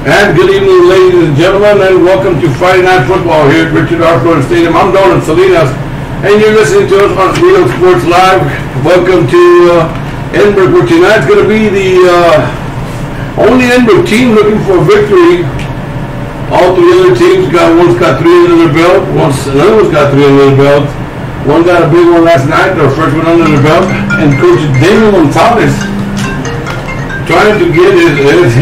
And good evening, ladies and gentlemen, and welcome to Friday Night Football here at Richard R. Florida Stadium. I'm Don Salinas, and you're listening to us on Real Sports Live. Welcome to Edinburg, where tonight's going to be the only Edinburg team looking for a victory. All three other teams one's got 3 under their belt, another one's got 3 under their belt. One got a big one last night, their first one under their belt, and Coach Daniel Gonzalez trying to get his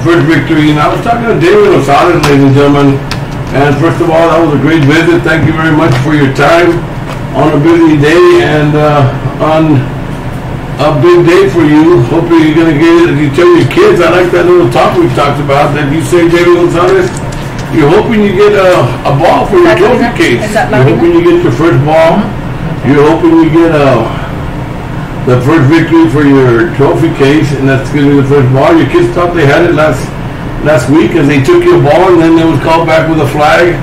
first victory. And I was talking to David Gonzalez, ladies and gentlemen, and first of all, that was a great visit. Thank you very much for your time on a busy day and on a big day for you. Hopefully you're going to get it. You tell your kids, I like that little talk we talked about, that you say, David Gonzalez, you're hoping you get a ball for your trophy case. You're hoping you get your first ball. You're hoping you get the first victory for your trophy case, and that's going to be the first ball. Your kids thought they had it last week, and they took your ball, and then it was called back with a flag.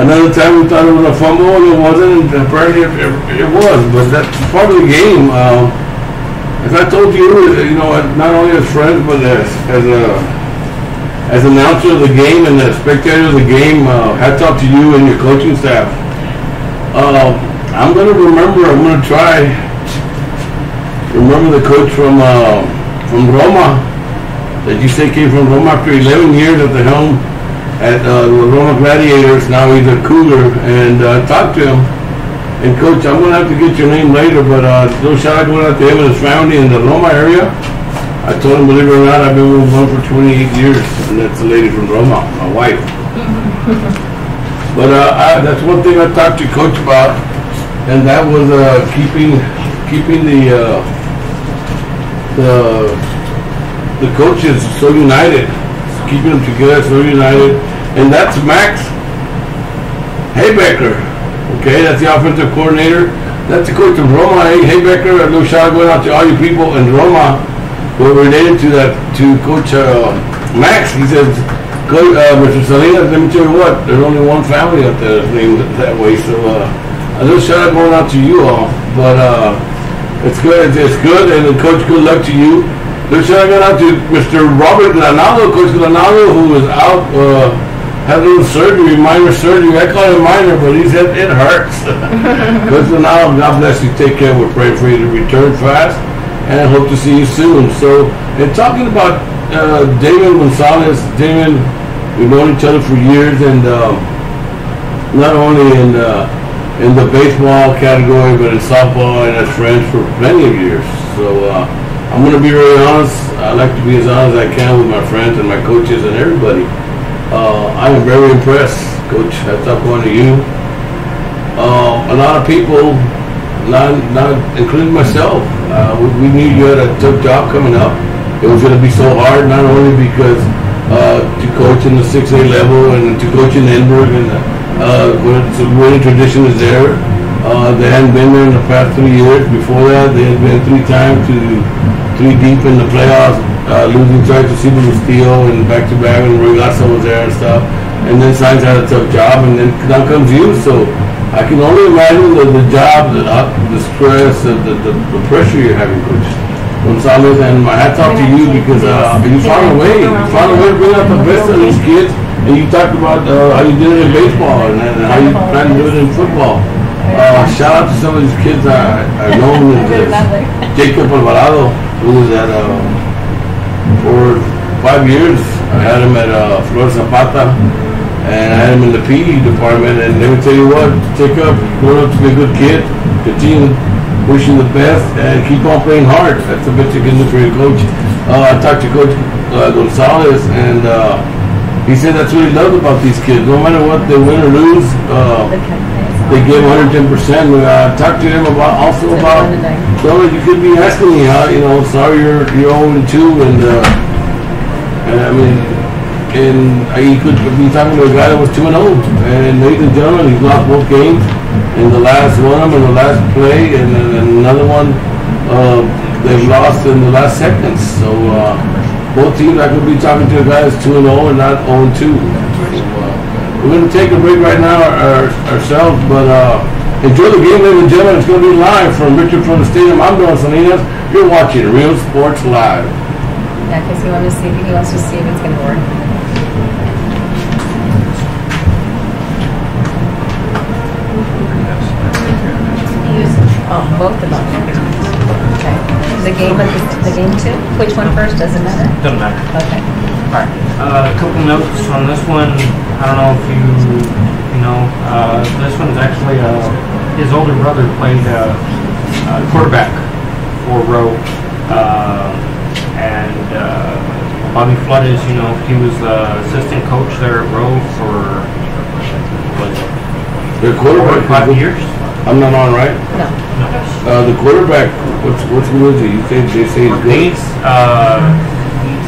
Another time we thought it was a fumble, and it wasn't, and apparently it was, but that's part of the game. As I told you, not only as friends, but as announcer of the game and a spectator of the game, hats off to you and your coaching staff. I'm going to try remember the coach from Roma that you say came from Roma after 11 years at the helm at the Roma Gladiators. Now he's a Cougar, and talk to him. And Coach, I'm going to have to get your name later, but no shout out going out to him and his family in the Roma area. I told him, believe it or not, I've been with one for 28 years, and that's a lady from Roma, my wife. But that's one thing I talked to Coach about, and that was keeping the coaches so united, keeping them together so united, and that's Max Haybecker. Okay, that's the offensive coordinator. That's the coach of Roma. Haybecker, a little shout going out to all you people in Roma who are related to Coach Max. He says, Mr. Salinas, let me tell you what, there's only one family out there that's named that way. So a little shout out going out to you all. But it's good, and Coach, good luck to you. Little shout out going out to Mr. Robert Granado, Coach Granado, who was out, had a little surgery, minor surgery. I call it minor, but he said it hurts. Coach Granado, God bless you, take care. We're praying for you to return fast, and I hope to see you soon. So, and talking about Damon Gonzalez, Damon, we've known each other for years, and not only in the baseball category, but in softball, and as friends for many of years. So I'm going to be really honest. I like to be as honest as I can with my friends and my coaches and everybody. I am very impressed, Coach. That's up going to you. A lot of people, not including myself, we knew you had a tough job coming up. It was going to be so hard, not only because to coach in the 6A level and to coach in Edinburg, and the winning tradition is there. They hadn't been there in the past 3 years. Before that, they had been 3 times to 3 deep in the playoffs, losing twice to Cedar Steel and back-to-back, and Regatta was there and stuff. And then Sainz had a tough job, and then now comes you. So I can only imagine the job, the stress, the pressure you're having, Coach Gonzalez. And my hats off to you, because you found a way. You found a way to bring out the best of these kids. And you talked about how you did it in baseball and how you plan to do it in football. Shout out to some of these kids I've known. Jacob Alvarado, who was at for 5 years. I had him at Flor Zapata, and I had him in the PE department. And let me tell you what, Jacob, grow up to be a good kid. Continue, wish you the best, and keep on playing hard. That's the best you can do for your coach. I talked to Coach Gonzalez, and he said that's what he loved about these kids. No matter what they win or lose, they give 110%. Talk to him about you could be asking me how, sorry you're 0-2, and I mean, and he could be talking to a guy that was 2-0. And ladies and gentlemen, he's lost both games. In the last one of them, in the last play, and then another one they've lost in the last seconds. So both teams, I could be talking to a guy that's 2-0 and not 0-2. We're going to take a break right now ourselves, but enjoy the game, ladies and gentlemen. It's going to be live from Richard from the Stadium. I'm Don Salinas. You're watching Real Sports Live. Yeah, because he wants to see if it's going to work. Oh, both of them. Okay. The game too? Which one first? Doesn't matter? Doesn't matter. Okay. Alright. A couple notes on this one. I don't know if you know, this one's actually, his older brother played quarterback for Rowe. Bobby Flood is, you know, he was assistant coach there at Rowe for, the quarterback 5 years? I'm not on, right? No. The quarterback, what's good with it? They say he's good.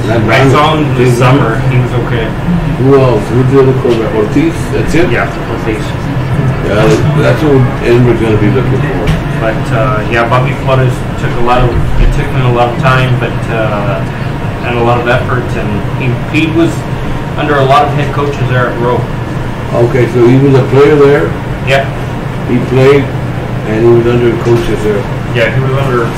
I saw him this summer. He was okay. Who else? Who's the other quarterback? Ortiz? That's it? Yeah, Ortiz. Yeah, that's what Edinburgh's going to be looking for. But yeah, Bobby Flood took him a lot of time, but and a lot of effort, and he was under a lot of head coaches there at Rowe. Okay, so he was a player there. Yeah. He played, and he was under coaches there. Yeah,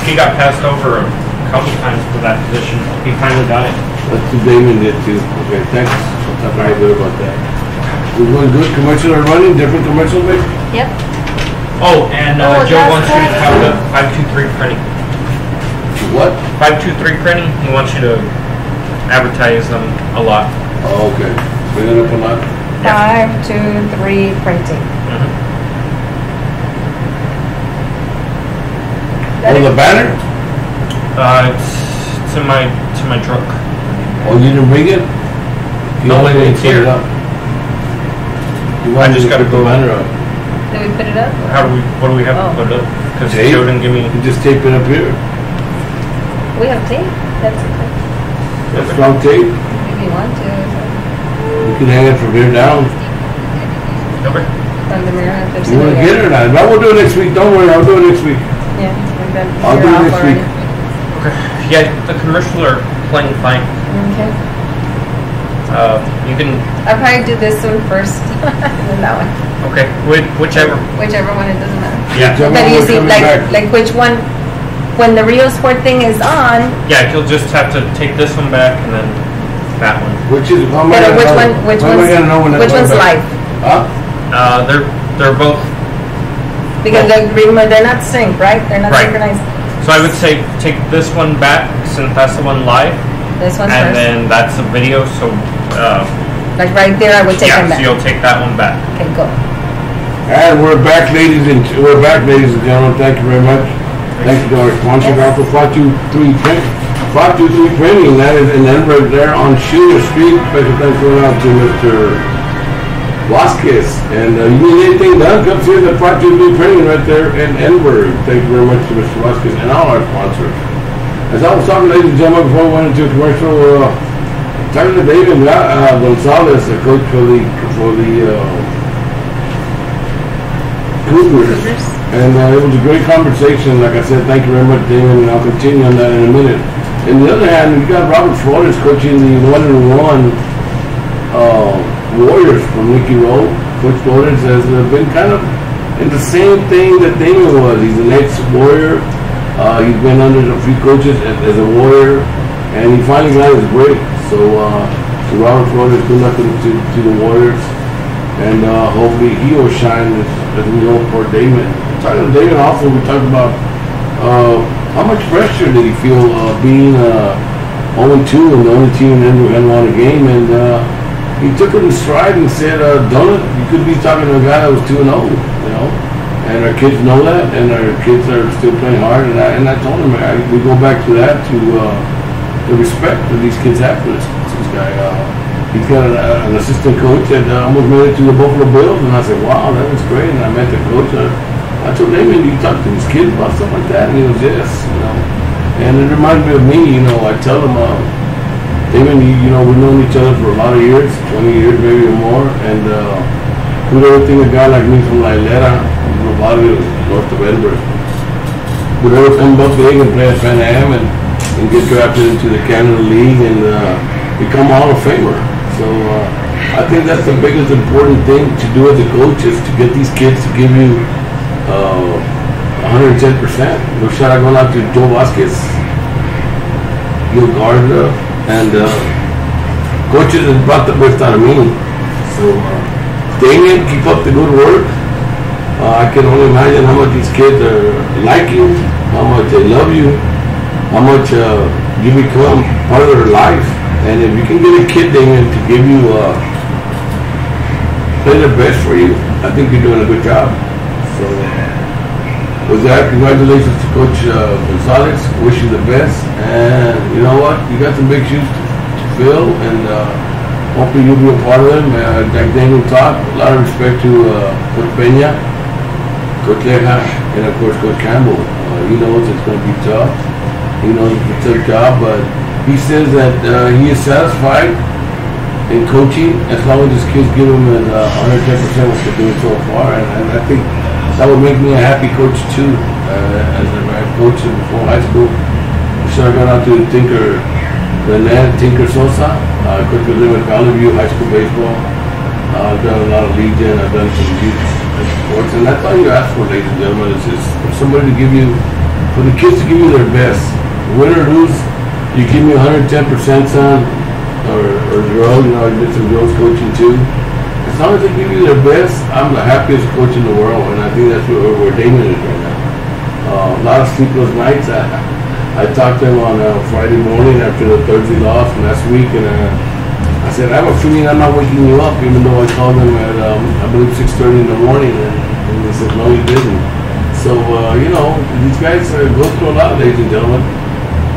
he got passed over a couple times for that position. He finally got it. That's what Damon did too. Okay, thanks. I'm very good about that. We're going good. Commercial are running, different commercials, babe? Yep. Oh, and Joe wants you to talk about 523 printing. What? 523 printing, he wants you to advertise them a lot. Oh, okay. Bring it up a lot. 523 printing. Oh, the banner? It's in my truck. Oh, you didn't bring it? No, it's here. I just got to go. Banner up. Did we put it up? What do we have to put it up? Because Joe didn't give me. You just tape it up here. We have tape. That's strong tape. If you want to. You can hang it from here down. Okay. From the mirror. You want to get it or not? But we'll do it next week. Don't worry, I'll do it next week. Yeah. I'll do it next week. Okay. Yeah, the commercials are playing fine. Okay. You can. I'll probably do this one first, and then that one. Okay. Whichever. Whichever one, it doesn't matter. Yeah. But you see, like which one? When the Rio Sport thing is on. Yeah, you'll just have to take this one back and then that one. Which one's live? Huh? They're both. Because they're not synced, right? They're not synchronized. So I would say take this one back since that's the one live. This one's and first. then that's a video. So. Like right there, I would take them back. So you'll take that one back. Okay, go. And we're back, ladies and gentlemen. Thank you very much. Thank you to our sponsor, Dr. 523 Printing. That is in Edinburgh there on Shooter Street. Special thanks going out to Mr. Vasquez. And you need anything done, come see the 523 Printing right there in Edinburgh. Thank you very much to Mr. Vasquez and all our sponsors. As I was talking, ladies and gentlemen, before we went into a commercial, talking to David Gonzalez, the coach for the Cougars. And it was a great conversation. Like I said, thank you very much, David, and I'll continue on that in a minute. On the other hand, we got Robert Flores coaching the 1-1 Warriors from Nicky Rowe. Coach Flores has been kind of in the same thing that Damon was. He's an ex-Warrior. He's been under a few coaches as a Warrior, and he finally got his break. So Robert Flores, good luck to the Warriors, and hopefully he will shine as we go for Damon. Talking to David also, we talked about how much pressure did he feel being 0-2 and the only team in Edinburgh hadn't won a game, and he took it in stride and said, "Don't it? You could be talking to a guy that was 2-0, you know." And our kids know that, and our kids are still playing hard. And I told him, we go back to that, to the respect that these kids have for this guy. He's got an assistant coach that almost made it to the Buffalo Bills, and I said, "Wow, that was great." And I met the coach. I told Damon, "Do you talk to these kids about stuff like that?" And he goes, "Yes." You know, and it reminds me of me. You know, I tell him, Damon, you know, we've known each other for a lot of years, 20 years maybe or more, and who'd ever think a guy like me from La Hilera, north of Edinburgh, would ever come up big and play at Pan Am and get drafted into the Canada League and become a Hall of Famer. So I think that's the biggest important thing to do as a coach, is to get these kids to give you 110%. No shout out going out to Joe Vasquez, Gil Garza, And coaches has brought the best out of me. So, Damien, keep up the good work. I can only imagine how much these kids like you, how much they love you, how much you become part of their life. And if you can get a kid, Damien, to give you play their best for you, I think you're doing a good job. So with that, congratulations to Coach Gonzalez. Wish you the best. And you know what? You got some big shoes to fill, and hopefully you'll be a part of them. Like Daniel talked, a lot of respect to Coach Peña, Coach Leja, and of course Coach Campbell. He knows it's going to be tough. He knows it's a tough job, but he says that he is satisfied in coaching as long as his kids give him 110% what they're doing so far, and I think that would make me a happy coach too. As I coached before high school, so I got out to Tinker Sosa. I coached with him at Valley View High School baseball. I've done a lot of Legion. I've done some youth sports, and that's all you ask for, ladies and gentlemen. Is just for somebody to give you, for the kids to give you their best, win or lose. You give me 110%, son. Or Joe, you know, I did some girls coaching too. As long as they give you their best, I'm the happiest coach in the world, and I think that's where Damon is right now. A lot of sleepless nights. I talked to him on Friday morning after the Thursday loss from last week, and I said, I have a feeling I'm not waking you up, even though I called him at, I believe, 6:30 in the morning, and he said, no, you didn't. So, you know, these guys go through a lot, ladies and gentlemen.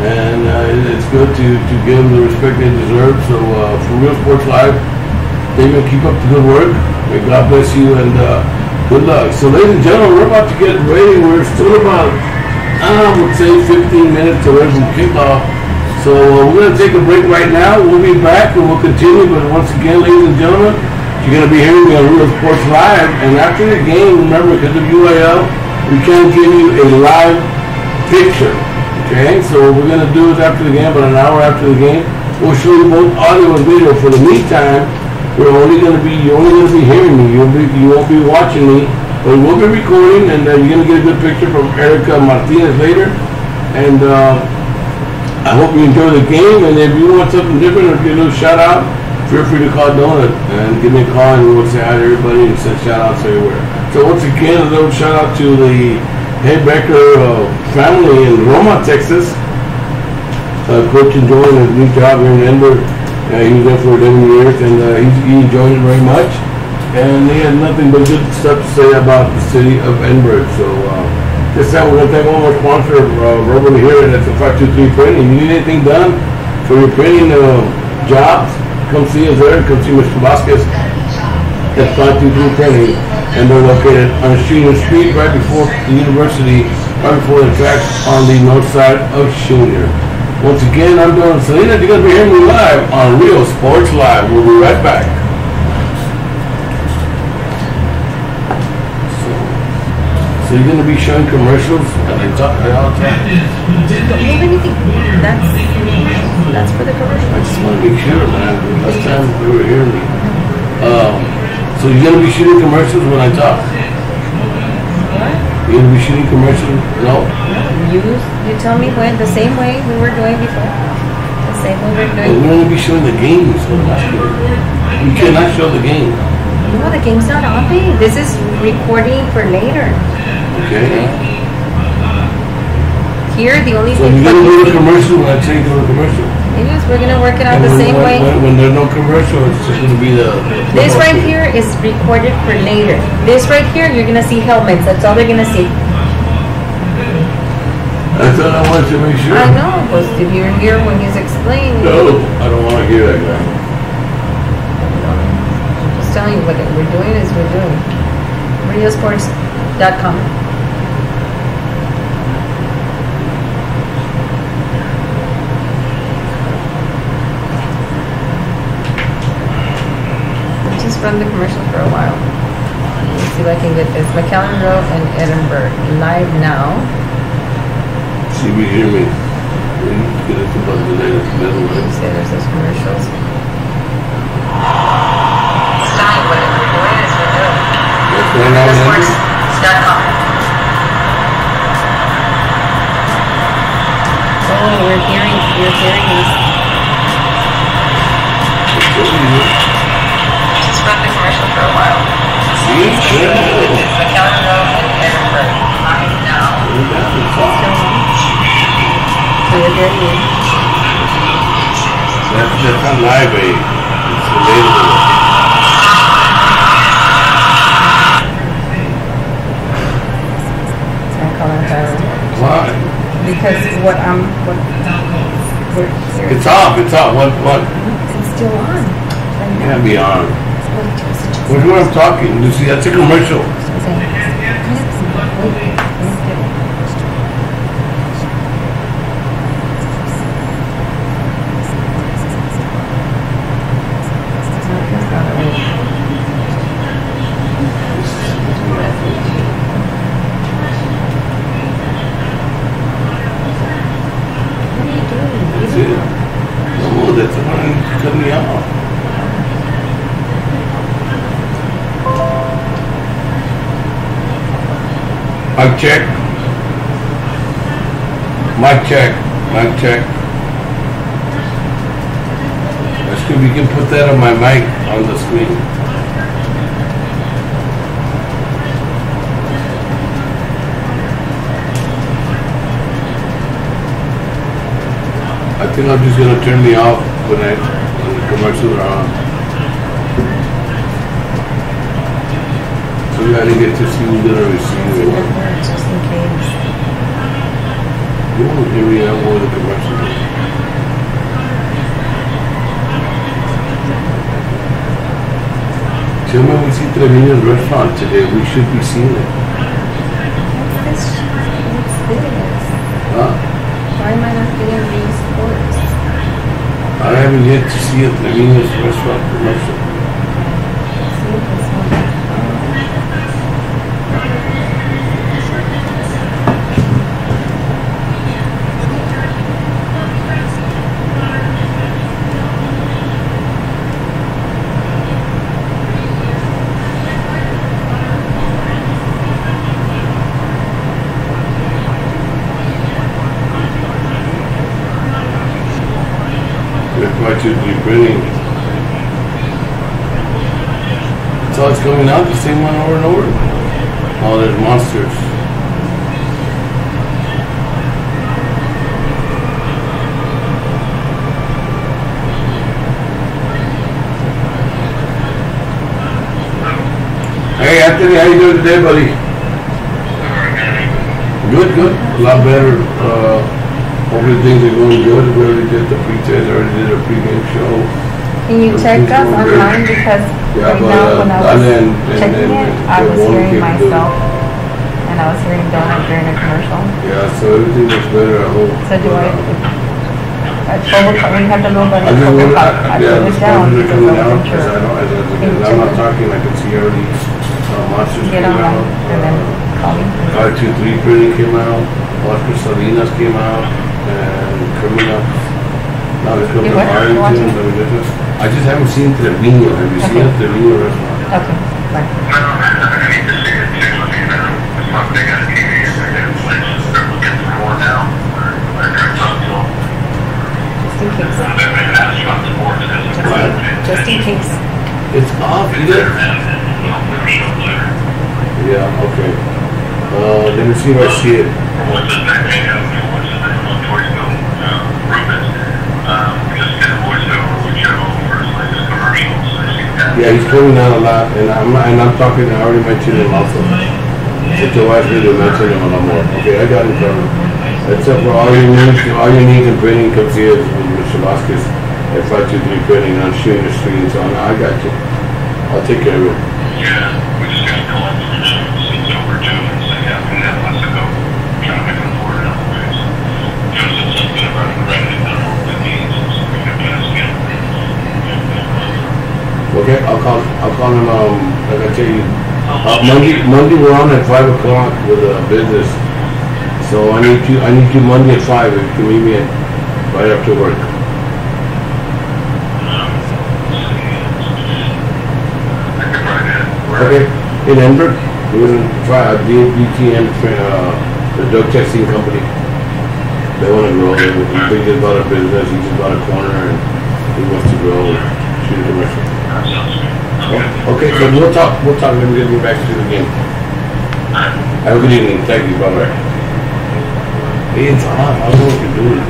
And it's good to give them the respect they deserve. So for Real Sports Live, David, keep up the good work. May God bless you, and good luck. So ladies and gentlemen, we're about to get ready. We're still about, I would say, 15 minutes away from kickoff. So we're going to take a break right now. We'll be back and we'll continue. But once again, ladies and gentlemen, you're going to be hearing me on Real Sports Live. And after the game, remember, because of UIL, we can't give you a live picture. Okay, so what we're going to do is after the game, about an hour after the game, we'll show you both audio and video. For the meantime, you're only going to be hearing me. You won't be watching me, but we'll be recording, and you're going to get a good picture from Erica Martinez later. And I hope you enjoy the game, and if you want something different or get a little shout out, feel free to call Donut and give me a call, and we'll say hi to everybody and send shout outs everywhere. So once again, a little shout out to the Hey Becker family in Roma, Texas. Coach enjoying his new job here in Edinburg. He was there for 11 years, and he enjoyed it very much. And he had nothing but good stuff to say about the city of Edinburg. So this time we're going to thank one more sponsor, Robert here, and that's the 523 Printing. If you need anything done for your printing jobs, come see us there. Come see Mr. Vasquez at 523 Printing. And they're located on Schuner Street, right before the university, right before the tracks on the north side of Schuner. Once again, I'm Don Selena. You're going to be hearing me live on Real Sports Live. We'll be right back. So you're going to be showing commercials and I talk all the time. Don't move anything. That's for the commercial. I just want to make sure, man. Last time you were hearing me. So you're going to be shooting commercials when I talk? What? You're going to be shooting commercials? No? You tell me when, the same way we were doing before. The same way we were doing. We're going to be showing the games. You cannot show the game. No, the game's not on me. This is recording for later. Okay. Here, the only so thing... So you're going to do a commercial when I tell you to do a commercial? Yes, we're going to work it out the same way. When there's no commercial, it's just going to be the... This right here is recorded for later. This right here, you're going to see helmets. That's all they're going to see. That's all I wanted to make sure. I know, but if you're here when he's explaining... No, I don't want to hear that guy. I'm just telling you what we're doing is we're doing. Radiosports.com. Run the commercial for a while. Let's see if I can get this. McAllen Rowe and Edinburg live now. See if you hear me. Get it above the latest middle. You say there's those commercials. Style, what we're doing is we're doing. What's going on? Sports.com. Oh, we're hearing this. Just run the commercial for a while. See? It's McAllen Rowe in EDinburg. I know. So you're very That's not live, babe. It's available. Why? because what we're here. It's off. It's off. What? It's still on. It can't be on. Where's what I'm talking, Lucy? That's a commercial. That's it. No, that's the one that cut me off. Mic check. Mic check. Mic check. That's good. We can put that on my mic on the screen. I think I'm just gonna turn me off when the commercials are on. So we gotta get to see who's gonna receive it. Just in case. You won't hear me out more of the commercials. Tell me we see Trevino's restaurant today. We should be seeing it. What's this? Huh? Why am I not getting these sports? I haven't yet to see a Trevino's restaurant commercial. See this one. Why should be printing? So it's coming out the same one over and over. Oh, there's monsters. Hey Anthony, how you doing today, buddy? Good, good. A lot better. Hopefully things are going good. We already did the pre-test, already did a pre-game show. Can you check us online? Because right now when I was checking it, I was hearing myself and I was hearing Donut during a commercial. Yeah, so everything looks better, I hope. So do I, when you have the little button, I put it down because I wasn't sure. I'm not talking, I can see already monsters Get came out. online and then call me. 523 printing came out. Oscar Salinas came out. And coming up, now there's coming up Arlington. I just haven't seen Trevino. Have you seen it? Trevino restaurant? Okay, bye. I need to see it too. I mean, it's not big on TV. They're doing places. They're looking for more now. Just in case. Just in case. It's off, either. Yeah, okay. Let me see if I see it. What's his name? Just did a voiceover with Joe for his latest commercials. Yeah, he's coming out a lot, and I'm talking. I already mentioned him also. So to ask me to mention him a lot more. Okay, I got him covered. Except for all you need in printing comes here with Mr. Vasquez at 523 printing on shooting the screen. So I got you. I'll take care of it. Yeah, we just got to collect some seats overdue and say, yeah, we have less to go. Trying to make them for it otherwise. Joe said something about credit. I don't know what that means. So we have to ask him. Okay, I'll call him. Like I tell you, Monday we're on at 5 o'clock with business. So I need you Monday at 5. If you can meet me right after work. Okay, in Edinburg, we're going to try DTM, the drug testing company. They want to grow. He just bought a business. He just bought a corner, and he wants to grow. Shoot a commercial. Sounds good. Okay, so we'll talk, let me get back to the game. Have a good evening, thank you, bye-bye. Hey, it's on, I don't know what you're doing.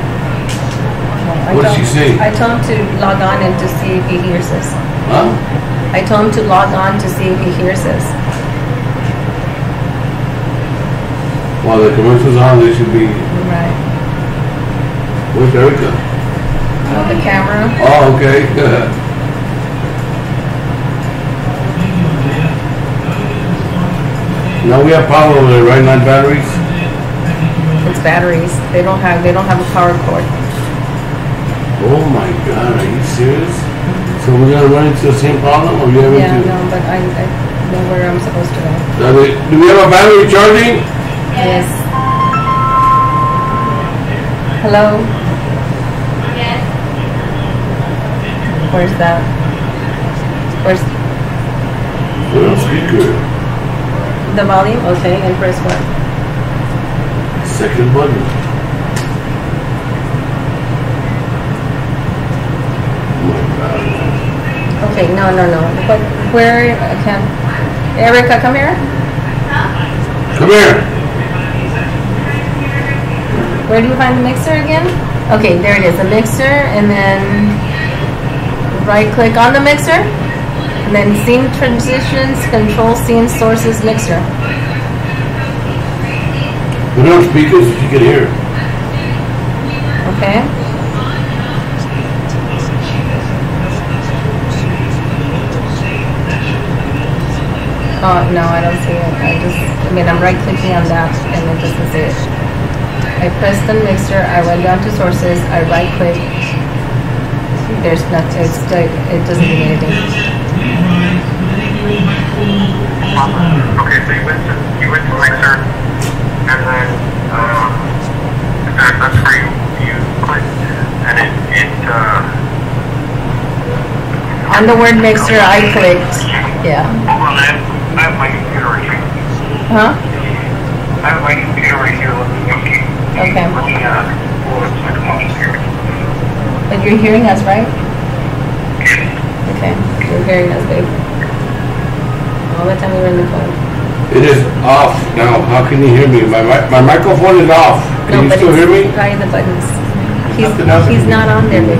What did she say? I told him to log on and to see if he hears us. Huh? I told him to log on to see if he hears us. While the commercial's on, they should be, Right. where's Erica? The camera. Oh, okay. Now we have power over there, right, not batteries? It's batteries. They don't have a power cord. Oh my God, are you serious? So we're gonna run into the same problem, or you have Yeah, to? no, but I know where I'm supposed to go. Do we have a battery charging? Yes. Hello? Yes. Where's that? Where's Put on speaker. the volume? Okay, and press what? Second button. Oh my God. Okay, no. But where? I can't. Erica, come here. Come here. Where do you find the mixer again? Okay, there it is, the mixer, and then right click on the mixer, and then scene transitions, control scene sources mixer. Put it on speakers if you can hear. Okay. Oh, no, I don't see it. I'm right clicking on that and it doesn't see it. I press the mixer, I went down to sources, I right click. There's nothing, it doesn't do anything. Okay, so you went to mixer, and then that's where you clicked, and it On the word mixer, I clicked. Yeah. hold on, I have my computer right here. Huh? I have my computer right here. Okay. Let me pull up my phone here. But you're hearing us, right? Okay. You're hearing us, babe. All the time we were in the phone. It is off now. How can you hear me? My microphone is off. Can you still hear me? Try the buttons. Nothing else? He's not on there, babe.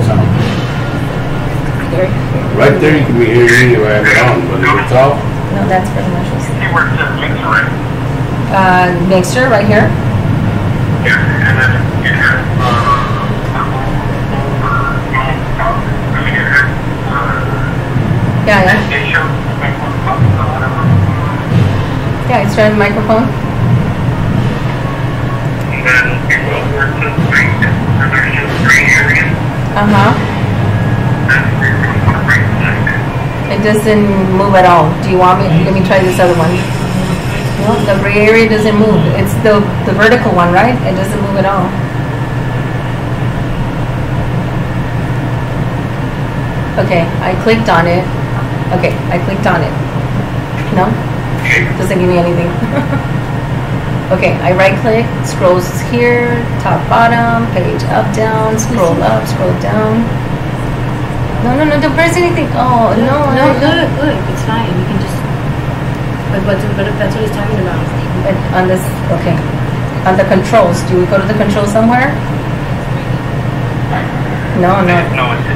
Right there you can be hearing me if I have it on, but if it's off, No, that's for commercials. See where it says mixer, right? Mixer right here. Yeah, and then it has, Yeah. it shows whatever. Yeah, it's showing the microphone. And then it goes where it says green, and there's just green area. That's where you're going to put it right side. It doesn't move at all. Do you want me? Let me try this other one. No, the gray area doesn't move. It's the vertical one, right? It doesn't move at all. Okay, I clicked on it. Okay, I clicked on it. No? Doesn't give me anything. Okay, I right click, scrolls here, top, bottom, page up, down, scroll up, scroll down. No, don't press anything. Oh, no. Look, it's fine. You can just. But that's what he's talking about. But on this, okay. On the controls, do we go to the controls somewhere? No. No, it's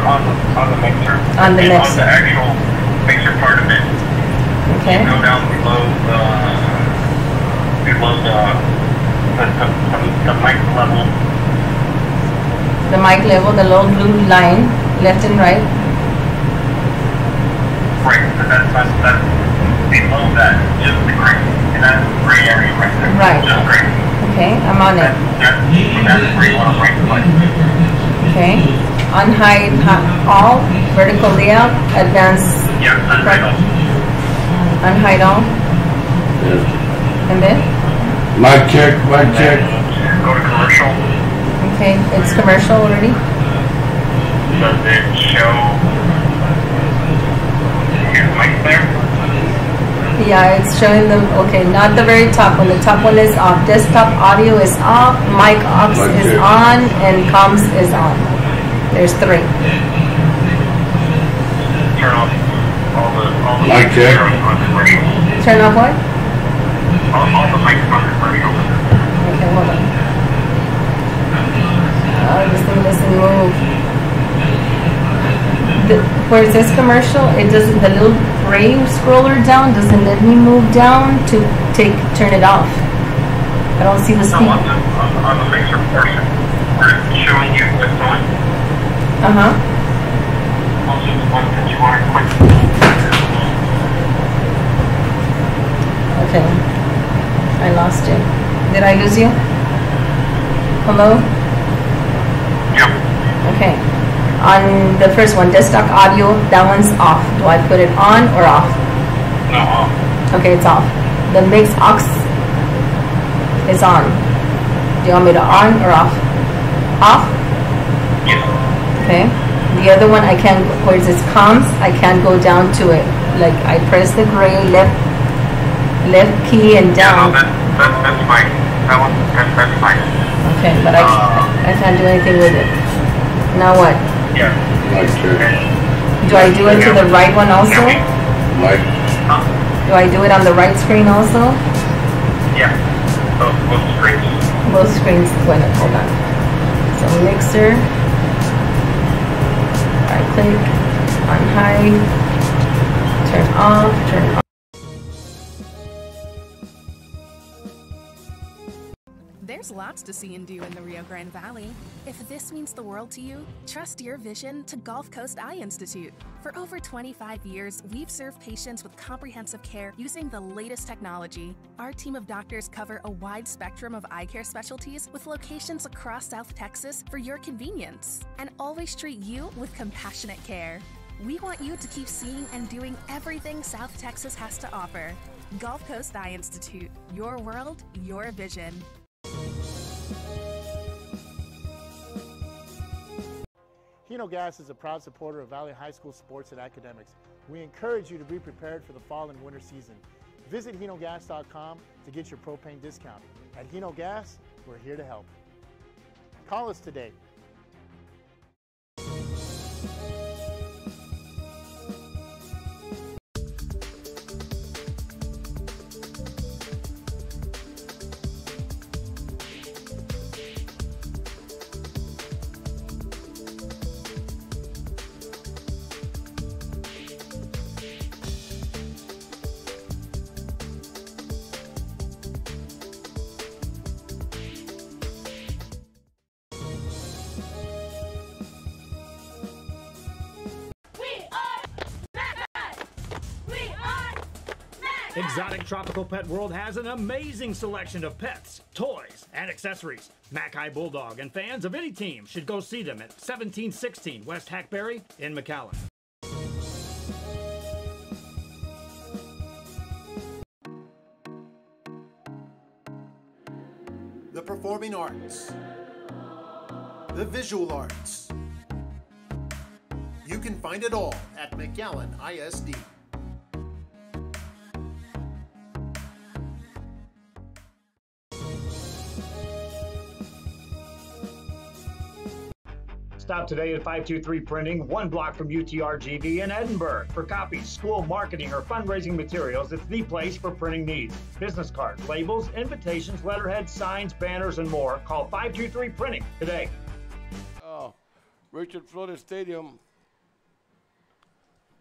on the mixer. On the and mixer. On the actual mixer part of it. Okay. Go down below the mic level. The mic level, the little blue line, left and right. Right, so that's below that, just the gray, and that's the gray area right there. Right. Just gray. Okay, I'm on it. That's where you want to right click. Okay. Unhide all, vertical layout, advanced. Yeah, unhide all. Unhide all. yeah. And then? Mic check. Go to commercial. Okay, it's commercial already. Does it show your mic there? Yeah, it's showing them. Okay, not the very top one. The top one is off. Desktop audio is off. Mic aux is on, and comms is on. There's 3. turn off all the Mic check. on commercial. Turn off what? All the mics on commercial. Okay, hold on. This thing doesn't move. Where it says commercial, it doesn't. The little gray scroller down doesn't let me move down to turn it off. I don't see the No, speed. on the mixer portion, where it's showing you what's on. Also, the one that you want to click. Okay. I lost it. Did I lose you? Hello? Yep. Okay. On the first one, desktop audio, that one's off. Do I put it on or off? No, off. Okay, it's off. The mix aux is on. Do you want me to on or off? Off? Yes. Okay. The other one, I can't, where it says comms, I can't go down to it. Like, I press the gray left key and Yeah, no, down. that's fine. That one, that's fine. Okay, but I can't do anything with it. Now what? Yeah. Mic check. Do I do it to the right one also? Mic. Huh? Do I do it on the right screen also? Yeah. Both screens. Both screens. Wait, hold on. So mixer. Right click on high. Turn off. Turn off. There's lots to see and do in the Rio Grande Valley. If this means the world to you, trust your vision to Gulf Coast Eye Institute. For over 25 years, we've served patients with comprehensive care using the latest technology. Our team of doctors cover a wide spectrum of eye care specialties with locations across South Texas for your convenience, and always treat you with compassionate care. We want you to keep seeing and doing everything South Texas has to offer. Gulf Coast Eye Institute. Your world, your vision. Hino Gas is a proud supporter of Valley High School sports and academics. We encourage you to be prepared for the fall and winter season. Visit hinogas.com to get your propane discount. At Hino Gas, we're here to help. Call us today. Exotic Tropical Pet World has an amazing selection of pets, toys, and accessories. Mackay Bulldog and fans of any team should go see them at 1716 West Hackberry in McAllen. The performing arts, the visual arts. You can find it all at McAllen ISD. Stop today at 523 Printing, 1 block from UTRGV in Edinburg. For copies, school marketing, or fundraising materials, it's the place for printing needs. Business cards, labels, invitations, letterheads, signs, banners, and more. Call 523 Printing today. Richard Flores Stadium.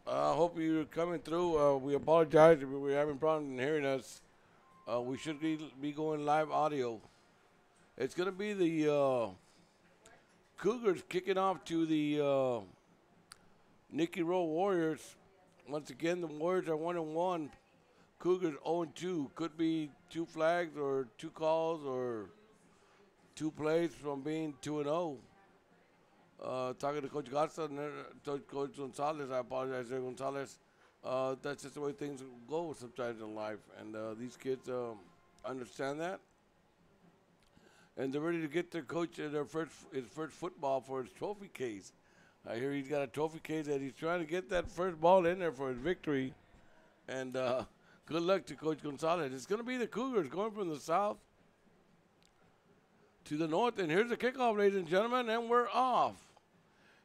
I hope you're coming through. We apologize if we're having problems in hearing us. We should be going live audio. It's going to be the Cougars kicking off to the Nicky Rowe Warriors. Once again, the Warriors are 1-1. Cougars 0-2. Could be 2 flags or 2 calls or 2 plays from being 2-0. Talking to Coach Garza and Coach Gonzalez, I apologize, Coach Gonzalez. That's just the way things go sometimes in life, and these kids understand that. And they're ready to get their coach his first football for his trophy case. I hear he's got a trophy case that he's trying to get that first ball in there for his victory. And good luck to Coach Gonzalez. It's going to be the Cougars going from the south to the north. And here's the kickoff, ladies and gentlemen, and we're off.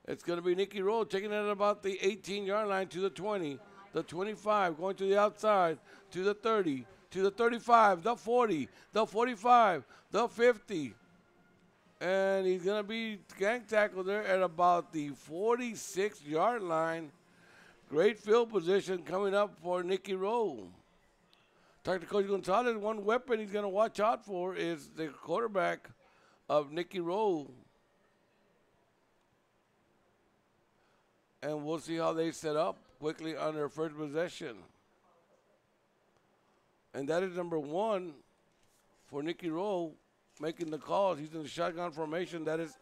It's going to be Nicky Rowe taking it at about the 18-yard line to the 20, the 25, going to the outside, to the 30, to the 35, the 40, the 45, the 50. And he's going to be gang tackled there at about the 46-yard line. Great field position coming up for Nicky Rowe. Talk to Coach Gonzalez. One weapon he's going to watch out for is the quarterback of Nicky Rowe. And we'll see how they set up quickly on their first possession. And that is number 1 for Nicky Rowe making the calls. He's in the shotgun formation. That is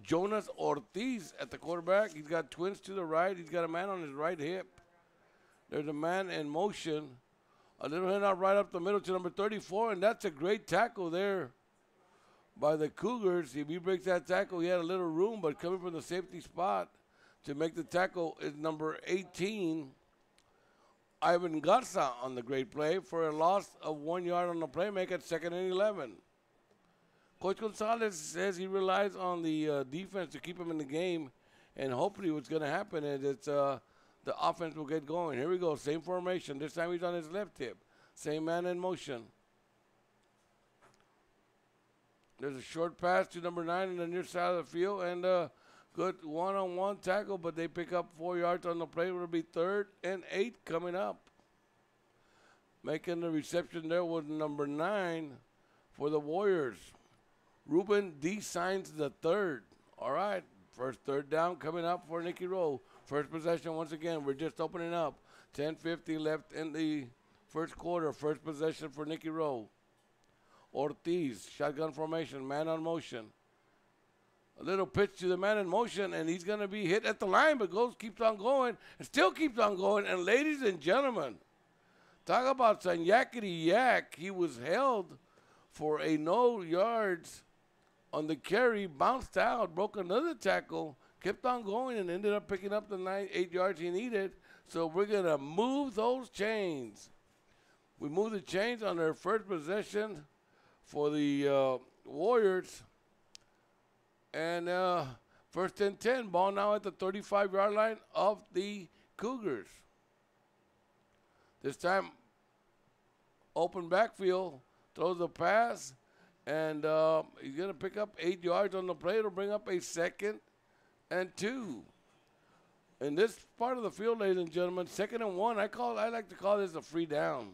Jonas Ortiz at the quarterback. He's got twins to the right. He's got a man on his right hip. There's a man in motion. A little handout right up the middle to number 34, and that's a great tackle there by the Cougars. If he breaks that tackle, he had a little room, but coming from the safety spot to make the tackle is number 18, Ivan Garza on the great play for a loss of 1 yard on the play, make it 2nd and 11. Coach Gonzalez says he relies on the defense to keep him in the game, and hopefully what's going to happen is it's the offense will get going. Here we go, same formation. This time he's on his left hip. Same man in motion. There's a short pass to number 9 in the near side of the field, and good one-on-one tackle, but they pick up 4 yards on the play. It'll be 3rd and 8 coming up. Making the reception there was number 9 for the Warriors. Ruben D. Signs the 3rd. All right, first 3rd down coming up for Nicky Rowe. First possession once again. We're just opening up. 10:50 left in the first quarter. First possession for Nicky Rowe. Ortiz, shotgun formation, man on motion. A little pitch to the man in motion, and he's going to be hit at the line, but keeps on going, and still keeps on going. And ladies and gentlemen, talk about some yakety yak. He was held for a no yards on the carry, bounced out, broke another tackle, kept on going, and ended up picking up the 8 yards he needed. So we're going to move those chains. We move the chains on their first possession for the Warriors. And 1st and 10, ball now at the 35-yard line of the Cougars. This time, open backfield, throws a pass, and he's going to pick up 8 yards on the play. It'll bring up a 2nd and 2. In this part of the field, ladies and gentlemen, 2nd and 1, I like to call this a free down.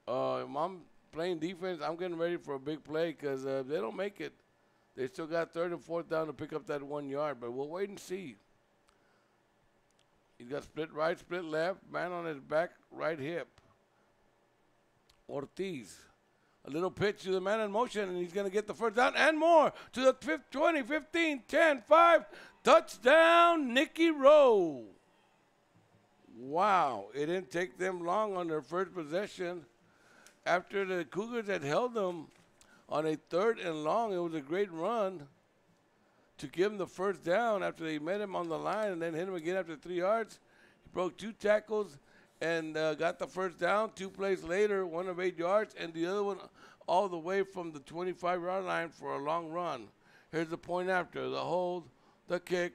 If I'm playing defense, I'm getting ready for a big play because if they don't make it, they still got 3rd and 4th down to pick up that 1 yard, but we'll wait and see. He's got split right, split left, man on his back right hip. Ortiz. A little pitch to the man in motion, and he's going to get the 1st down and more to the 20, 15, 10, 5. Touchdown, Nicky Rowe. Wow, it didn't take them long on their first possession. After the Cougars had held them on a 3rd and long, it was a great run to give him the 1st down after they met him on the line and then hit him again after 3 yards. He broke 2 tackles and got the 1st down. 2 plays later, 1 of 8 yards, and the other one all the way from the 25-yard line for a long run. Here's the point after, the hold, the kick,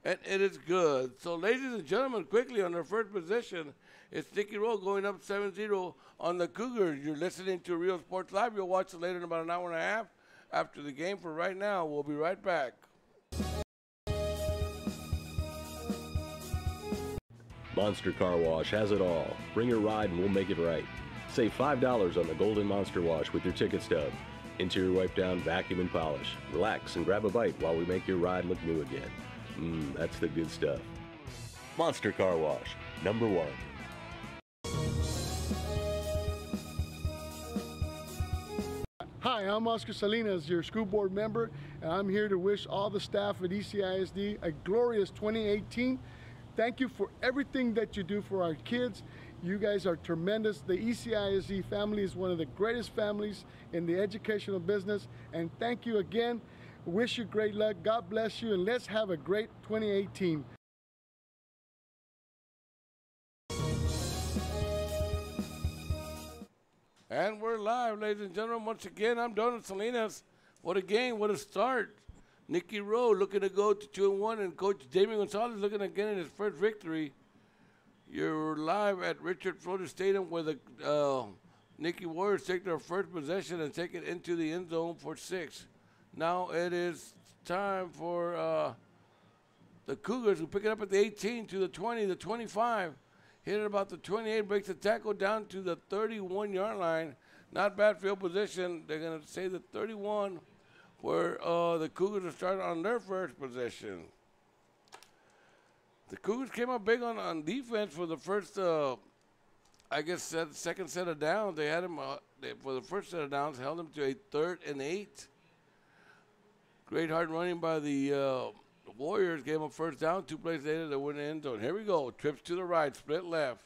and it is good. So, ladies and gentlemen, quickly on their first possession, it's Nicky Rowe going up 7-0 on the Cougars. You're listening to Real Sports Live. You'll watch it later in about an hour and a half after the game. For right now, we'll be right back. Monster Car Wash has it all. Bring your ride and we'll make it right. Save $5 on the Golden Monster Wash with your ticket stub. Interior wipe down, vacuum, and polish. Relax and grab a bite while we make your ride look new again. That's the good stuff. Monster Car Wash, number 1. Hi, I'm Oscar Salinas, your school board member, and I'm here to wish all the staff at ECISD a glorious 2018. Thank you for everything that you do for our kids. You guys are tremendous. The ECISD family is one of the greatest families in the educational business, and thank you again. Wish you great luck. God bless you, and let's have a great 2018. And we're live, ladies and gentlemen. Once again, I'm Donald Salinas. What a game, what a start Nicky Rowe looking to go to 2-1, and Coach Damien Gonzalez looking at getting his first victory. You're live at Richard Florida Stadium where the Nicky Warriors take their first possession and take it into the end zone for 6. Now it is time for the Cougars who pick it up at the 18 to the 20, the 25. Hit it about the 28, breaks the tackle down to the 31-yard line. Not bad field position. They're going to say the 31 where the Cougars are starting on their first possession. The Cougars came up big on defense for the first, second set of downs. They had them for the first set of downs, held them to a 3rd and 8. Great hard running by the Warriors, gave them a first down. 2 plays later, they went in the end zone. Here we go. Trips to the right, split left.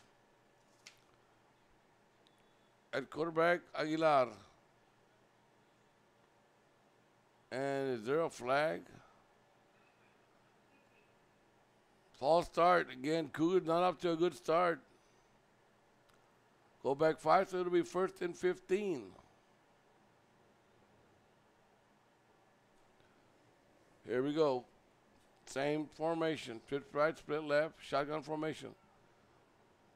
At quarterback, Aguilar. And is there a flag? False start. Again, Cougars not up to a good start. Go back 5, so it'll be 1st and 15. Here we go. Same formation. Trips right, split left, shotgun formation.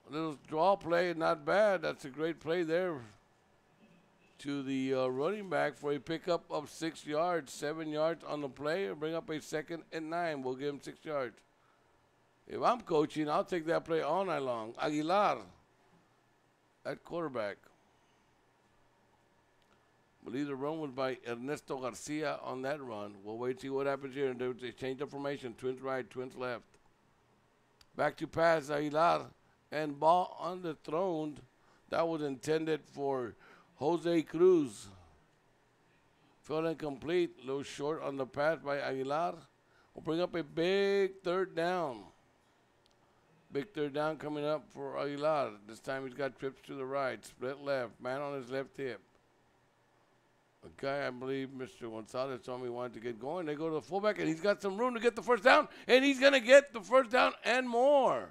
A little draw play, not bad. That's a great play there to the running back for a pickup of 6 yards, 7 yards on the play, or bring up a 2nd and 9. We'll give him 6 yards. If I'm coaching, I'll take that play all night long. Aguilar at quarterback. I believe the run was by Ernesto Garcia on that run. We'll wait to see what happens here. And they change the formation. Twins right, twins left. Back to pass, Aguilar. And ball underthrown. That was intended for Jose Cruz. Fell incomplete. A little short on the pass by Aguilar. We'll bring up a big 3rd down. Big 3rd down coming up for Aguilar. This time he's got trips to the right. Split left. Man on his left hip. A guy, I believe, Mr. Gonzalez told me he wanted to get going. They go to the fullback, and he's got some room to get the first down, and he's going to get the first down and more.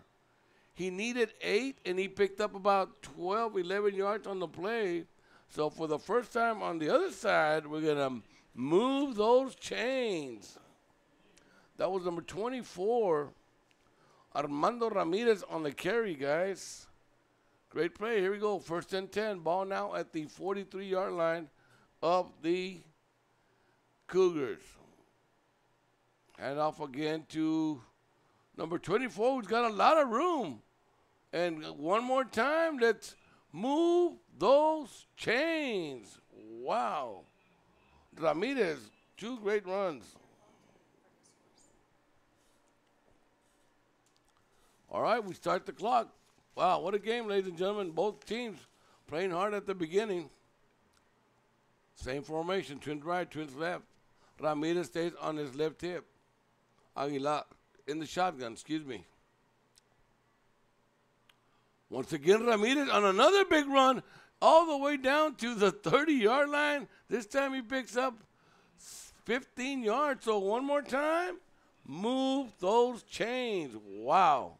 He needed 8, and he picked up about 12, 11 yards on the play. So for the first time on the other side, we're going to move those chains. That was number 24, Armando Ramirez on the carry, guys. Great play. Here we go. 1st and 10. Ball now at the 43-yard line of the Cougars. Hand off again to number 24, who's got a lot of room. And one more time, let's move those chains. Wow. Ramirez, 2 great runs. All right, we start the clock. Wow, what a game, ladies and gentlemen. Both teams playing hard at the beginning. Same formation, twins right, twins left. Ramirez stays on his left hip. Aguilar in the shotgun, excuse me. Once again, Ramirez on another big run all the way down to the 30-yard line. This time he picks up 15 yards. So one more time, move those chains. Wow.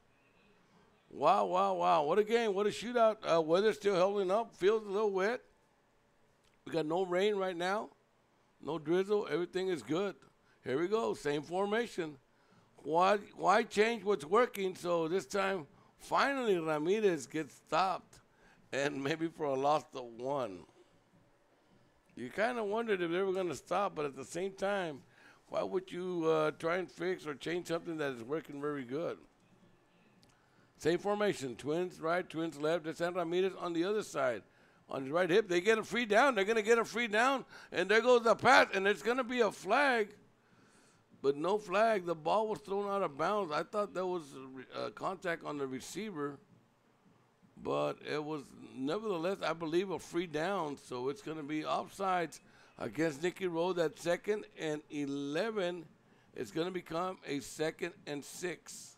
Wow, wow, wow. What a game. What a shootout. Weather's still holding up. Feels a little wet. We got no rain right now. No drizzle. Everything is good. Here we go. Same formation. Why change what's working? So this time, finally, Ramirez gets stopped. And maybe for a loss of 1. You kind of wondered if they were going to stop. But at the same time, why would you try and fix or change something that is working very good? Same formation. Twins right, twins left. It's Ramirez on the other side. On his right hip, they get a free down. They're going to get a free down, and there goes the pass, and it's going to be a flag, but no flag. The ball was thrown out of bounds. I thought there was contact on the receiver, but it was nevertheless, I believe, a free down, so it's going to be offsides against Nicky Rowe. That 2nd and 11 is going to become a 2nd and 6.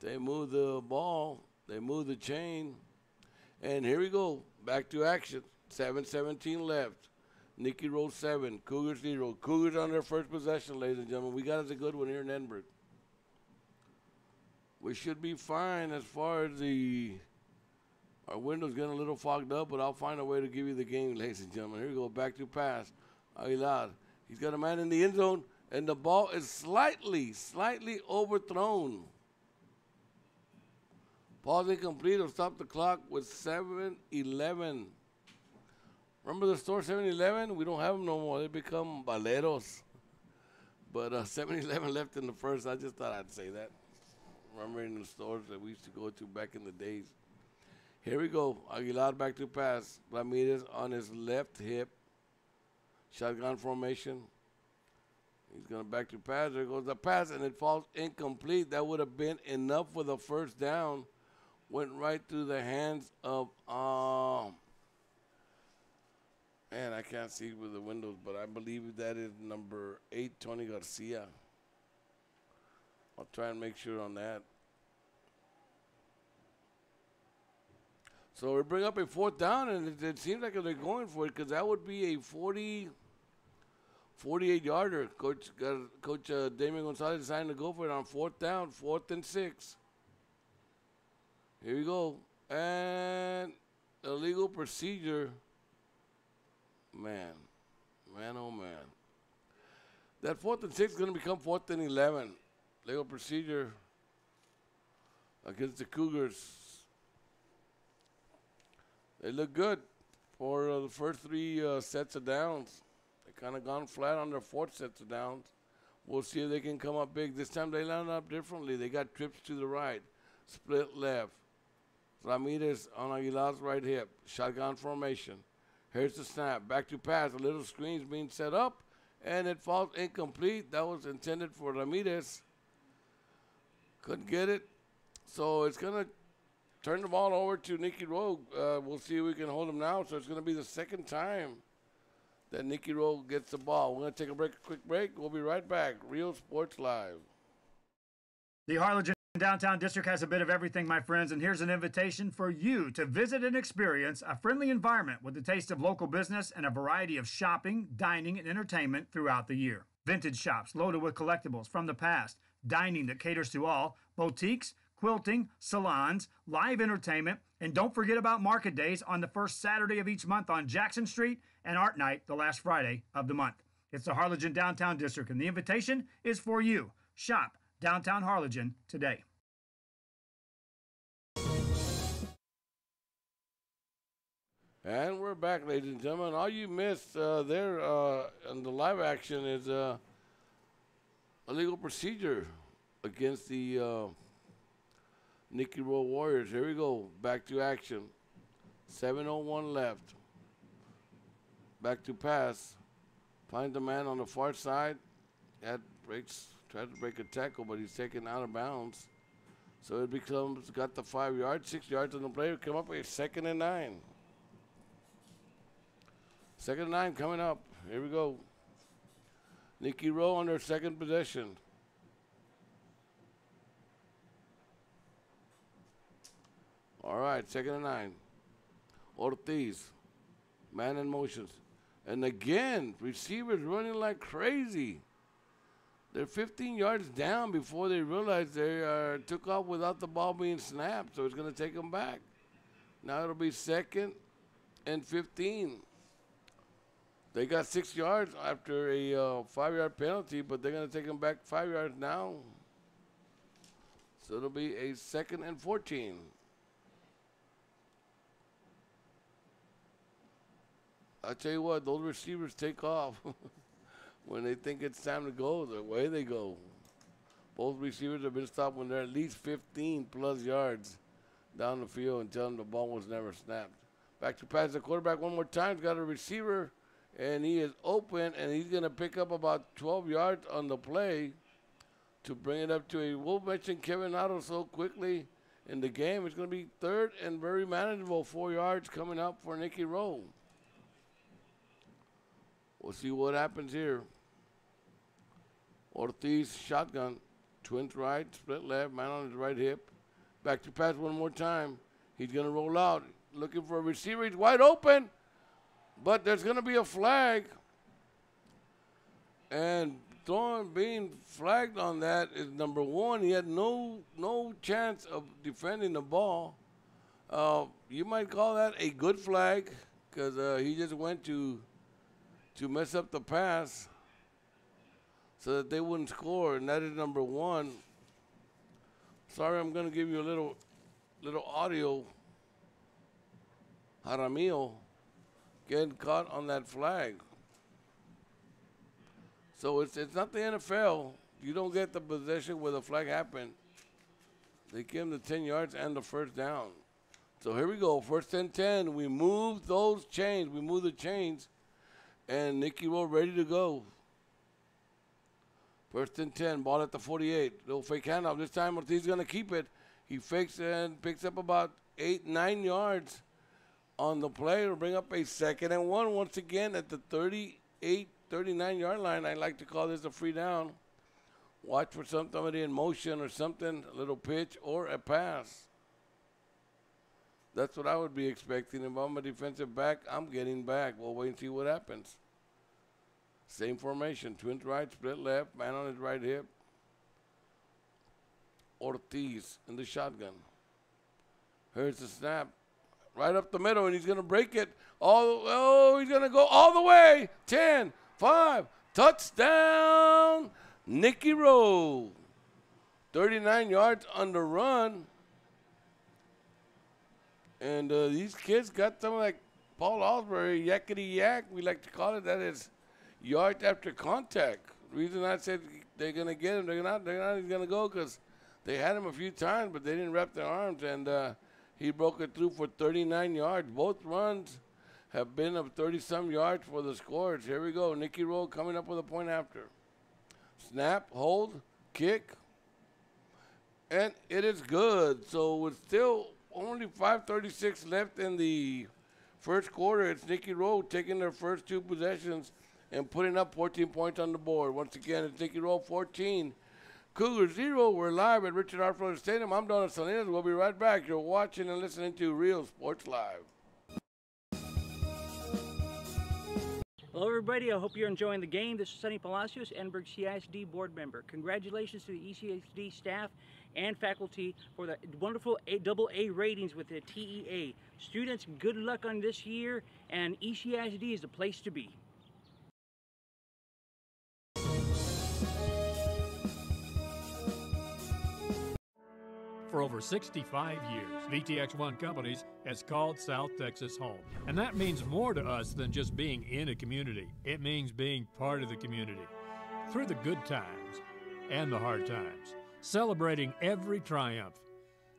They move the ball. They move the chain. And here we go, back to action. 7:17 left. Nicky Rowe 7, Cougars 0. Cougars on their first possession, ladies and gentlemen. We got us a good one here in Edinburg. We should be fine as far as our window's getting a little fogged up, but I'll find a way to give you the game, ladies and gentlemen. Here we go, back to pass. Aguilar He's got a man in the end zone, and the ball is slightly overthrown. Ball's incomplete. Will stop the clock with 7-11. Remember the store 7-Eleven? We don't have them no more. They become Valeros. But 7-Eleven left in the first. I just thought I'd say that. Remember in the stores that we used to go to back in the days. Here we go. Aguilar back to pass. Ramirez on his left hip. Shotgun formation. He's going to back to pass. There goes the pass, and it falls incomplete. That would have been enough for the first down. Went right through the hands of, man, I can't see with the windows, but I believe that is number 8, Tony Garcia. I'll try and make sure on that. So we bring up a fourth down, and it seems like they're going for it because that would be a 48-yarder. Coach Damien Gonzalez decided to go for it on fourth down, 4th and 6. Here we go. And illegal procedure. Man, oh man. That 4th and 6 is going to become 4th and 11. Legal procedure against the Cougars. They look good for the first 3 sets of downs. They kind of gone flat on their 4th sets of downs. We'll see if they can come up big. This time they line up differently. They got trips to the right, split left. Ramirez on Aguilar's right hip. Shotgun formation. Here's the snap. Back to pass. A little screen's being set up, and it falls incomplete. That was intended for Ramirez. Couldn't get it. So it's going to turn the ball over to Nicky Rowe. We'll see if we can hold him now. So it's going to be the second time that Nicky Rowe gets the ball. We're going to take a quick break. We'll be right back. Real Sports Live. The Harlingen Downtown District has a bit of everything, my friends, and here's an invitation for you to visit and experience a friendly environment with a taste of local business and a variety of shopping, dining, and entertainment throughout the year. Vintage shops loaded with collectibles from the past, dining that caters to all, boutiques, quilting, salons, live entertainment, and don't forget about market days on the first Saturday of each month on Jackson Street and Art Night the last Friday of the month. It's the Harlingen Downtown District, and the invitation is for you. Shop Downtown Harlingen today. And we're back, ladies and gentlemen. All you missed there in the live action is a legal procedure against the Nicky Rowe Warriors. Here we go. Back to action. 7:01 left. Back to pass. Finds the man on the far side. That tried to break a tackle, but he's taken out of bounds. So it becomes, got the 5 yards, 6 yards on the play. Come up with 2nd and 9. 2nd and 9 coming up. Here we go. Nicky Rowe on their second possession. All right, 2nd and 9. Ortiz, man in motions. And again, receivers running like crazy. They're 15 yards down before they realize they took off without the ball being snapped, so it's going to take them back. Now it'll be 2nd and 15. They got 6 yards after a 5-yard penalty, but they're going to take them back 5 yards now. So it'll be a 2nd and 14. I tell you what, those receivers take off. When they think it's time to go, the way they go. Both receivers have been stopped when they're at least 15-plus yards down the field and tell them the ball was never snapped. Back to pass the quarterback one more time. He's got a receiver, and he is open, and he's going to pick up about 12 yards on the play to bring it up to a, we'll mention Kevin Otto so quickly in the game. It's going to be 3rd and very manageable, 4 yards coming up for Nicky Rowe. We'll see what happens here. Ortiz, shotgun, twins right, split left, man on his right hip. Back to pass one more time. He's going to roll out, looking for a receiver. He's wide open, but there's going to be a flag. And being flagged on that is number 1. He had no chance of defending the ball. You might call that a good flag because he just went to mess up the pass. so that they wouldn't score, and that is number 1. Sorry, I'm going to give you a little audio. Jaramillo getting caught on that flag. So it's not the NFL. You don't get the possession where the flag happened. They give him the 10 yards and the first down. So here we go, 1st and 10. We move those chains. We move the chains. And Nicky Rowe ready to go. 1st and 10, ball at the 48. Little fake handoff. This time Ortiz going to keep it. He fakes and picks up about 8-9 yards on the play to bring up a 2nd and 1 once again at the 39-yard line. I like to call this a free down. Watch for somebody in motion or something, a little pitch or a pass. That's what I would be expecting. If I'm a defensive back, I'm getting back. We'll wait and see what happens. Same formation, twins right, split left, man on his right hip. Ortiz in the shotgun. Here's the snap. Right up the middle, and he's going to break it. He's going to go all the way. 10, 5, touchdown, Nicky Rowe. 39 yards on the run. And these kids got something like Paul Osbury, yakety yak, we like to call it. That is yards after contact. The reason I said they're going to get him, they're not going to go because they had him a few times, but they didn't wrap their arms, and he broke it through for 39 yards. Both runs have been of 30-some yards for the scores. Here we go. Nicky Rowe coming up with a point after. Snap, hold, kick, and it is good. So with still only 5:36 left in the first quarter, it's Nicky Rowe taking their first 2 possessions and putting up 14 points on the board. Once again, it's Nicky Rowe 14. Cougars 0. We're live at Richard R. Flores Stadium. I'm Donald Salinas. We'll be right back. You're watching and listening to Real Sports Live. Hello, everybody. I hope you're enjoying the game. This is Sonny Palacios, Edinburg CISD board member. Congratulations to the ECISD staff and faculty for the wonderful AA ratings with the TEA. Students, good luck on this year, and ECISD is the place to be. For over 65 years, VTX1 Companies has called South Texas home. And that means more to us than just being in a community. It means being part of the community. Through the good times and the hard times, celebrating every triumph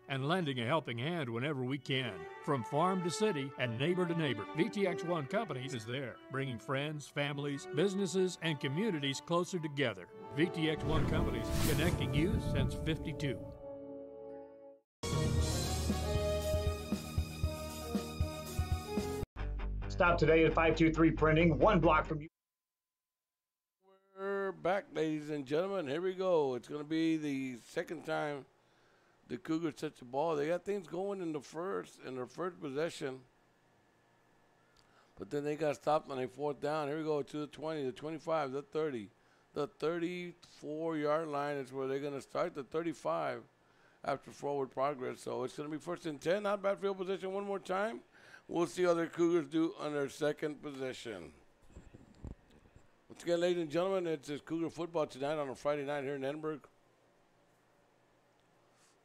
and lending a helping hand whenever we can. From farm to city and neighbor to neighbor, VTX1 Companies is there, bringing friends, families, businesses, and communities closer together. VTX1 Companies, connecting you since '52. Stop today at 523 Printing, 1 block from you. We're back, ladies and gentlemen. Here we go. It's going to be the second time the Cougars touch the ball. They got things going in their first possession. But then they got stopped on a 4th down. Here we go to the 20, the 25, the 30. The 34-yard line is where they're going to start, the 35 after forward progress. So it's going to be 1st and 10. Not bad field position one more time. We'll see how the Cougars do on their second possession. Once again, ladies and gentlemen, it's Cougar football tonight on a Friday night here in Edinburg.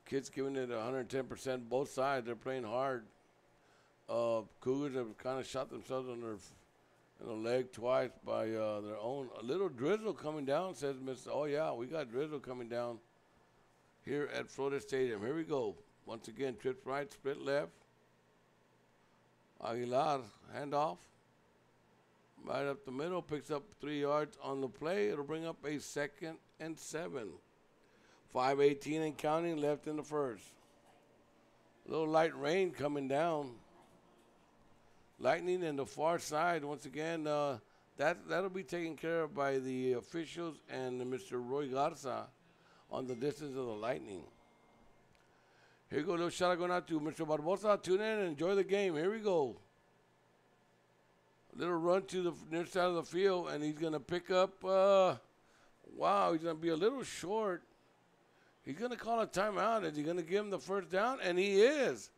Kids giving it 110%, both sides. They're playing hard. Cougars have kind of shot themselves in the leg twice by their own. A little drizzle coming down, says Mr. Oh, yeah, we got drizzle coming down here at Florida Stadium. Here we go. Once again, trips right, split left. Aguilar, handoff. Right up the middle, picks up 3 yards on the play. It'll bring up a 2nd and 7. 5:18 and counting left in the first. A little light rain coming down. Lightning in the far side. Once again, that'll be taken care of by the officials and Mr. Roy Garza on the distance of the lightning. Here we go, a little shot going out to Mr. Barbosa. Tune in and enjoy the game. Here we go. A little run to the near side of the field, and he's going to pick up, wow, he's going to be a little short. He's going to call a timeout. Is he going to give him the first down? And he is.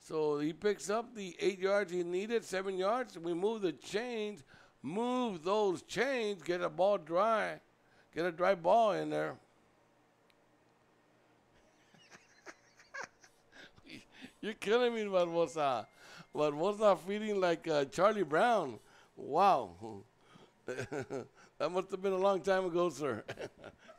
So he picks up the 8 yards he needed, 7 yards. We move the chains, move those chains, get the ball dry Get a dry ball in there. You're killing me, Barbosa. Barbosa feeling like Charlie Brown. Wow. That must have been a long time ago, sir.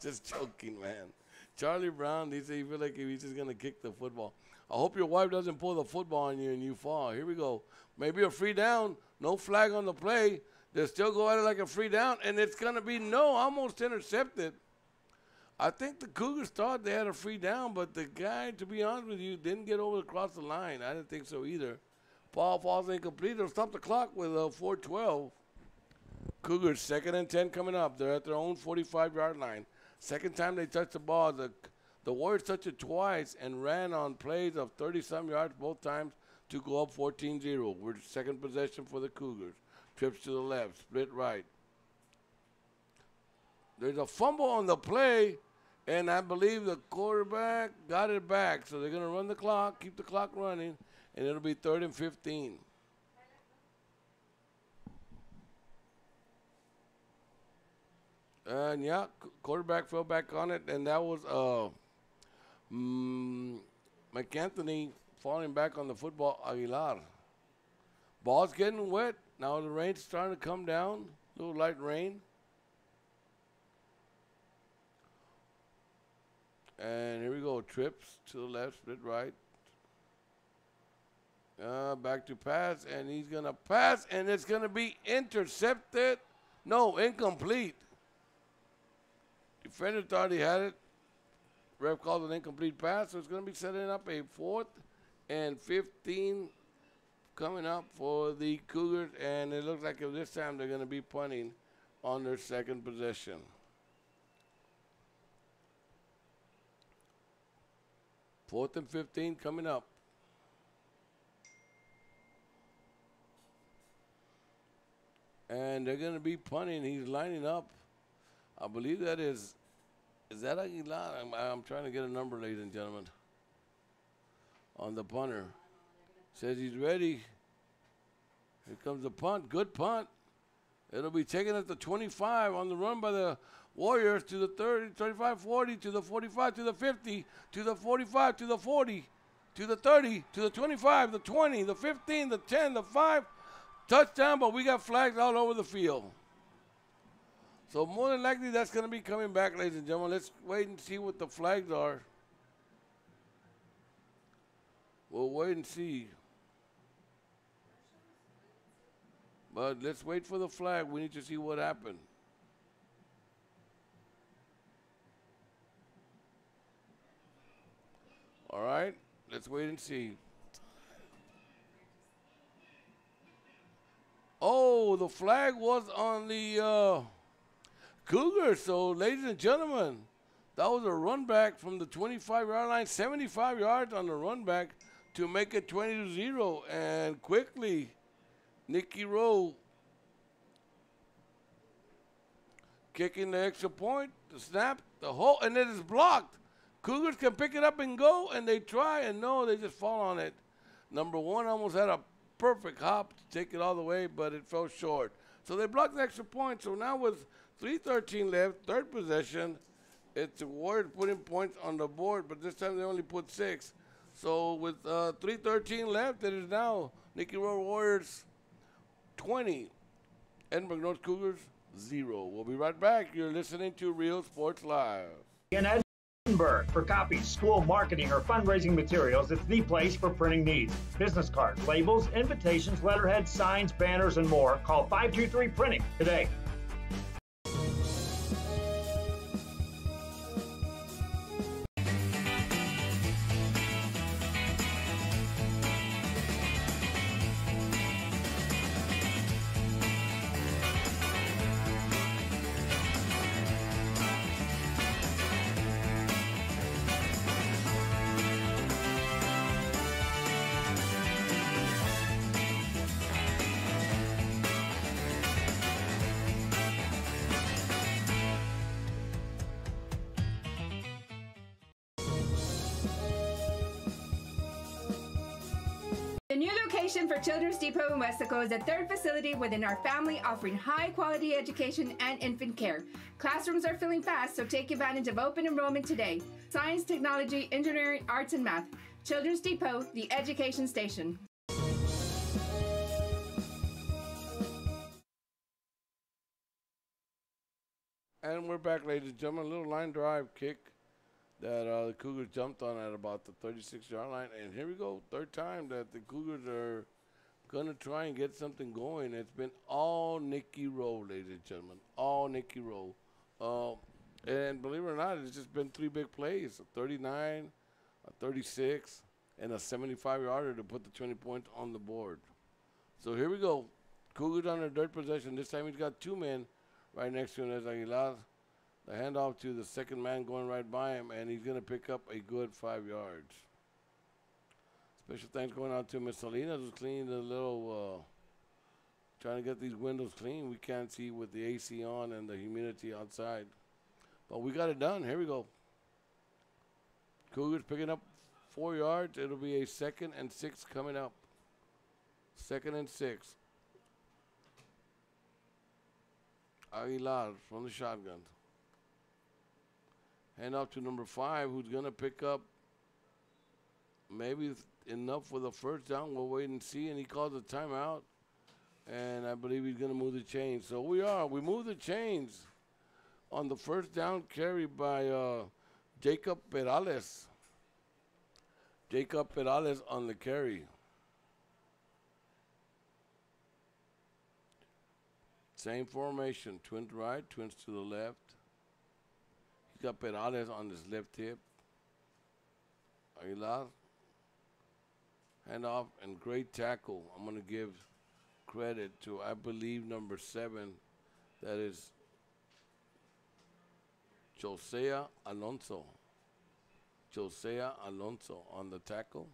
Just joking, man. Charlie Brown, he said he feel like he's just going to kick the football. I hope your wife doesn't pull the football on you and you fall. Here we go. Maybe a free down. No flag on the play. They still go at it like a free down, and it's going to be almost intercepted. I think the Cougars thought they had a free down, but the guy, to be honest with you, didn't get over across the line. I didn't think so either. Ball falls incomplete. They'll stop the clock with 4:12. Cougars, 2nd and 10 coming up. They're at their own 45-yard line. Second time they touched the ball. The Warriors touched it twice and ran on plays of 30-some yards both times to go up 14-0. We're second possession for the Cougars. Trips to the left, split right. There's a fumble on the play, and I believe the quarterback got it back. So they're going to run the clock, keep the clock running, and it'll be 3rd and 15. And, yeah, quarterback fell back on it, and that was McAnthony falling back on the football, Aguilar. Ball's getting wet. Now the rain's starting to come down, a little light rain. And here we go, trips to the left, split right. Back to pass, and he's going to pass, and it's going to be intercepted. No, incomplete. Defender thought he had it. Ref called an incomplete pass, so it's going to be setting up a 4th and 15 coming up for the Cougars, and it looks like this time they're going to be punting on their second possession. Fourth and 15 coming up. And they're going to be punting. He's lining up. I believe that is that Aguilar? I'm trying to get a number, ladies and gentlemen, on the punter. Says he's ready. Here comes the punt. Good punt. It'll be taken at the 25 on the run by the Warriors to the 30, 35, 40, to the 45, to the 50, to the 45, to the 40, to the 30, to the 25, the 20, the 15, the 10, the 5. Touchdown, but we got flags all over the field. So more than likely that's going to be coming back, ladies and gentlemen. Let's wait and see what the flags are. We'll wait and see. But let's wait for the flag. We need to see what happened. All right, let's wait and see. Oh, the flag was on the Cougars. So, ladies and gentlemen, that was a run back from the 25-yard line, 75 yards on the run back to make it 20-0. And quickly, McAllen Rowe kicking the extra point, the snap, the hole, and it is blocked. Cougars can pick it up and go, and they try, and no, they just fall on it. Number 1 almost had a perfect hop to take it all the way, but it fell short. So they blocked the extra point. So now with 3:13 left, third possession, it's the Warriors putting points on the board, but this time they only put 6. So with 3:13 left, it is now McAllen Rowe Warriors 20, Edinburg North Cougars 0. We'll be right back. You're listening to Real Sports Live. In Edinburg, for copies, school marketing, or fundraising materials, it's the place for printing needs. Business cards, labels, invitations, letterheads, signs, banners, and more. Call 523 Printing today. location for Children's Depot in Westaco is the third facility within our family, offering high-quality education and infant care. Classrooms are filling fast, so take advantage of open enrollment today. Science, technology, engineering, arts, and math. Children's Depot, the education station. And we're back, ladies and gentlemen. A little line drive kick that the Cougars jumped on at about the 36-yard line. And here we go, third time that the Cougars are going to try and get something going. It's been all Nicky Rowe, ladies and gentlemen, all Nicky Rowe. And believe it or not, it's just been three big plays, a 39, a 36, and a 75-yarder to put the 20 points on the board. So here we go. Cougars on their third possession. This time he's got two men right next to him. There's Aguilar. The handoff to the second man going right by him, and he's going to pick up a good 5 yards. Special thanks going out to Miss Salinas, who's cleaning the little, trying to get these windows clean. We can't see with the AC on and the humidity outside. But we got it done. Here we go. Cougars picking up 4 yards. It'll be a 2nd and 6 coming up. 2nd and 6. Aguilar from the shotgun. Hand off to number 5, who's going to pick up maybe enough for the first down. We'll wait and see. And he calls a timeout. And I believe he's going to move the chains. So we move the chains on the first down carry by Jacob Perales. Jacob Perales on the carry. Same formation, twins right, twins to the left. He's got Perales on his left hip. Aguilar. Hand off and great tackle. I'm going to give credit to, I believe, number 7. That is Josea Alonso. Josea Alonso on the tackle.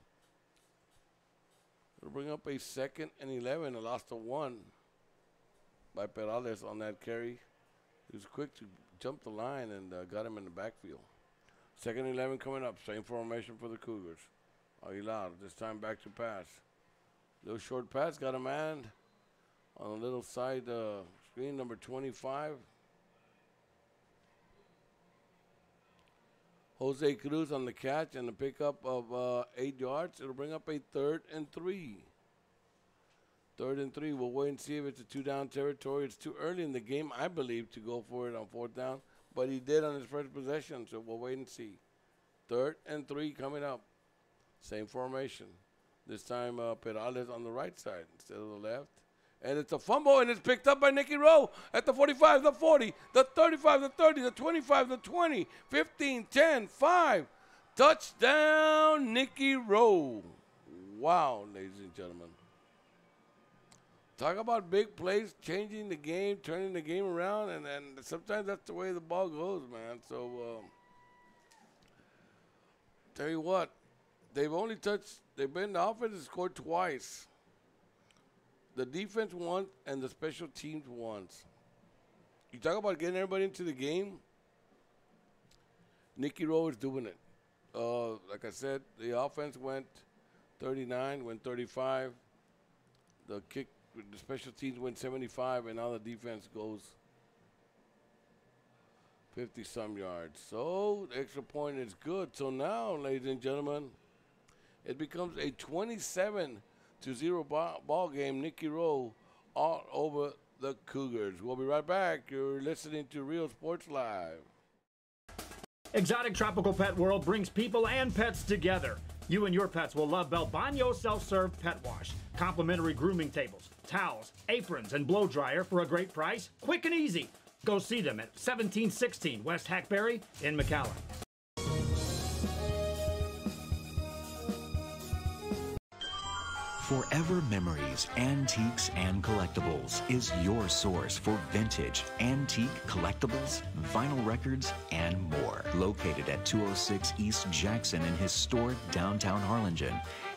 It'll bring up a 2nd and 11. A loss to 1 by Perales on that carry. He was quick to jump the line and got him in the backfield. 2nd and 11 coming up. Same formation for the Cougars. Aguilar, this time back to pass. Little short pass, got a man on a little side screen, number 25. Jose Cruz on the catch and the pickup of 8 yards. It'll bring up a 3rd and 3. 3rd and 3. We'll wait and see if it's a 2-down territory. It's too early in the game, I believe, to go for it on 4th down. But he did on his first possession, so we'll wait and see. 3rd and 3 coming up. Same formation. This time Perales on the right side instead of the left. And it's a fumble, and it's picked up by Nicky Rowe at the 45, the 40, the 35, the 30, the 25, the 20, 15, 10, 5. Touchdown, Nicky Rowe. Wow, ladies and gentlemen. Talk about big plays, changing the game, turning the game around, and sometimes that's the way the ball goes, man. So, tell you what, the offense has scored twice. The defense once and the special teams once. You talk about getting everybody into the game. Nicky Rowe is doing it. Like I said, the offense went 39, went 35. The special teams went 75, and now the defense goes 50-some yards. So the extra point is good. So now, ladies and gentlemen, it becomes a 27-0 ball game. Nicky Rowe all over the Cougars. We'll be right back. You're listening to Real Sports Live. Exotic Tropical Pet World brings people and pets together. You and your pets will love Belbaño self-serve pet wash. Complimentary grooming tables, towels, aprons, and blow dryer for a great price. Quick and easy. Go see them at 1716 West Hackberry in McAllen. Forever Memories, Antiques, and Collectibles is your source for vintage, antique collectibles, vinyl records, and more. Located at 206 East Jackson in historic downtown Harlingen,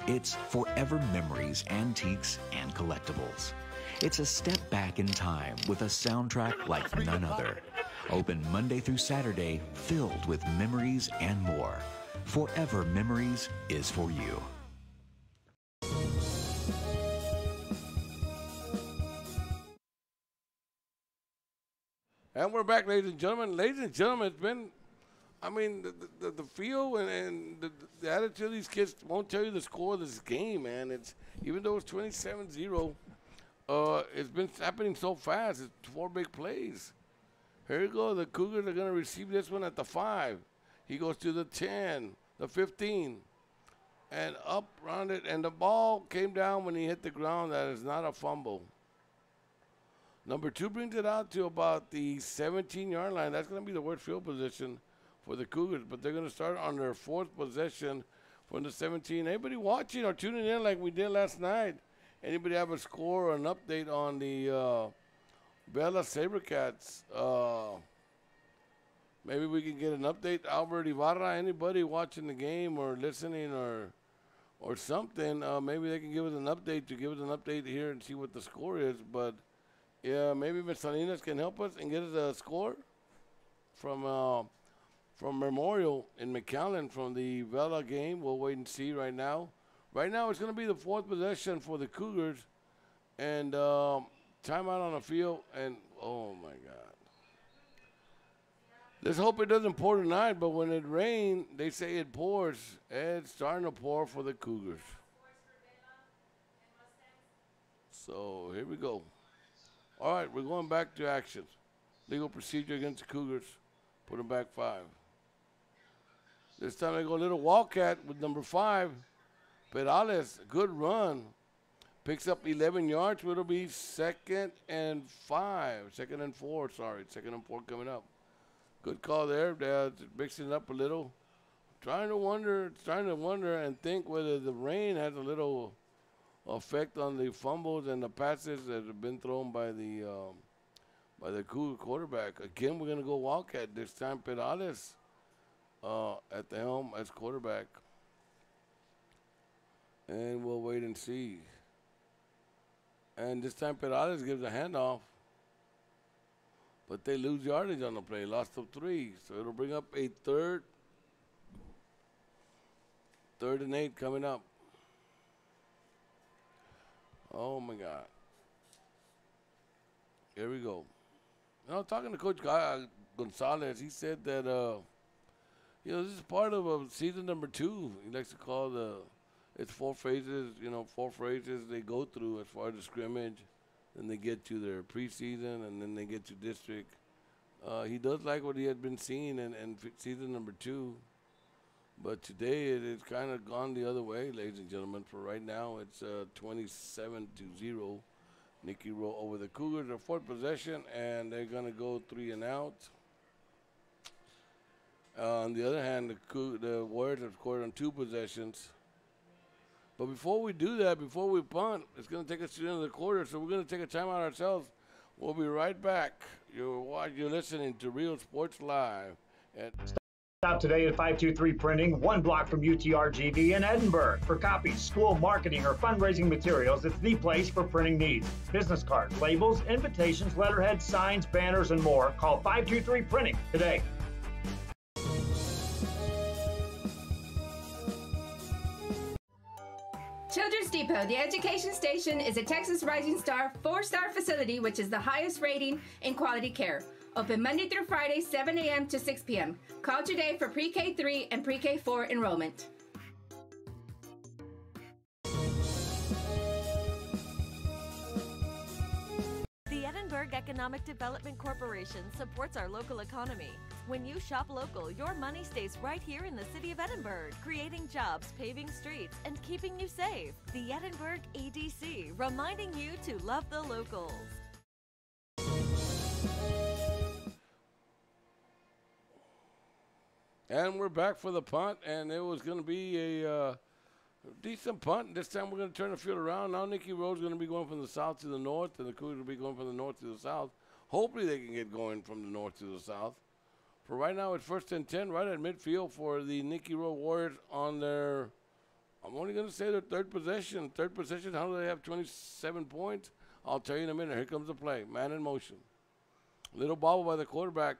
it's Forever Memories, Antiques, and Collectibles. It's a step back in time with a soundtrack like none other. Open Monday through Saturday, filled with memories and more. Forever Memories is for you. And we're back, ladies and gentlemen. Ladies and gentlemen, it's been, I mean, the feel and the attitude of these kids won't tell you the score of this game, man. It's, even though it's 27-0, it's been happening so fast. It's 4 big plays. Here you go. The Cougars are going to receive this one at the 5. He goes to the 10, the 15, and up around it. And the ball came down when he hit the ground. That is not a fumble. Number 2 brings it out to about the 17-yard line. That's going to be the worst field position for the Cougars, but they're going to start on their 4th possession from the 17. Anybody watching or tuning in like we did last night? Anybody have a score or an update on the Bella Sabercats? Maybe we can get an update. Albert Ibarra, anybody watching the game or listening or something, maybe they can give us an update here and see what the score is. But yeah, maybe Ms. Salinas can help us and get us a score from Memorial in McAllen from the Vela game. We'll wait and see right now. Right now, it's going to be the 4th possession for the Cougars. And timeout on the field. And, oh, my God. Let's hope it doesn't pour tonight. But when it rains, they say it pours. It's starting to pour for the Cougars. So, here we go. All right, we're going back to action. Legal procedure against the Cougars. Put them back 5. This time they go a little Wildcat with number 5. Perales, good run. Picks up 11 yards. It'll be 2nd and 5. 2nd and 4, sorry. 2nd and 4 coming up. Good call there. They're mixing it up a little. Trying to wonder and think whether the rain has a little effect on the fumbles and the passes that have been thrown by the Cougar quarterback. Again, we're going to go Wildcat. This time Perales at the helm as quarterback. And we'll wait and see. And this time Perales gives a handoff. But they lose yardage on the play. Lost of 3. So it'll bring up a 3rd and 8 coming up. Oh, my God. Here we go. You know, talking to Coach Gonzalez, he said that, this is part of season number 2. He likes to call it's 4 phases, 4 phases they go through as far as the scrimmage. Then they get to their preseason, and then they get to district. He does like what he had been seeing in season number 2. But today it's kind of gone the other way, ladies and gentlemen. For right now, it's 27-0. Nicky Rowe over the Cougars. Their 4th possession, and they're going to go 3 and out. On the other hand, the Warriors have scored on 2 possessions. But before we do that, before we punt, it's going to take us to the end of the quarter, so we're going to take a timeout ourselves. We'll be right back. You're listening to Real Sports Live. Stop today at 523 Printing, 1 block from UTRGV in Edinburg. For copies, school marketing, or fundraising materials, it's the place for printing needs. Business cards, labels, invitations, letterheads, signs, banners, and more. Call 523 Printing today. Children's Depot, the education station, is a Texas Rising Star 4-star facility which is the highest rating in quality care. Open Monday through Friday, 7 a.m. to 6 p.m. Call today for pre-K 3 and pre-K 4 enrollment. The EDinburg Economic Development Corporation supports our local economy. When you shop local, your money stays right here in the city of Edinburg, creating jobs, paving streets, and keeping you safe. The Edinburg EDC, reminding you to love the locals. And we're back for the punt, and it was going to be a decent punt. This time we're going to turn the field around. Now Nicky Rowe's going to be going from the south to the north, and the Cougars will be going from the north to the south. Hopefully they can get going from the north to the south. For right now, it's 1st and 10 right at midfield for the Nicky Rowe Warriors on their, I'm only going to say their 3rd possession. 3rd possession, how do they have 27 points? I'll tell you in a minute. Here comes the play. Man in motion. Little bobble by the quarterback.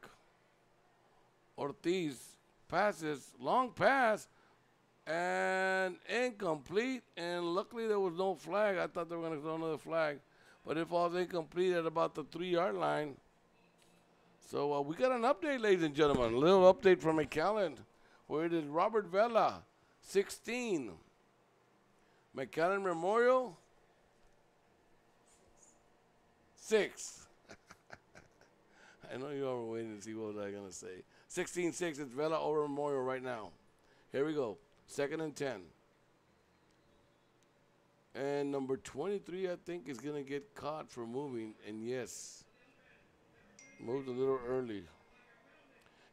Ortiz passes, long pass, and incomplete. And luckily there was no flag. I thought they were going to throw another flag. But it falls incomplete at about the 3-yard line. So we got an update, ladies and gentlemen. A little update from McAllen, where it is Robert Vela, 16. McAllen Memorial, 6. I know you all were waiting to see what I was going to say. 16-6, it's Vela over Memorial right now. Here we go. 2nd and 10. And number 23, I think, is going to get caught for moving. And yes, moved a little early.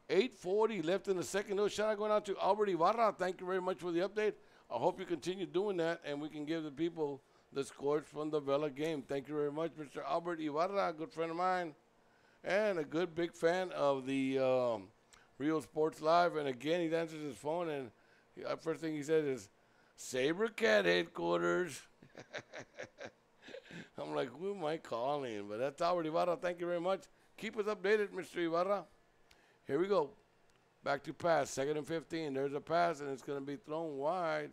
8:40 left in the second. No shot going out to Albert Ibarra. Thank you very much for the update. I hope you continue doing that, and we can give the people the scores from the Vela game. Thank you very much, Mr. Albert Ibarra, a good friend of mine, and a good big fan of the Real Sports Live. And again, he answers his phone, and first thing he says is, Saber Cat headquarters. I'm like, who am I calling? But that's Albert Ibarra. Thank you very much. Keep us updated, Mr. Ibarra. Here we go. Back to pass. 2nd and 15. There's a pass, and it's going to be thrown wide.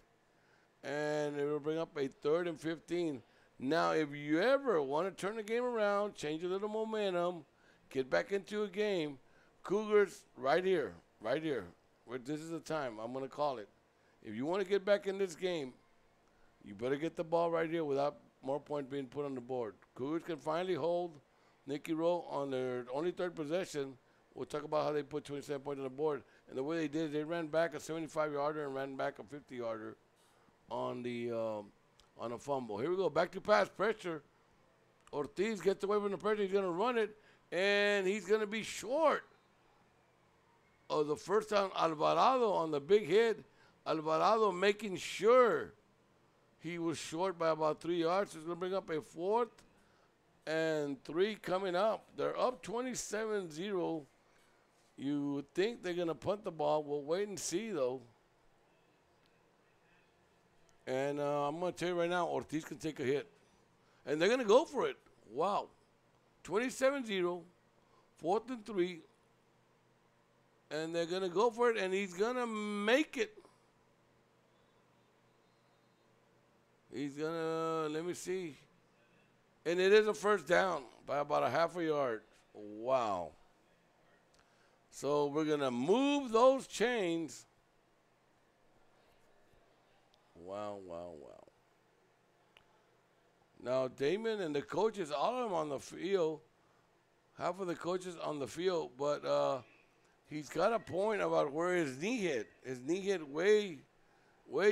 And it will bring up a 3rd and 15. Now, if you ever want to turn the game around, change a little momentum, get back into a game, Cougars, right here. This is the time. I'm going to call it. If you want to get back in this game, you better get the ball right here without more points being put on the board. Cougars can finally hold Nicky Rowe on their only 3rd possession. We'll talk about how they put 27 points on the board. And the way they did it, they ran back a 75-yarder and ran back a 50-yarder on a fumble. Here we go. Back to pass. Pressure. Ortiz gets away from the pressure. He's going to run it. And he's going to be short of the first down. Alvarado on the big hit. Alvarado making sure he was short by about 3 yards. He's going to bring up a 4th and 3 coming up. They're up 27-0. You would think they're going to punt the ball. We'll wait and see, though. And I'm going to tell you right now, Ortiz can take a hit. And they're going to go for it. Wow. 27-0, 4th and 3. And they're going to go for it, and he's going to make it. He's going to, let me see. And it is a first down by about a half a yard. Wow. So we're going to move those chains. Wow. Now, Damon and the coaches, all of them on the field, half of the coaches on the field, but he's got a point about where his knee hit. His knee hit way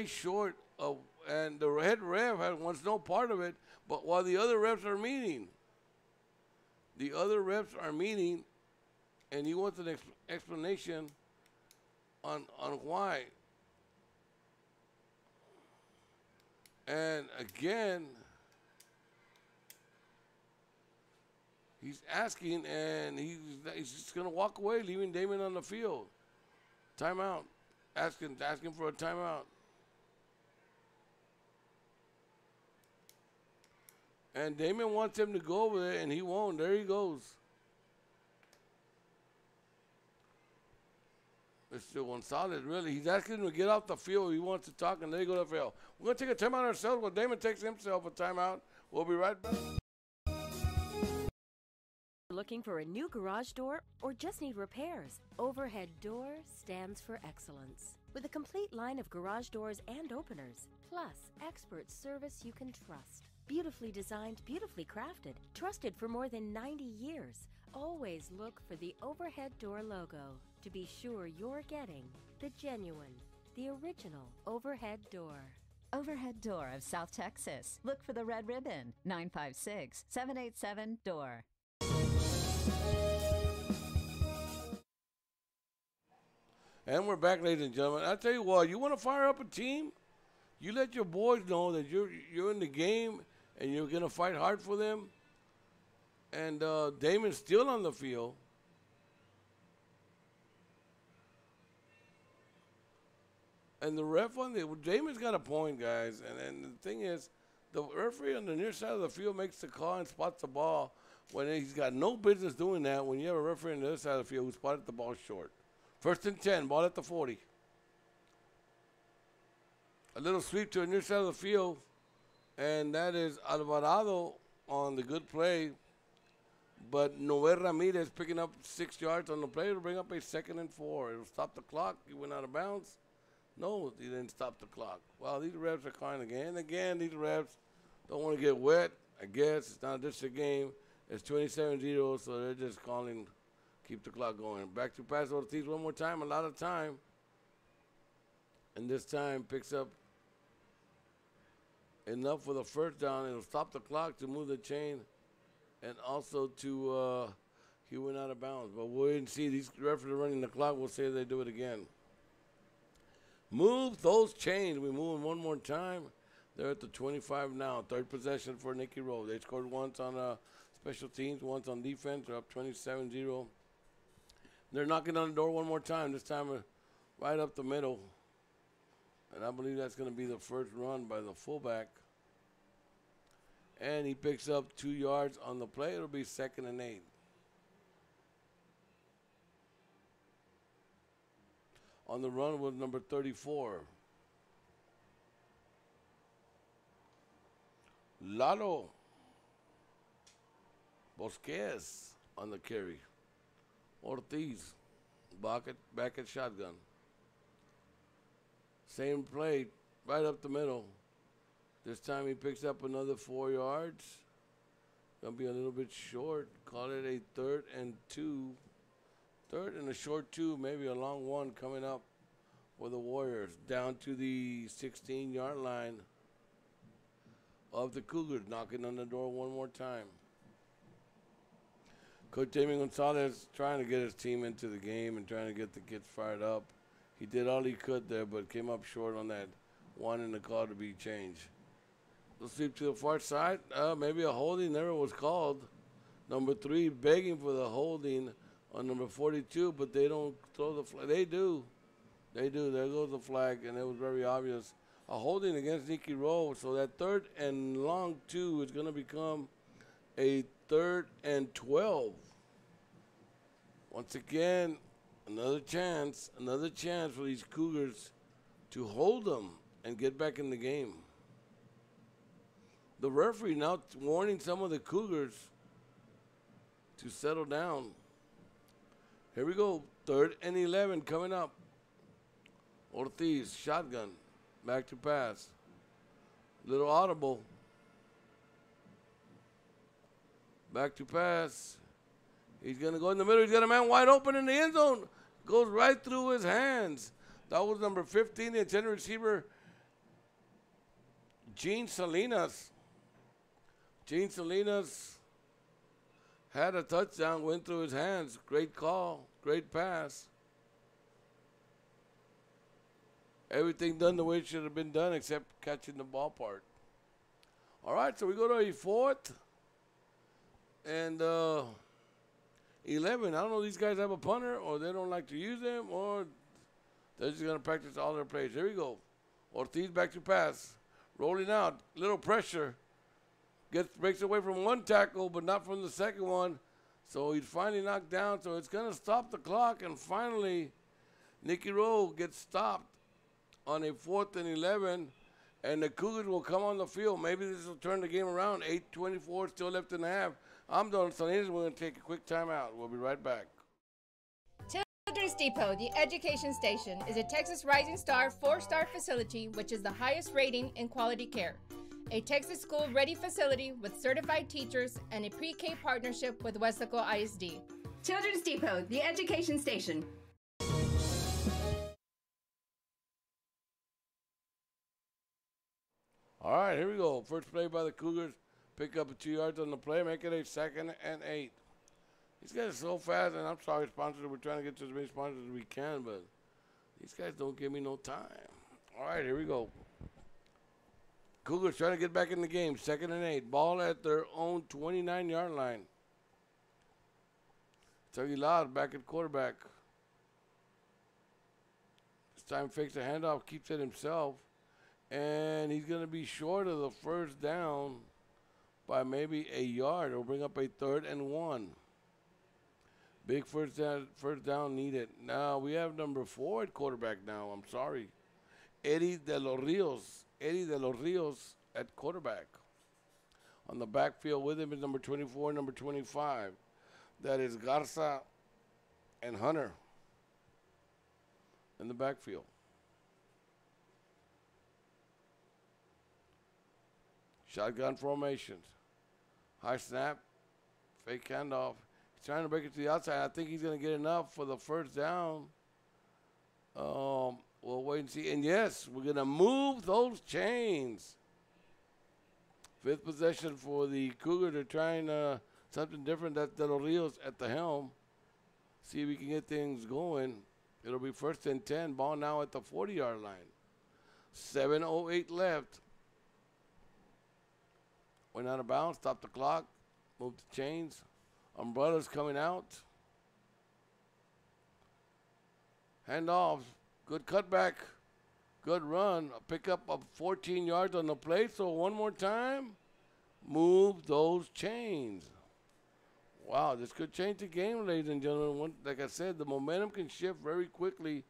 short of, and the head ref wants no part of it, but while the other refs are meeting, and he wants an explanation on why. And again, he's asking, and he's just going to walk away, leaving Damon on the field. Timeout. Asking for a timeout. And Damon wants him to go over there, and he won't. There he goes. Mr. Gonzalez, really. He's asking him to get off the field. He wants to talk, and there you go to the field. We're going to take a timeout ourselves while Damon takes himself a timeout. We'll be right back. Looking for a new garage door or just need repairs? Overhead Door stands for excellence. With a complete line of garage doors and openers, plus expert service you can trust. Beautifully designed, beautifully crafted, trusted for more than 90 years. Always look for the Overhead Door logo to be sure you're getting the genuine, the original Overhead Door. Overhead Door of South Texas. Look for the red ribbon, 956-787-DOOR. And we're back, ladies and gentlemen. I tell you what, you want to fire up a team? You let your boys know that you're in the game and you're going to fight hard for them. And Damon's still on the field. And the ref on the Damon's got a point, guys. And the thing is, the referee on the near side of the field makes the call and spots the ball when he's got no business doing that when you have a referee on the other side of the field who spotted the ball short. 1st and 10, ball at the 40. A little sweep to the near side of the field, and that is Alvarado on the good play. But Noel Ramirez picking up 6 yards on the play to bring up a 2nd and 4. It'll stop the clock. He went out of bounds. No, he didn't stop the clock. Well, these refs are calling again. Again, these refs don't want to get wet. I guess it's not just a game. It's 27-0, so they're just calling, keep the clock going. Back to pass Ortiz one more time, a lot of time. And this time picks up enough for the first down. It'll stop the clock to move the chain and also to, he went out of bounds. But we'll wait and see. These refs are running the clock. We'll see if they do it again. Move those chains. We move them one more time. They're at the 25 now. 3rd possession for Nicky Rowe. They scored once on special teams, once on defense. They're up 27-0. They're knocking on the door one more time. This time right up the middle. And I believe that's going to be the first run by the fullback. And he picks up 2 yards on the play. It'll be 2nd and 8. On the run was number 34. Lalo Bosquez on the carry. Ortiz back at shotgun. Same play, right up the middle. This time he picks up another 4 yards. Gonna be a little bit short. Call it a 3rd and 2. 3rd and a short 2, maybe a long 1 coming up for the Warriors. Down to the 16-yard line of the Cougars, knocking on the door one more time. Coach Damien Gonzalez trying to get his team into the game and trying to get the kids fired up. He did all he could there, but came up short on that one in the call to be changed. Let's sweep to the far side. Maybe a holding never was called. Number 3 begging for the holding on number 42, but they don't throw the flag. They do. They do. There goes the flag, and it was very obvious. A holding against Nicky Rowe, so that 3rd and long 2 is going to become a 3rd and 12. Once again, another chance for these Cougars to hold them and get back in the game. The referee now warning some of the Cougars to settle down. Here we go, 3rd and 11 coming up. Ortiz, shotgun, back to pass. Little audible. Back to pass. He's going to go in the middle. He's got a man wide open in the end zone. Goes right through his hands. That was number 15, the intended receiver, Gene Salinas. Gene Salinas had a touchdown, went through his hands. Great call, great pass. Everything done the way it should have been done except catching the ball part. All right, so we go to a 4th and 11. I don't know if these guys have a punter or they don't like to use them or they're just going to practice all their plays. Here we go. Ortiz back to pass. Rolling out. Little pressure. Breaks away from one tackle, but not from the second one. So he's finally knocked down. So it's going to stop the clock. And finally, Nicky Rowe gets stopped on a 4th and 11. And the Cougars will come on the field. Maybe this will turn the game around. 8:24 still left in the half. I'm Don Salinas. We're going to take a quick timeout. We'll be right back. Children's Depot, the education station, is a Texas Rising Star 4-star facility which is the highest rating in quality care. A Texas school-ready facility with certified teachers and a pre-K partnership with Westaco ISD. Children's Depot, the education station. All right, here we go. First play by the Cougars. Pick up 2 yards on the play, make it a 2nd and 8. These guys are so fast, and I'm sorry, sponsors. We're trying to get to as many sponsors as we can, but these guys don't give me no time. All right, here we go. Cougars trying to get back in the game. 2nd and 8. Ball at their own 29-yard line. Aguilar back at quarterback. This time fakes a handoff, keeps it himself. And he's going to be short of the first down by maybe a yard. It'll bring up a 3rd and 1. Big first down needed. Now we have number 4 at quarterback now. I'm sorry. Eddie De Los Rios. Eddie De Los Rios at quarterback. On the backfield with him is number 24, number 25. That is Garza and Hunter in the backfield. Shotgun formations. High snap. Fake handoff. He's trying to break it to the outside. I think he's going to get enough for the first down. We'll wait and see. And yes, we're going to move those chains. Fifth possession for the Cougars. They're trying something different. That's De Los Rios at the helm. See if we can get things going. It'll be 1st and 10. Ball now at the 40-yard line. 7:08 left. Went out of bounds. Stop the clock. Move the chains. Umbrellas coming out. Handoff. Good cutback. Good run. A pickup of 14 yards on the play. So one more time. Move those chains. Wow, this could change the game, ladies and gentlemen. Like I said, the momentum can shift very quickly.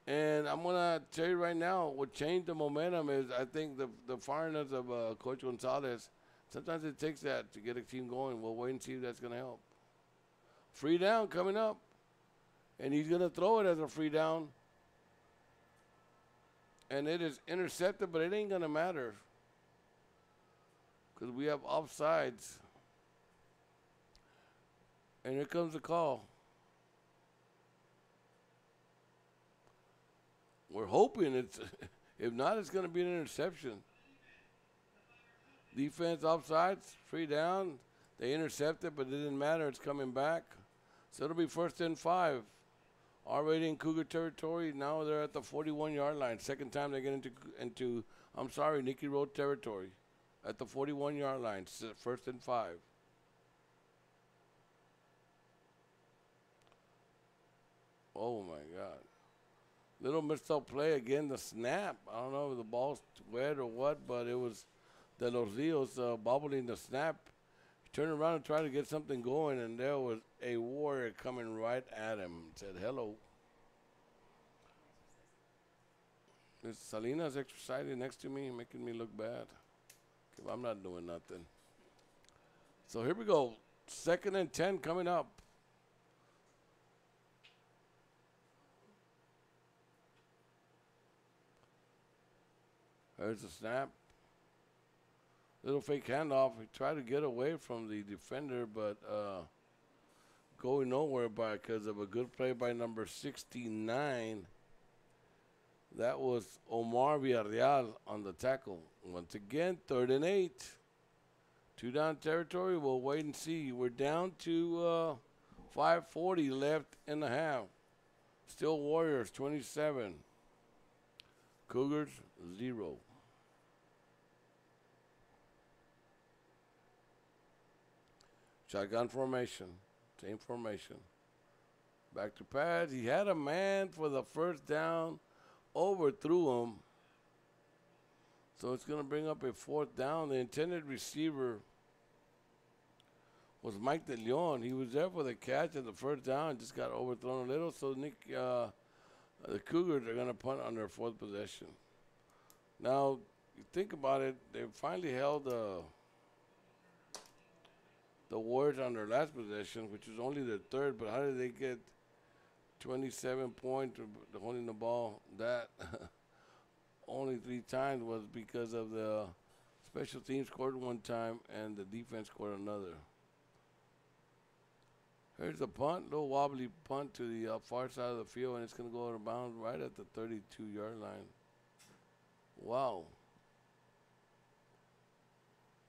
And I'm going to tell you right now, what changed the momentum is, I think, the fireness of Coach Gonzalez. Sometimes it takes that to get a team going. We'll wait and see if that's going to help. Free down coming up. And he's going to throw it as a free down. And it is intercepted, but it ain't going to matter. Because we have offsides. And here comes the call. We're hoping it's, if not, it's going to be an interception. Defense offsides, free down. They intercepted, but it didn't matter. It's coming back. So it'll be 1st and 5. Already in Cougar territory. Now they're at the 41-yard line. Second time they get into Nicky Rowe territory. At the 41-yard line, 1st and 5. Oh, my God. Little missed up play again, the snap. I don't know if the ball's wet or what, but it was De Los Rios bobbling the snap. He turned around and tried to get something going, and there was a warrior coming right at him. Said, hello. Miss Salinas exercising next to me, making me look bad. I'm not doing nothing. So here we go. 2nd and 10 coming up. There's the snap. Little fake handoff. He tried to get away from the defender, but going nowhere because of a good play by number 69. That was Omar Villarreal on the tackle. Once again, 3rd and 8. 2 down territory. We'll wait and see. We're down to 5:40 left in the half. Still Warriors 27. Cougars 0. Shotgun formation. Same formation. Back to pads. He had a man for the first down. Overthrew him. So it's going to bring up a 4th down. The intended receiver was Mike De Leon. He was there for the catch at the first down. Just got overthrown a little. So the Cougars are going to punt on their 4th possession. Now, you think about it. They finally held the Warriors on their last possession, which was only their 3rd. But how did they get 27 points holding the ball? That only 3 times was because of the special teams scored one time and the defense scored another. Here's the punt, little wobbly punt to the far side of the field, and it's going to go out of bounds right at the 32-yard line. Wow.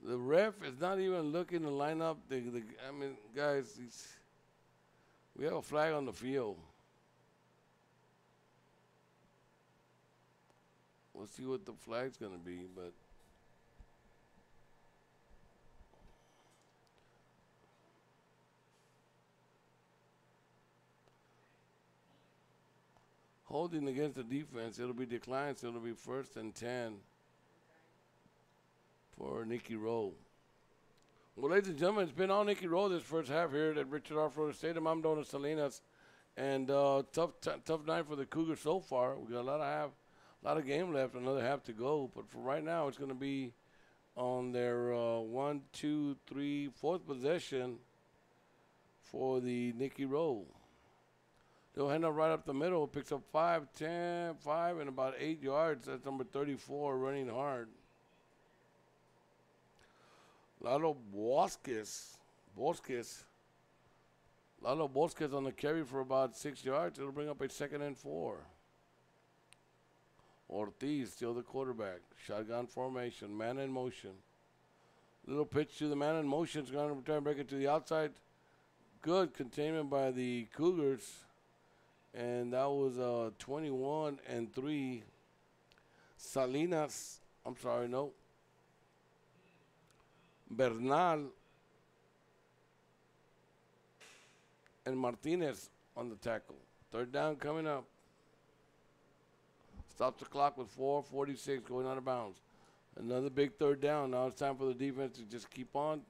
The ref is not even looking to line up. I mean, guys, we have a flag on the field. We'll see what the flag's going to be, but holding against the defense, it'll be declined, so it'll be 1st and 10 for Nicky Rowe. Well, ladies and gentlemen, it's been all Nicky Rowe this first half here at Richard R. Florida Stadium. I'm Dona Salinas, and tough night for the Cougars so far. We got a lot of game left, another half to go. But for right now, it's going to be on their 1, 2, 3, 4th possession for the Nicky Rowe. They'll hand up right up the middle. Picks up 5, 10, 5, and about 8 yards. That's number 34, running hard. Lalo Bosques. Lalo Bosques on the carry for about 6 yards. It'll bring up a 2nd and 4. Ortiz, still the quarterback. Shotgun formation, man in motion. Little pitch to the man in motion. It's going to try and break it to the outside. Good containment by the Cougars. And that was 21-3. Salinas, I'm sorry, no. Bernal and Martinez on the tackle. 3rd down coming up. Stops the clock with 4:46 going out of bounds. Another big 3rd down. Now it's time for the defense to just keep on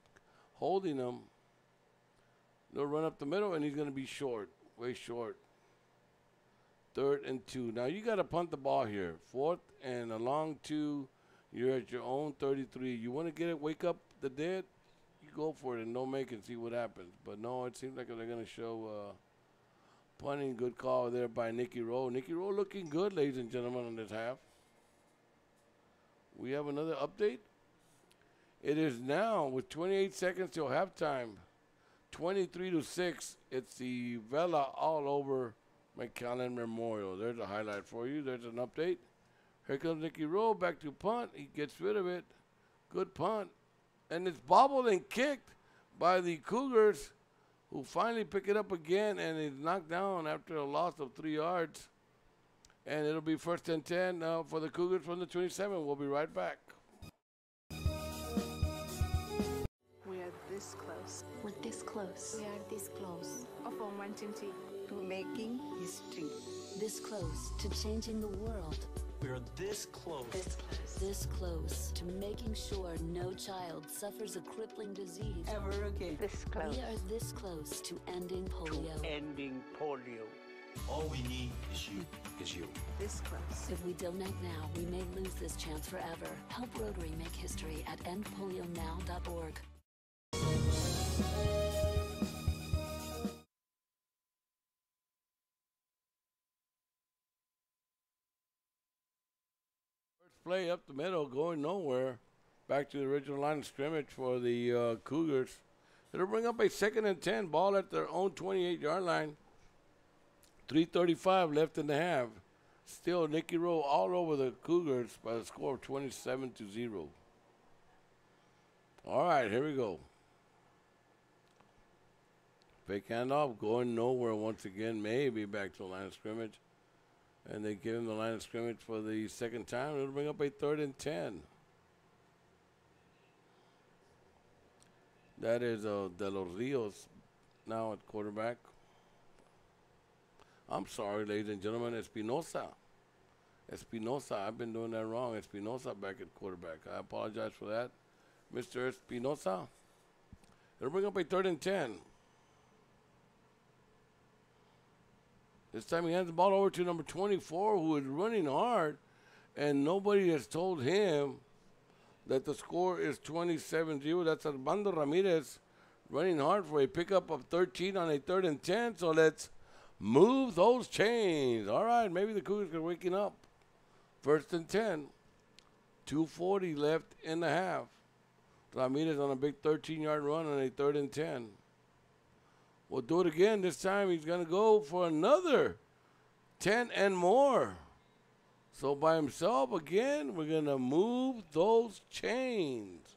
holding them. They'll run up the middle, and he's going to be short, way short. 3rd and 2. Now you got to punt the ball here. 4th and a long 2. You're at your own 33. You want to get it, wake up the dead, you go for it and don't make it and see what happens. But no, it seems like they're going to show punting. Good call there by Nicky Rowe. Nicky Rowe looking good, ladies and gentlemen, on this half. We have another update. It is now with 28 seconds till halftime. 23-6. It's the Vela all over McAllen Memorial. There's a highlight for you. There's an update. Here comes Nicky Rowe back to punt. He gets rid of it. Good punt. And it's bobbled and kicked by the Cougars, who finally pick it up again, and it's knocked down after a loss of 3 yards. And it'll be 1st and 10 for the Cougars from the 27. We'll be right back. We are this close. We're this close. We are this close. Of wanting to making history. This close to changing the world. We are this close. This close. This close to making sure no child suffers a crippling disease ever again. This close. We are this close to ending polio. Ending polio. All we need is you. This close. If we don't act now, we may lose this chance forever. Help Rotary make history at endpolionow.org. Play up the middle, going nowhere. Back to the original line of scrimmage for the Cougars. It'll bring up a 2nd and 10. Ball at their own 28-yard line. 3:35 left in the half. Still Nicky Rowe all over the Cougars by the score of 27-0. All right, here we go. Fake handoff, going nowhere once again. Maybe back to the line of scrimmage. And they give him the line of scrimmage for the 2nd time. It'll bring up a 3rd and 10. That is De Los Rios now at quarterback. I'm sorry, ladies and gentlemen, Espinosa. I've been doing that wrong. Espinosa back at quarterback. I apologize for that. Mr. Espinosa. It'll bring up a 3rd and 10. This time he hands the ball over to number 24, who is running hard, and nobody has told him that the score is 27-0. That's Armando Ramirez running hard for a pickup of 13 on a 3rd and 10. So let's move those chains. All right, maybe the Cougars are waking up. 1st and 10. 2:40 left in the half. Ramirez on a big 13-yard run on a 3rd and 10. We'll do it again. This time he's going to go for another 10 and more. So by himself again, we're going to move those chains.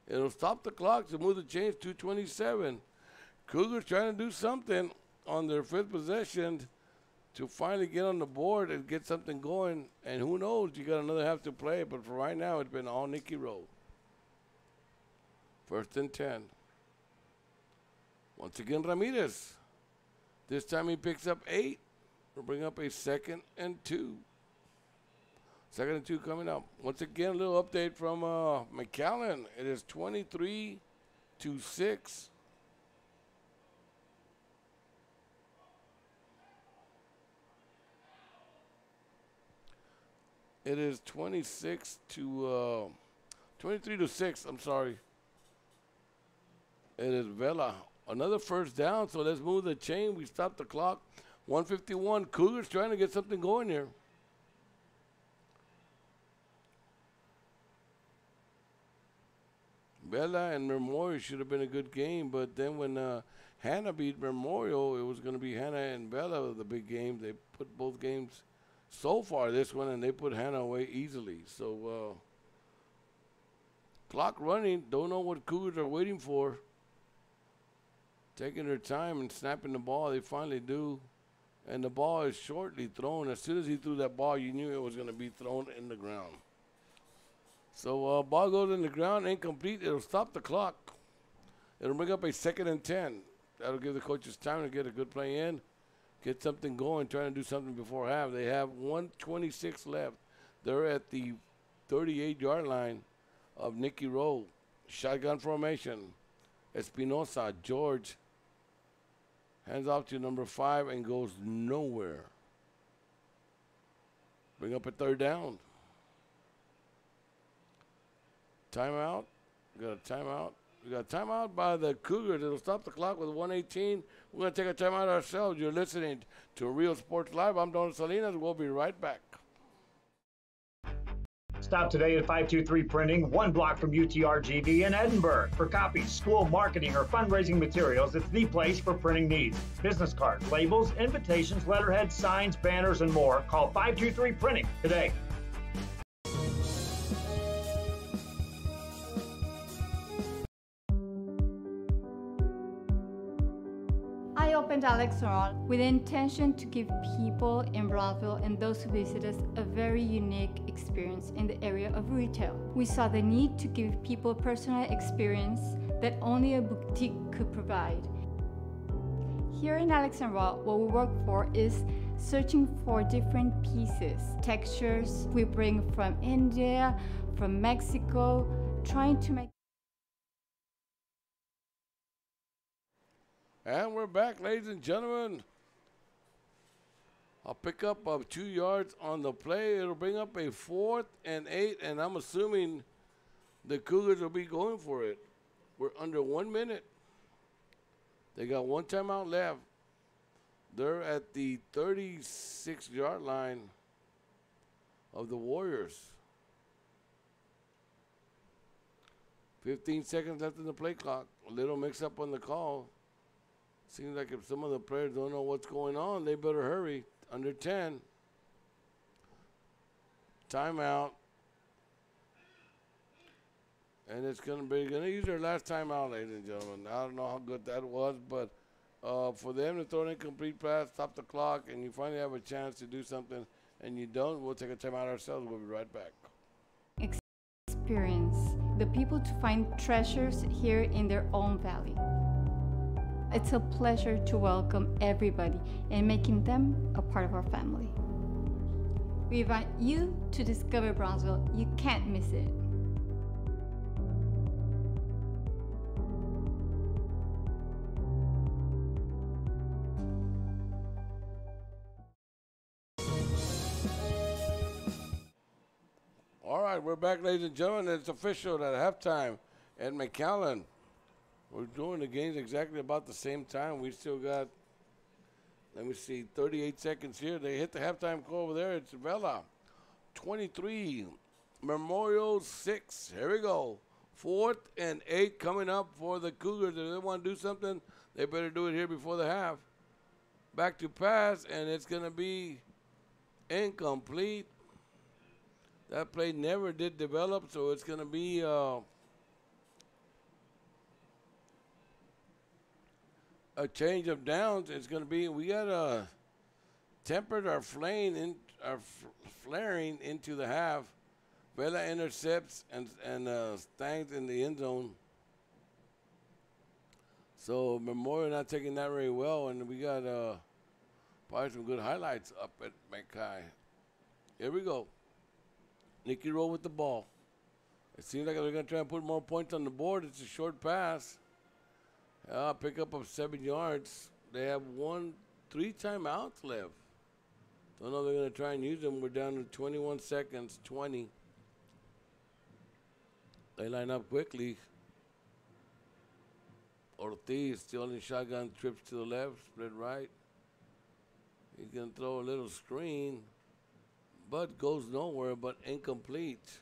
It'll stop the clock to move the chains. 2:27. Cougars trying to do something on their 5th possession to finally get on the board and get something going. And who knows, you got another half to play. But for right now, it's been all Nicky Rowe. 1st and 10. Once again, Ramirez. This time he picks up 8. We'll bring up a 2nd and 2. 2nd and 2 coming up. Once again, a little update from McAllen. It is 23-6. It is 23-6. I'm sorry. It is Vela Another first down, so let's move the chain. We stopped the clock. 151. Cougars trying to get something going here. Bella and Memorial should have been a good game, but then when Hannah beat Memorial, it was going to be Hannah and Bella the big game. They put both games so far, this one, and they put Hannah away easily. So clock running, don't know what Cougars are waiting for. Taking their time and snapping the ball, they finally do. And the ball is shortly thrown. As soon as he threw that ball, you knew it was going to be thrown in the ground. So ball goes in the ground, incomplete. It'll stop the clock. It'll bring up a 2nd and 10. That'll give the coaches time to get a good play in, get something going, trying to do something before half. They have 1:26 left. They're at the 38-yard line of Nikki Rowe. Shotgun formation. Espinosa, George, hands off to number 5 and goes nowhere. Bring up a 3rd down. Timeout. We got a timeout. We got a timeout by the Cougars. It'll stop the clock with 1:18. We're going to take a timeout ourselves. You're listening to Real Sports Live. I'm Don Salinas. We'll be right back. Stop today at 523 Printing, 1 block from UTRGV in Edinburg. For copies, school marketing, or fundraising materials, it's the place for printing needs. Business cards, labels, invitations, letterheads, signs, banners, and more. Call 523 Printing today. I opened Alexander Rowe with the intention to give people in Brownsville and those who visit us a very unique experience in the area of retail. We saw the need to give people a personal experience that only a boutique could provide. Here in Alexander Rowe, what we work for is searching for different pieces, textures we bring from India, from Mexico, trying to make. And we're back, ladies and gentlemen. I'll pick up 2 yards on the play. It'll bring up a 4th and 8, and I'm assuming the Cougars will be going for it. We're under 1 minute. They got 1 timeout left. They're at the 36-yard line of the Warriors. 15 seconds left in the play clock. A little mix-up on the call. Seems like if some of the players don't know what's going on, they better hurry. Under 10. Timeout. And it's going to use their last timeout, ladies and gentlemen. I don't know how good that was, but for them to throw an incomplete pass, stop the clock, and you finally have a chance to do something, and you don't, we'll take a timeout ourselves. We'll be right back. Experience the people to find treasures here in their own valley. It's a pleasure to welcome everybody and making them a part of our family. We invite you to discover Brownsville. You can't miss it. All right, we're back, ladies and gentlemen. It's official at halftime at McAllen. We're doing the games exactly about the same time. We still got, let me see, 38 seconds here. They hit the halftime call over there. It's Vela, 23, Memorial 6. Here we go. 4th and 8 coming up for the Cougars. If they want to do something, they better do it here before the half. Back to pass, and it's going to be incomplete. That play never did develop, so it's going to be a change of downs. It's going to be, we got tempered our flaring into the half. Vela intercepts and stands in the end zone. So Memorial not taking that very well, and we got probably some good highlights up at Mackay. Here we go. Nikki Rowe with the ball. It seems like they're going to try and put more points on the board. It's a short pass. Pick up of 7 yards. They have 3 timeouts left. Don't know if they're going to try and use them. We're down to 21 seconds, 20. They line up quickly. Ortiz still in shotgun, trips to the left, split right. He's going to throw a little screen, but goes nowhere, but incomplete.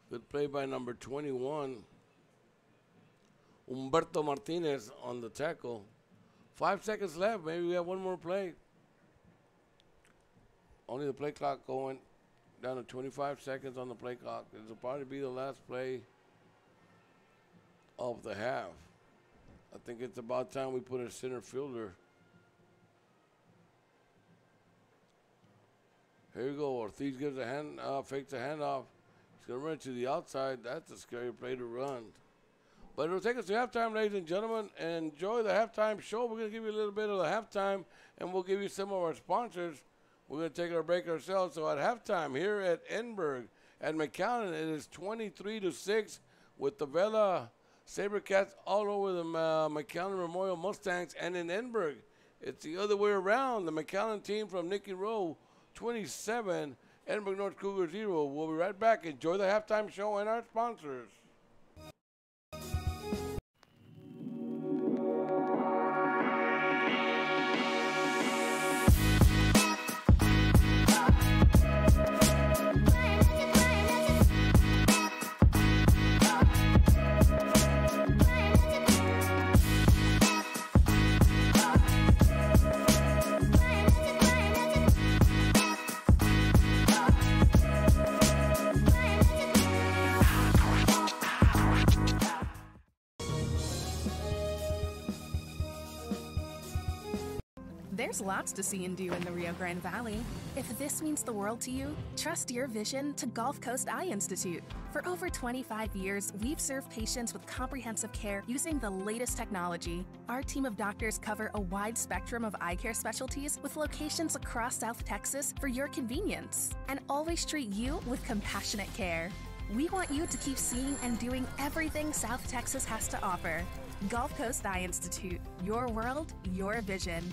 Good play by number 21. Humberto Martinez on the tackle. 5 seconds left. Maybe we have one more play. Only the play clock going down to 25 seconds on the play clock. This will probably be the last play of the half. I think it's about time we put a center fielder. Here you go. Ortiz gives a hand, fakes a handoff. He's going to run to the outside. That's a scary play to run. But it'll take us to halftime, ladies and gentlemen. Enjoy the halftime show. We're going to give you a little bit of the halftime, and we'll give you some of our sponsors. We're going to take our break ourselves. So at halftime here at EDinburg, at McAllen, it is 23-6 with the Vela Sabercats all over the McAllen Memorial Mustangs. And in EDinburg, it's the other way around. The McAllen team from McAllen Rowe, 27, Edinburgh North Cougars 0. We'll be right back. Enjoy the halftime show and our sponsors. There's lots to see and do in the Rio Grande Valley. If this means the world to you, trust your vision to Gulf Coast Eye Institute. For over 25 years, we've served patients with comprehensive care using the latest technology. Our team of doctors cover a wide spectrum of eye care specialties with locations across South Texas for your convenience, and always treat you with compassionate care. We want you to keep seeing and doing everything South Texas has to offer. Gulf Coast Eye Institute, your world, your vision.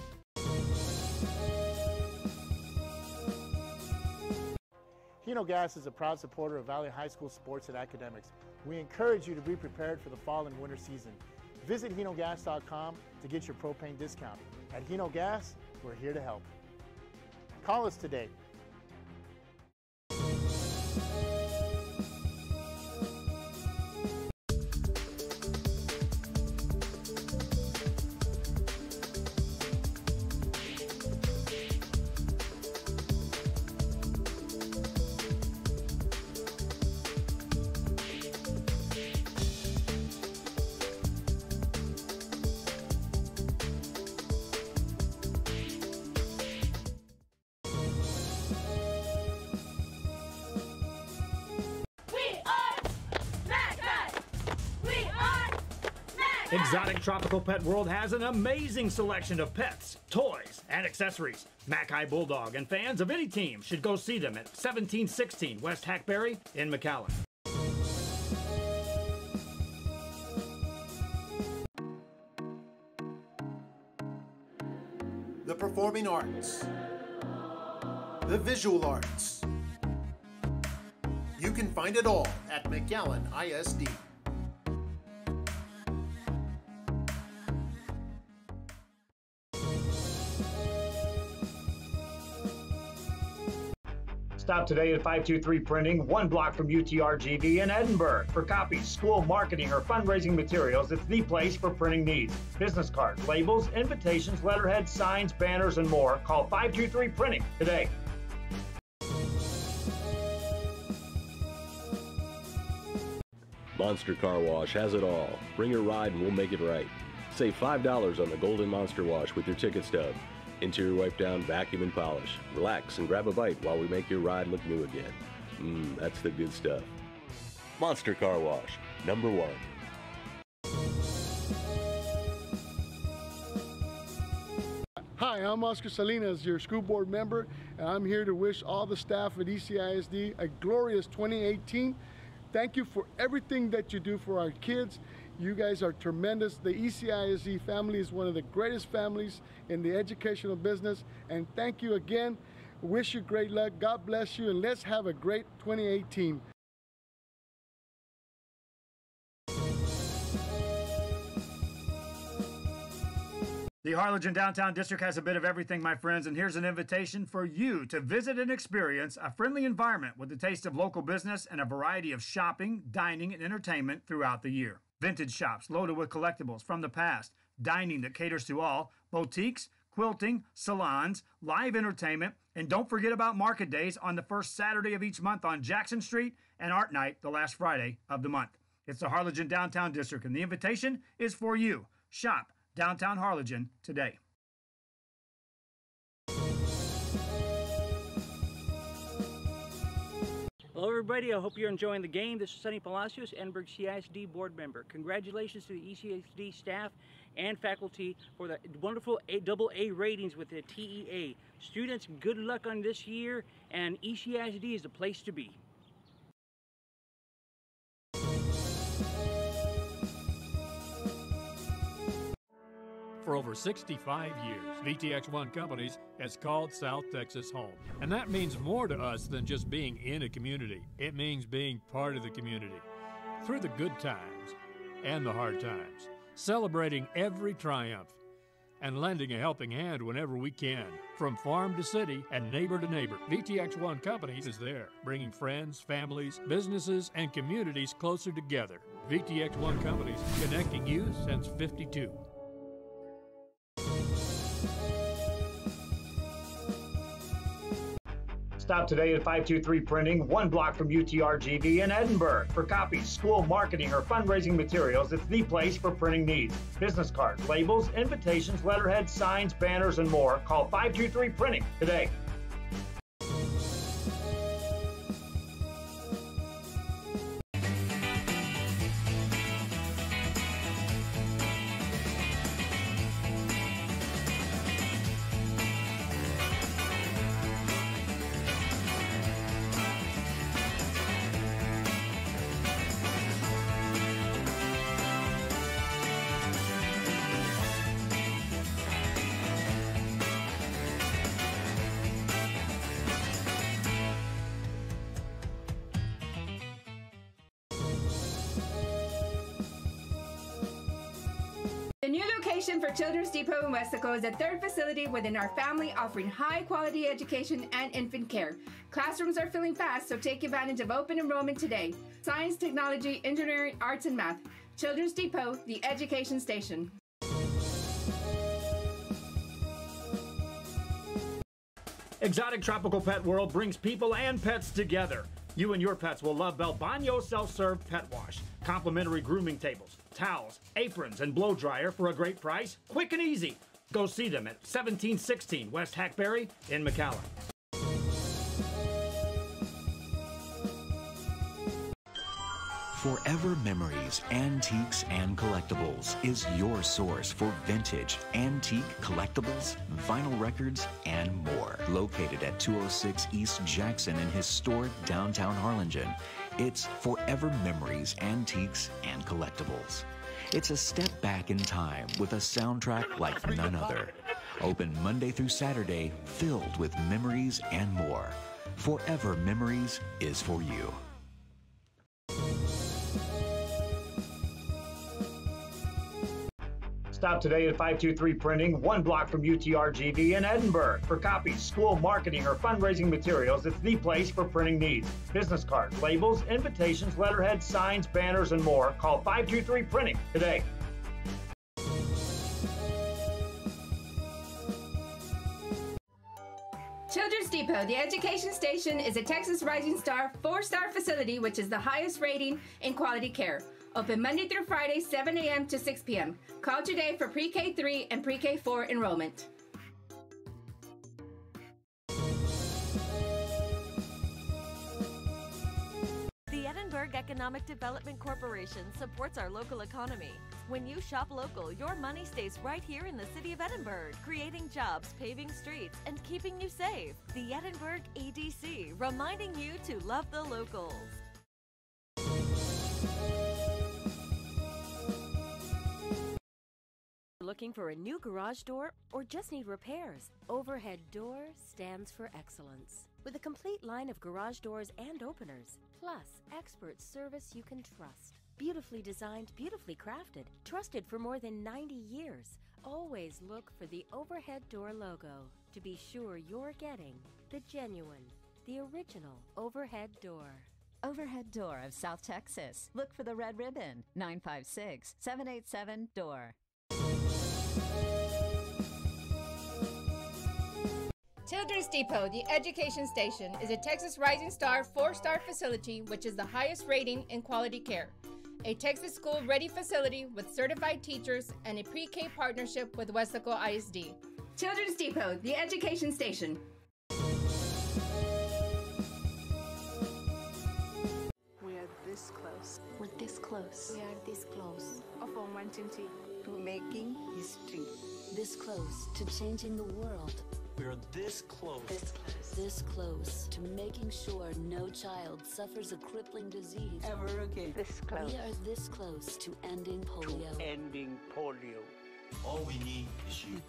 Hino Gas is a proud supporter of Valley High School sports and academics. We encourage you to be prepared for the fall and winter season. Visit hinogas.com to get your propane discount. At Hino Gas, we're here to help. Call us today. Exotic Tropical Pet World has an amazing selection of pets, toys, and accessories. Mackay Bulldog and fans of any team should go see them at 1716 West Hackberry in McAllen. The performing arts. The visual arts. You can find it all at McAllen ISD. Stop today at 523 Printing, 1 block from UTRGV in EDinburg. For copies, school marketing, or fundraising materials, it's the place for printing needs. Business cards, labels, invitations, letterheads, signs, banners, and more. Call 523 Printing today. Monster Car Wash has it all. Bring your ride and we'll make it right. Save $5 on the Golden Monster Wash with your ticket stub. Interior wipe down, vacuum and polish. Relax and grab a bite while we make your ride look new again. That's the good stuff. Monster Car Wash, #1. Hi, I'm Oscar Salinas, your school board member, and I'm here to wish all the staff at ECISD a glorious 2018. Thank you for everything that you do for our kids. You guys are tremendous. The ECISD family is one of the greatest families in the educational business. And thank you again. Wish you great luck. God bless you. And let's have a great 2018. The Harlingen Downtown District has a bit of everything, my friends, and here's an invitation for you to visit and experience a friendly environment with a taste of local business and a variety of shopping, dining, and entertainment throughout the year. Vintage shops loaded with collectibles from the past, dining that caters to all, boutiques, quilting, salons, live entertainment, and don't forget about market days on the first Saturday of each month on Jackson Street and Art Night the last Friday of the month. It's the Harlingen Downtown District, and the invitation is for you. Shop Downtown Harlingen today. Hello everybody, I hope you're enjoying the game. This is Sonny Palacios, Edinburg CISD board member. Congratulations to the ECISD staff and faculty for the wonderful AA ratings with the TEA. Students, good luck on this year, and ECISD is the place to be. For over 65 years, VTX1 Companies has called South Texas home. And that means more to us than just being in a community. It means being part of the community. Through the good times and the hard times, celebrating every triumph and lending a helping hand whenever we can. From farm to city and neighbor to neighbor, VTX1 Companies is there, bringing friends, families, businesses, and communities closer together. VTX1 Companies, connecting you since '52. Stop today at 523 Printing, 1 block from UTRGV in Edinburg. For copies, school marketing, or fundraising materials, it's the place for printing needs. Business cards, labels, invitations, letterheads, signs, banners, and more. Call 523 Printing today. The new location for Children's Depot in Westaco is a third facility within our family offering high-quality education and infant care. Classrooms are filling fast, so take advantage of open enrollment today. Science, technology, engineering, arts, and math. Children's Depot, the education station. Exotic Tropical Pet World brings people and pets together. You and your pets will love Belbaño self-serve pet wash, complimentary grooming tables, towels, aprons, and blow dryer for a great price, quick and easy. Go see them at 1716 West Hackberry in McAllen. Forever Memories, Antiques, and Collectibles is your source for vintage, antique collectibles, vinyl records, and more. Located at 206 East Jackson in historic downtown Harlingen, it's Forever Memories, Antiques, and Collectibles. It's a step back in time with a soundtrack like none other. Open Monday through Saturday, filled with memories and more. Forever Memories is for you. Stop today at 523 Printing, 1 block from UTRGV in Edinburg. For copies, school marketing, or fundraising materials, it's the place for printing needs. Business cards, labels, invitations, letterheads, signs, banners, and more. Call 523 Printing today. Children's Depot, the education station, is a Texas Rising Star 4-star facility which is the highest rating in quality care. Open Monday through Friday, 7 a.m. to 6 p.m. Call today for pre-K 3 and pre-K 4 enrollment. The Edinburg Economic Development Corporation supports our local economy. When you shop local, your money stays right here in the city of Edinburg, creating jobs, paving streets, and keeping you safe. The Edinburg EDC, reminding you to love the locals. Looking for a new garage door or just need repairs? Overhead Door stands for excellence. With a complete line of garage doors and openers, plus expert service you can trust. Beautifully designed, beautifully crafted, trusted for more than 90 years. Always look for the overhead door logo to be sure you're getting the genuine, the original overhead door. Overhead Door of South Texas. Look for the red ribbon. 956-787-DOOR. Children's Depot, the education station, is a Texas Rising Star 4-star facility which is the highest rating in quality care. A Texas school-ready facility with certified teachers and a pre-K partnership with Westaco ISD. Children's Depot, the education station. We are this close. We're this close. We are this close. Of uncertainty. To making history. This close to changing the world. We are this close. This close to making sure no child suffers a crippling disease Ever again. This close. We are this close to ending polio. Ending polio. All we need is you.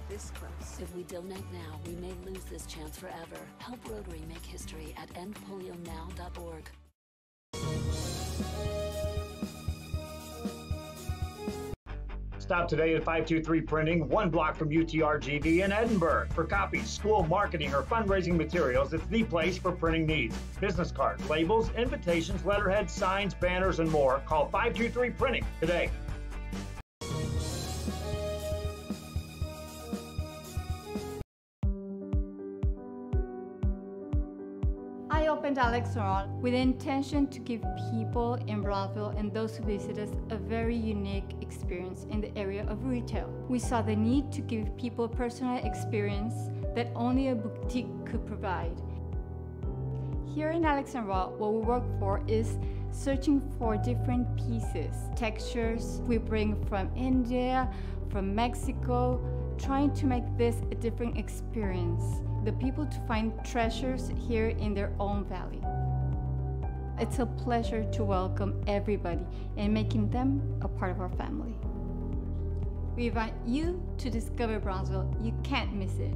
This close. If we don't act now, we may lose this chance forever. Help Rotary make history at endpolionow.org. Stop today at 523 Printing, 1 block from UTRGV in Edinburg. For copies, school marketing, or fundraising materials, it's the place for printing needs. Business cards, labels, invitations, letterheads, signs, banners, and more. Call 523 Printing today. I opened Alex Rowe with the intention to give people in Broadville and those who visit us a very unique experience in the area of retail. We saw the need to give people a personal experience that only a boutique could provide. Here in Alex Rowe, what we work for is searching for different pieces, textures we bring from India, from Mexico, trying to make this a different experience. The people to find treasures here in their own valley. It's a pleasure to welcome everybody and making them a part of our family. We invite you to discover Brownsville. You can't miss it.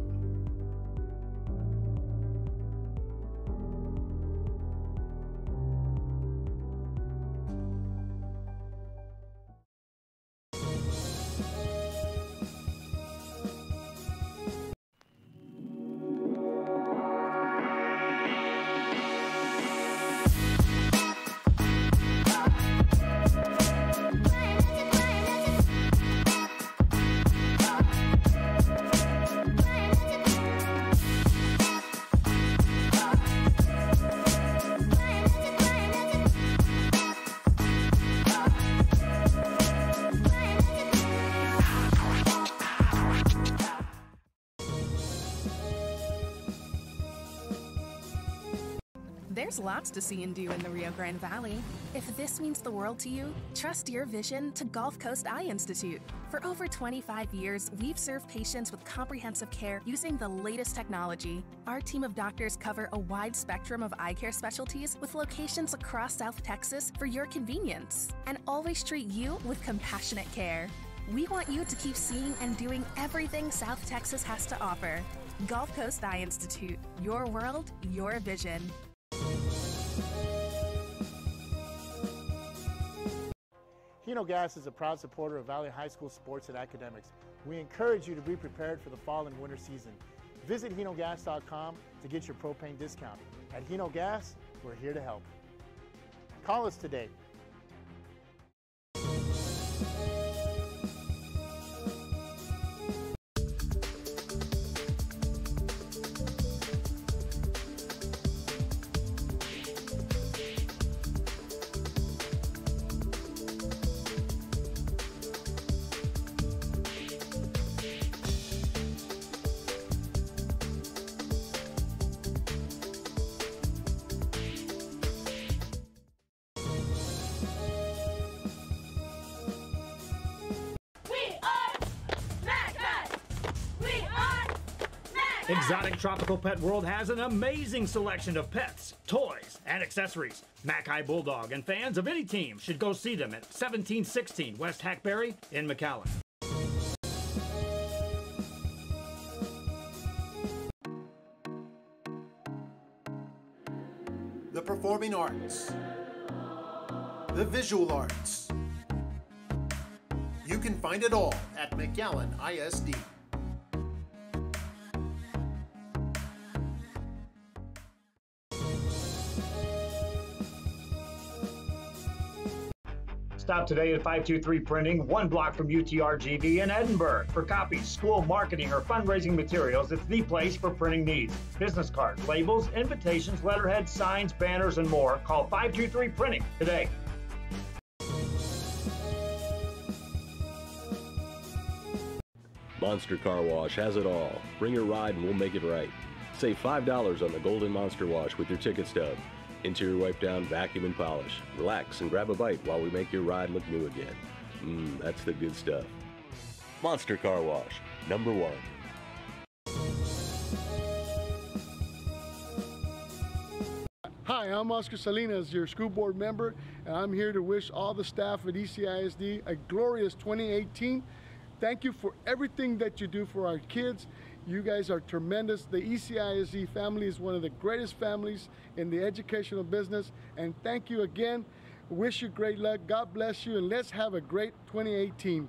There's lots to see and do in the Rio Grande Valley. If this means the world to you, trust your vision to Gulf Coast Eye Institute. For over 25 years, we've served patients with comprehensive care using the latest technology. Our team of doctors cover a wide spectrum of eye care specialties with locations across South Texas for your convenience, and always treat you with compassionate care. We want you to keep seeing and doing everything South Texas has to offer. Gulf Coast Eye Institute, your world, your vision. Hino Gas is a proud supporter of Valley High School sports and academics. We encourage you to be prepared for the fall and winter season. Visit hinogas.com to get your propane discount. At Hino Gas, we're here to help. Call us today. Exotic Tropical Pet World has an amazing selection of pets, toys, and accessories. Mackay Bulldog and fans of any team should go see them at 1716 West Hackberry in McAllen. The Performing Arts. the visual arts. You can find it all at McAllen ISD. Stop today at 523 Printing, 1 block from UTRGV in Edinburg. For copies, school marketing, or fundraising materials, it's the place for printing needs. Business cards, labels, invitations, letterheads, signs, banners, and more. Call 523 Printing today. Monster Car Wash has it all. Bring your ride and we'll make it right. Save $5 on the Golden Monster Wash with your ticket stub. Interior wipe down, vacuum and polish. Relax and grab a bite while we make your ride look new again. That's the good stuff. Monster Car Wash, #1. Hi, I'm Oscar Salinas, your school board member, and I'm here to wish all the staff at ECISD a glorious 2018. Thank you for everything that you do for our kids. You guys are tremendous. The ECISD family is one of the greatest families in the educational business. And thank you again. Wish you great luck. God bless you. And let's have a great 2018.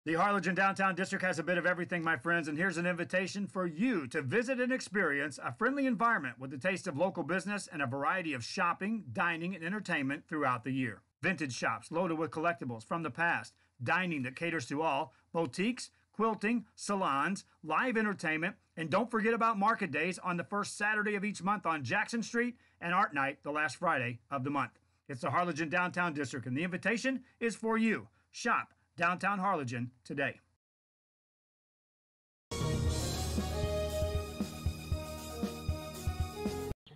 The Harlingen Downtown District has a bit of everything, my friends, and here's an invitation for you to visit and experience a friendly environment with the taste of local business and a variety of shopping, dining, and entertainment throughout the year. Vintage shops loaded with collectibles from the past, dining that caters to all, boutiques, quilting, salons, live entertainment, and don't forget about market days on the first Saturday of each month on Jackson Street and Art Night the last Friday of the month. It's the Harlingen Downtown District, and the invitation is for you. Shop Downtown Harlingen today.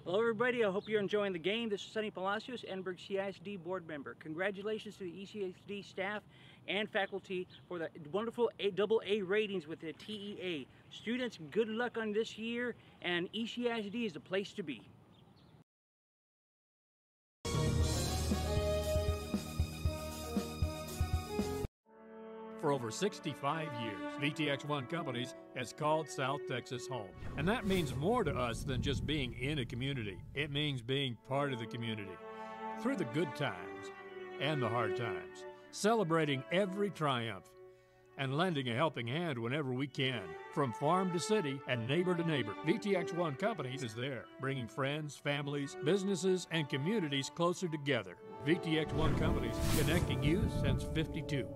Hello everybody, I hope you're enjoying the game. This is Sonny Palacios, Edinburg CISD board member. Congratulations to the ECISD staff and faculty for the wonderful AA ratings with the TEA. Students, good luck on this year, and ECISD is the place to be. For over 65 years, VTX1 Companies has called South Texas home. And that means more to us than just being in a community. It means being part of the community. Through the good times and the hard times, celebrating every triumph and lending a helping hand whenever we can. From farm to city and neighbor to neighbor, VTX1 Companies is there, bringing friends, families, businesses, and communities closer together. VTX1 Companies, connecting you since '52.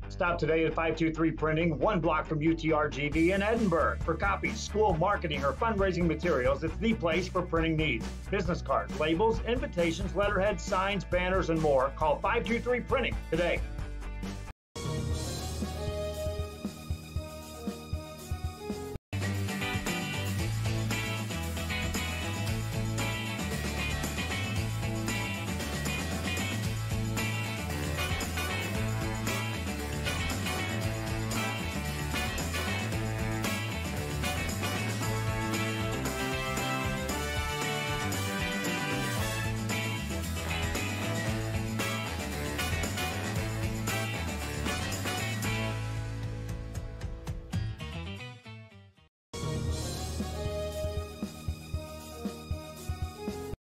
Stop today at 523 Printing, 1 block from UTRGV in Edinburg. For copies, school marketing, or fundraising materials, it's the place for printing needs. Business cards, labels, invitations, letterheads, signs, banners, and more. Call 523 Printing today.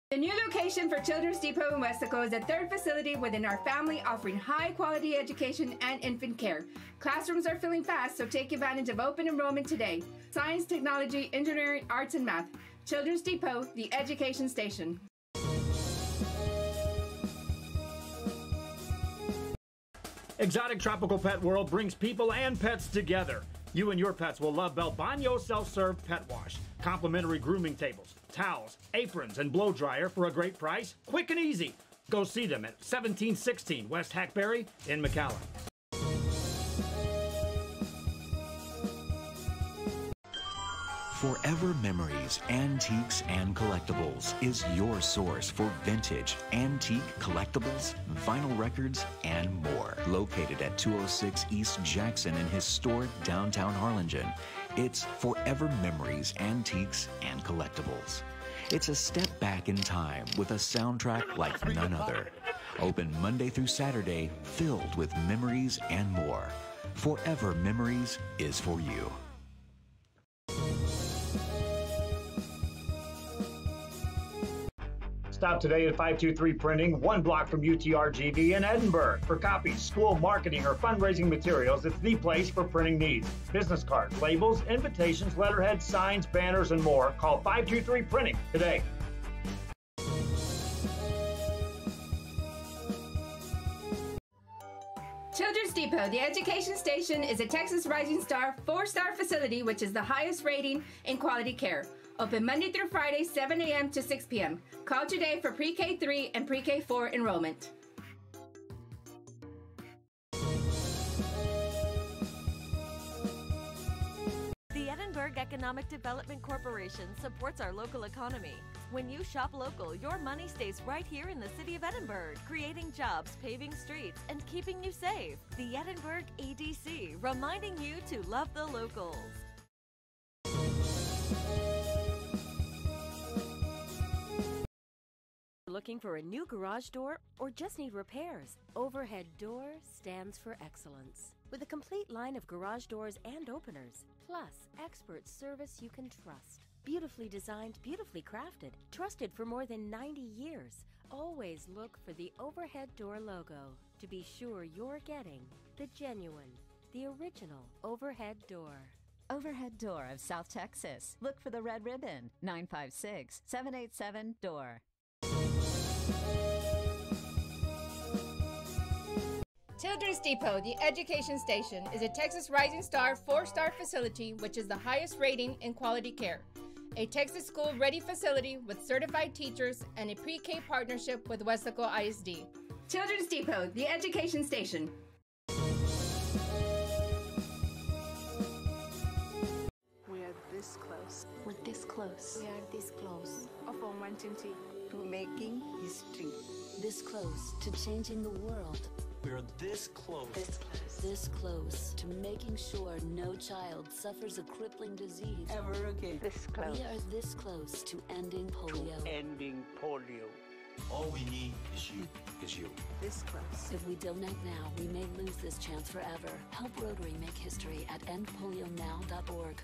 The new location for Children's Depot in Westaco is the 3rd facility within our family, offering high-quality education and infant care. Classrooms are filling fast, so take advantage of open enrollment today. Science, technology, engineering, arts, and math. Children's Depot, the education station. Exotic Tropical Pet World brings people and pets together. You and your pets will love Belbaño Self-Serve Pet Wash. Complimentary grooming tables, towels, aprons, and blow dryer for a great price. Quick and easy. Go see them at 1716 West Hackberry in McAllen. Forever Memories, Antiques, and Collectibles is your source for vintage, antique collectibles, vinyl records, and more. Located at 206 East Jackson in historic downtown Harlingen, it's Forever Memories, Antiques, and Collectibles. It's a step back in time with a soundtrack like none other. Open Monday through Saturday, filled with memories and more. Forever Memories is for you. Stop today at 523 Printing, 1 block from UTRGV in Edinburg. For copies, school marketing, or fundraising materials, it's the place for printing needs. Business cards, labels, invitations, letterheads, signs, banners, and more. Call 523 Printing today. Children's Depot, the education station, is a Texas Rising Star 4-star facility which is the highest rating in quality care. Open Monday through Friday, 7 a.m. to 6 p.m. Call today for pre-K 3 and pre-K 4 enrollment. The EDinburg Economic Development Corporation supports our local economy. When you shop local, your money stays right here in the city of Edinburg, creating jobs, paving streets, and keeping you safe. The Edinburg EDC, reminding you to love the locals. Looking for a new garage door or just need repairs? Overhead Door stands for excellence. With a complete line of garage doors and openers, plus expert service you can trust. Beautifully designed, beautifully crafted, trusted for more than 90 years. Always look for the Overhead Door logo to be sure you're getting the genuine, the original Overhead Door. Overhead Door of South Texas. Look for the red ribbon. 956-787-DOOR. Children's Depot, the education station, is a Texas Rising Star 4-star facility which is the highest rating in quality care. A Texas school-ready facility with certified teachers and a pre-K partnership with Wesco ISD. Children's Depot, the education station. We are this close. We're this close. We are this close. Of uncertainty. To making history. This close to changing the world. We are this close. This close. This close to making sure no child suffers a crippling disease ever again. This close. We are this close to ending polio. Ending polio. All we need is you. This close. If we don't act now, we may lose this chance forever. Help Rotary make history at endpolionow.org.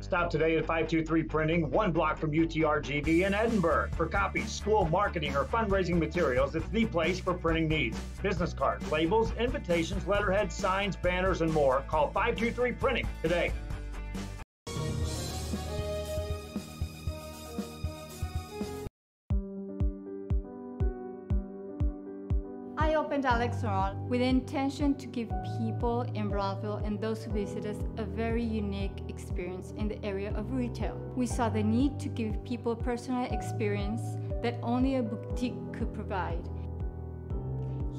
Stop today at 523 Printing, 1 block from UTRGV in Edinburg. For copies, school marketing, or fundraising materials, it's the place for printing needs. Business cards, labels, invitations, letterheads, signs, banners, and more. Call 523 Printing today. I opened Alex Rowe with the intention to give people in Broadville and those who visit us a very unique experience in the area of retail. We saw the need to give people a personal experience that only a boutique could provide.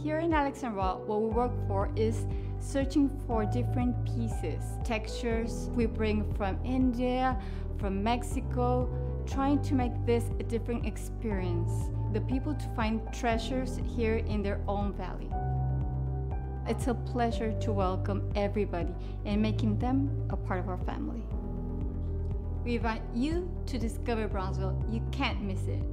Here in Alex Rowe, what we work for is searching for different pieces, textures we bring from India, from Mexico, trying to make this a different experience. The people to find treasures here in their own valley. It's a pleasure to welcome everybody and making them a part of our family. We invite you to discover Brownsville. You can't miss it.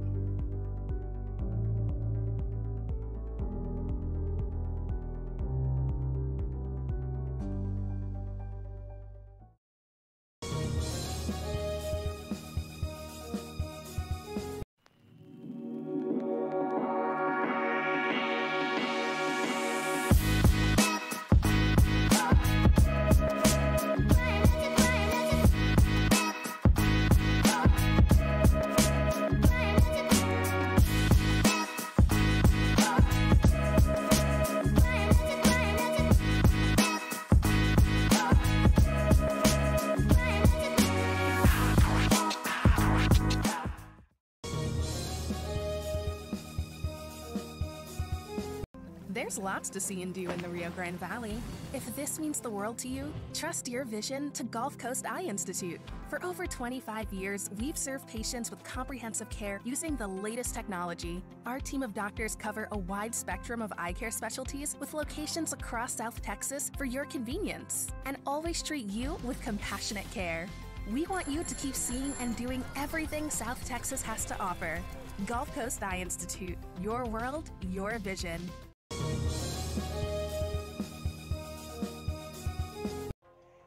There's lots to see and do in the Rio Grande Valley. If this means the world to you, trust your vision to Gulf Coast Eye Institute. For over 25 years, we've served patients with comprehensive care using the latest technology. Our team of doctors cover a wide spectrum of eye care specialties with locations across South Texas for your convenience, and always treat you with compassionate care. We want you to keep seeing and doing everything South Texas has to offer. Gulf Coast Eye Institute. Your world, your vision.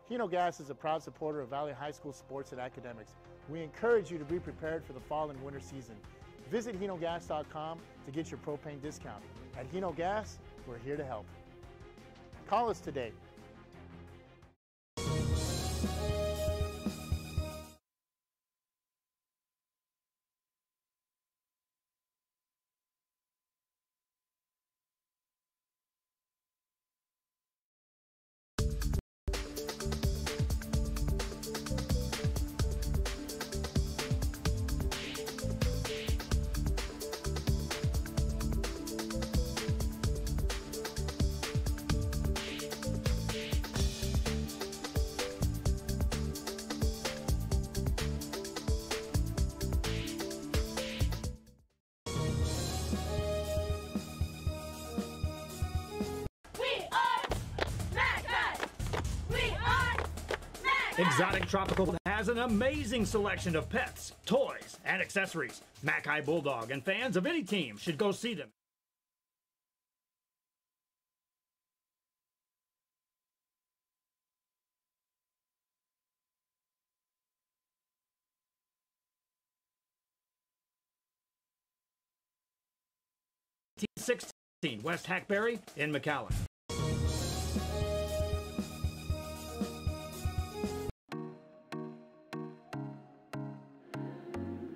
Hino Gas is a proud supporter of Valley High School sports and academics. We encourage you to be prepared for the fall and winter season. Visit hinogas.com to get your propane discount. At Hino Gas, we're here to help. Call us today. Exotic Tropical has an amazing selection of pets, toys, and accessories. Mackay Bulldog and fans of any team should go see them. T16 West Hackberry in McAllen.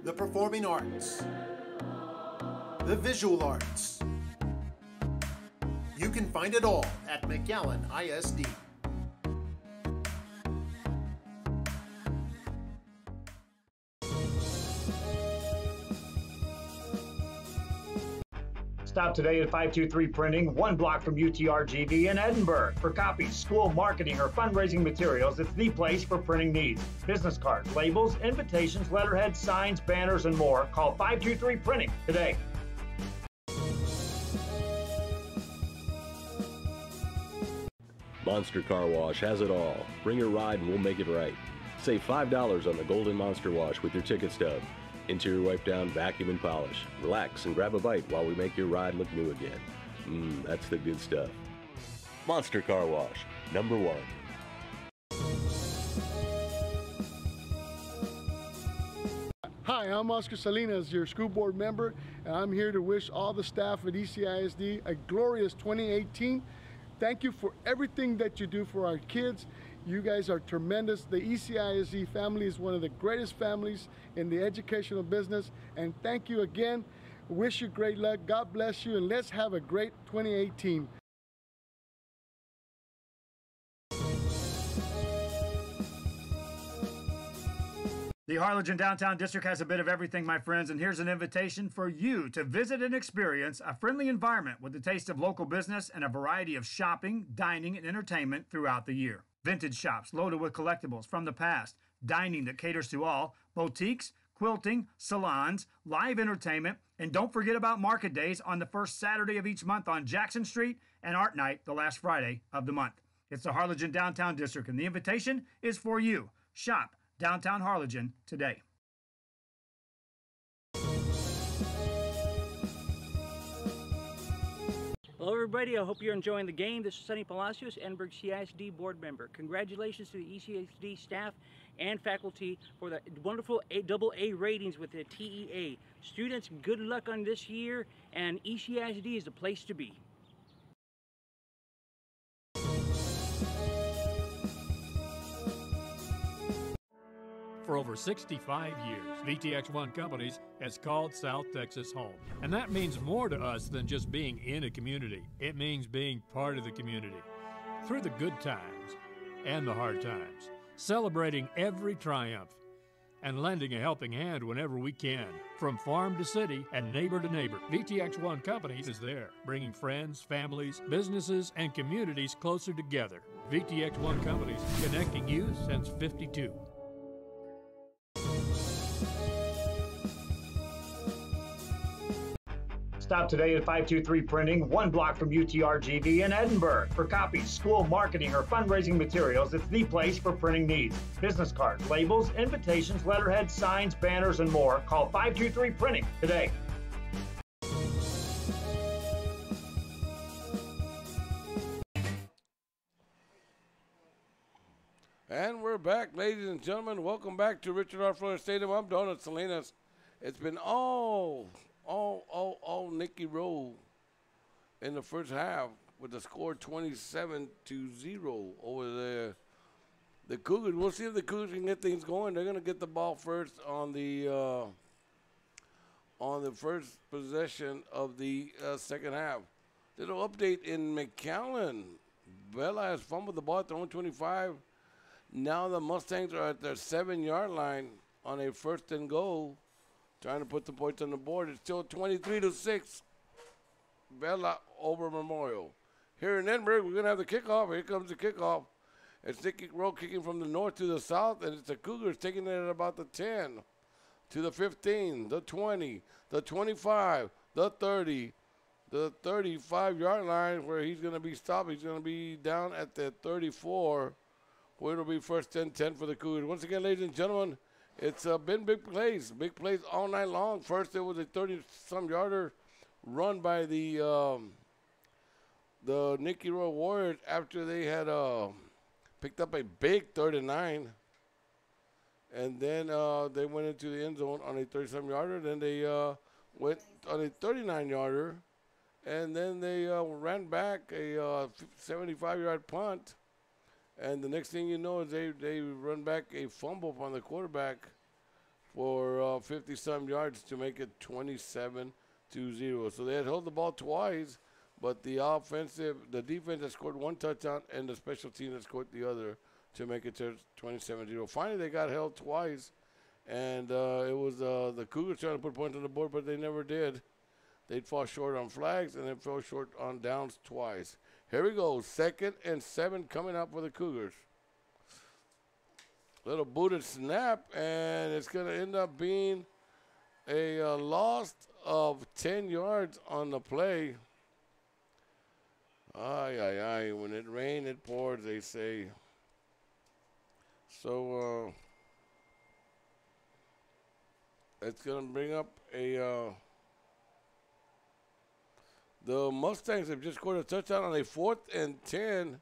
The performing arts, the visual arts. You can find it all at McAllen ISD. Stop today at 523 Printing, 1 block from UTRGV in Edinburg. For copies, school marketing, or fundraising materials, it's the place for printing needs. Business cards, labels, invitations, letterheads, signs, banners, and more. Call 523 Printing today. Monster Car Wash has it all. Bring your ride and we'll make it right. Save $5 on the Golden Monster Wash with your ticket stub. Interior wipe down, vacuum and polish. Relax and grab a bite while we make your ride look new again. That's the good stuff. Monster Car Wash, #1. Hi, I'm Oscar Salinas, your school board member, and I'm here to wish all the staff at ECISD a glorious 2018. Thank you for everything that you do for our kids. You guys are tremendous. The ECISD family is one of the greatest families in the educational business, and thank you again. Wish you great luck. God bless you, and let's have a great 2018. The Harlingen Downtown District has a bit of everything, my friends, and here's an invitation for you to visit and experience a friendly environment with a taste of local business and a variety of shopping, dining, and entertainment throughout the year. Vintage shops loaded with collectibles from the past, dining that caters to all, boutiques, quilting, salons, live entertainment, and don't forget about market days on the first Saturday of each month on Jackson Street and Art Night the last Friday of the month. It's the Harlingen Downtown District, and the invitation is for you. Shop Downtown Harlingen today. Hello everybody, I hope you're enjoying the game. This is Sonny Palacios, Edinburg CISD board member. Congratulations to the ECISD staff and faculty for the wonderful AA ratings with the TEA. Students, good luck on this year, and ECISD is the place to be. For over 65 years, VTX1 Companies has called South Texas home. And that means more to us than just being in a community. It means being part of the community. Through the good times and the hard times. Celebrating every triumph. And lending a helping hand whenever we can. From farm to city and neighbor to neighbor, VTX1 Companies is there, bringing friends, families, businesses, and communities closer together. VTX1 Companies, connecting you since '52. Stop today at 523 Printing, 1 block from UTRGV in Edinburg. For copies, school marketing, or fundraising materials, it's the place for printing needs. Business cards, labels, invitations, letterheads, signs, banners, and more. Call 523 Printing today. And we're back, ladies and gentlemen. Welcome back to Richard R. Flores Stadium. I'm Donald Salinas. It's been all Nicky Rowe in the first half with the score 27-0 over the Cougars. We'll see if the Cougars can get things going. They're going to get the ball first on the first possession of the second half. Little update in McAllen. Bella has fumbled the ball at their own 25. Now the Mustangs are at their 7-yard line on a 1st and goal, trying to put the points on the board. It's still 23-6. Bella over Memorial. Here in Edinburg, we're going to have the kickoff. Here comes the kickoff. It's Nicky Rowe kicking from the north to the south, and it's the Cougars taking it at about the 10, to the 15, the 20, the 25, the 30, the 35-yard line where he's going to be stopped. He's going to be down at the 34. Where it'll be 1st and 10 for the Cougars. Once again, ladies and gentlemen, it's been big plays all night long. First, it was a 30-some yarder run by the Nicky Rowe Warriors after they had picked up a big 39, and then they went into the end zone on a 30-some yarder. Then they went on a 39-yarder, and then they ran back a 75-yard punt. And the next thing you know is they run back a fumble on the quarterback for 50-some yards to make it 27-0. So they had held the ball twice, but the defense has scored 1 touchdown, and the special team has scored the other to make it to 27-0. Finally, they got held twice, and it was the Cougars trying to put points on the board, but they never did. They'd fall short on flags, and then fell short on downs twice. Here we go, 2nd and 7 coming up for the Cougars. Little booted snap, and it's going to end up being a loss of 10 yards on the play. When it rains, it pours, they say. So it's going to bring up a... The Mustangs have just scored a touchdown on a 4th and 10.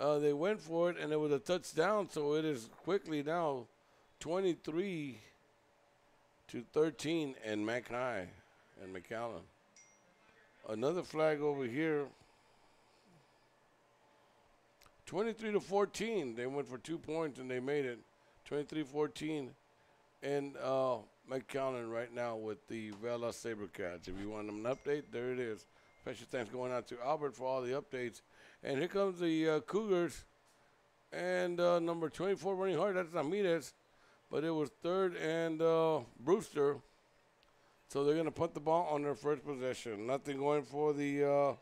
They went for it, and it was a touchdown, so it is quickly now 23-13 and Mac High and McAllen. Another flag over here. 23-14. They went for 2 points, and they made it 23-14. And McAllen right now with the Vela Sabercats. If you want them an update, there it is. Special thanks going out to Albert for all the updates. And here comes the Cougars. And number 24 running hard, that's Ramirez. But it was 3rd and Brewster. So they're going to punt the ball on their first possession. Nothing going for the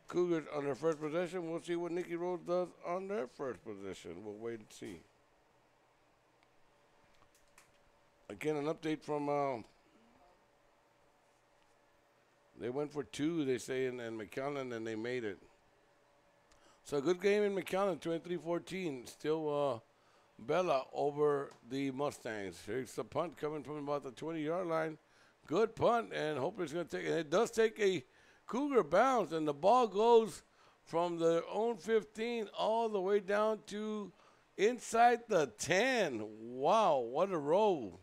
Cougars on their first possession. We'll see what Nicky Rowe does on their first possession. We'll wait and see. Again, an update from, they went for 2, they say, and McAllen, and they made it. So a good game in McAllen, 23-14. Still Bella over the Mustangs. Here's the punt coming from about the 20-yard line. Good punt, and hopefully it's going to take, and it does take a Cougar bounce, and the ball goes from their own 15 all the way down to inside the 10. Wow, what a roll.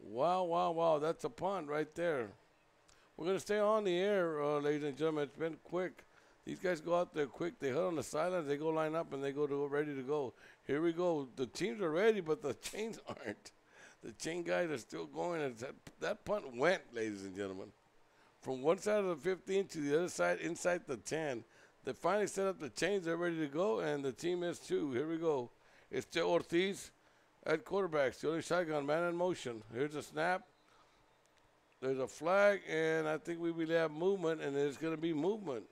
Wow, that's a punt right there. We're going to stay on the air, ladies and gentlemen. It's been quick. These guys go out there quick. They hit on the sidelines. They go line up, and they go ready to go. Here we go. The teams are ready, but the chains aren't. The chain guys are still going. That punt went, ladies and gentlemen, from one side of the 15 to the other side inside the 10. They finally set up the chains. They're ready to go, and the team is too. Here we go. It's Joe Ortiz at quarterback. Stealing shotgun, man in motion. Here's a snap. There's a flag, and I think we will have movement, and there's going to be movement.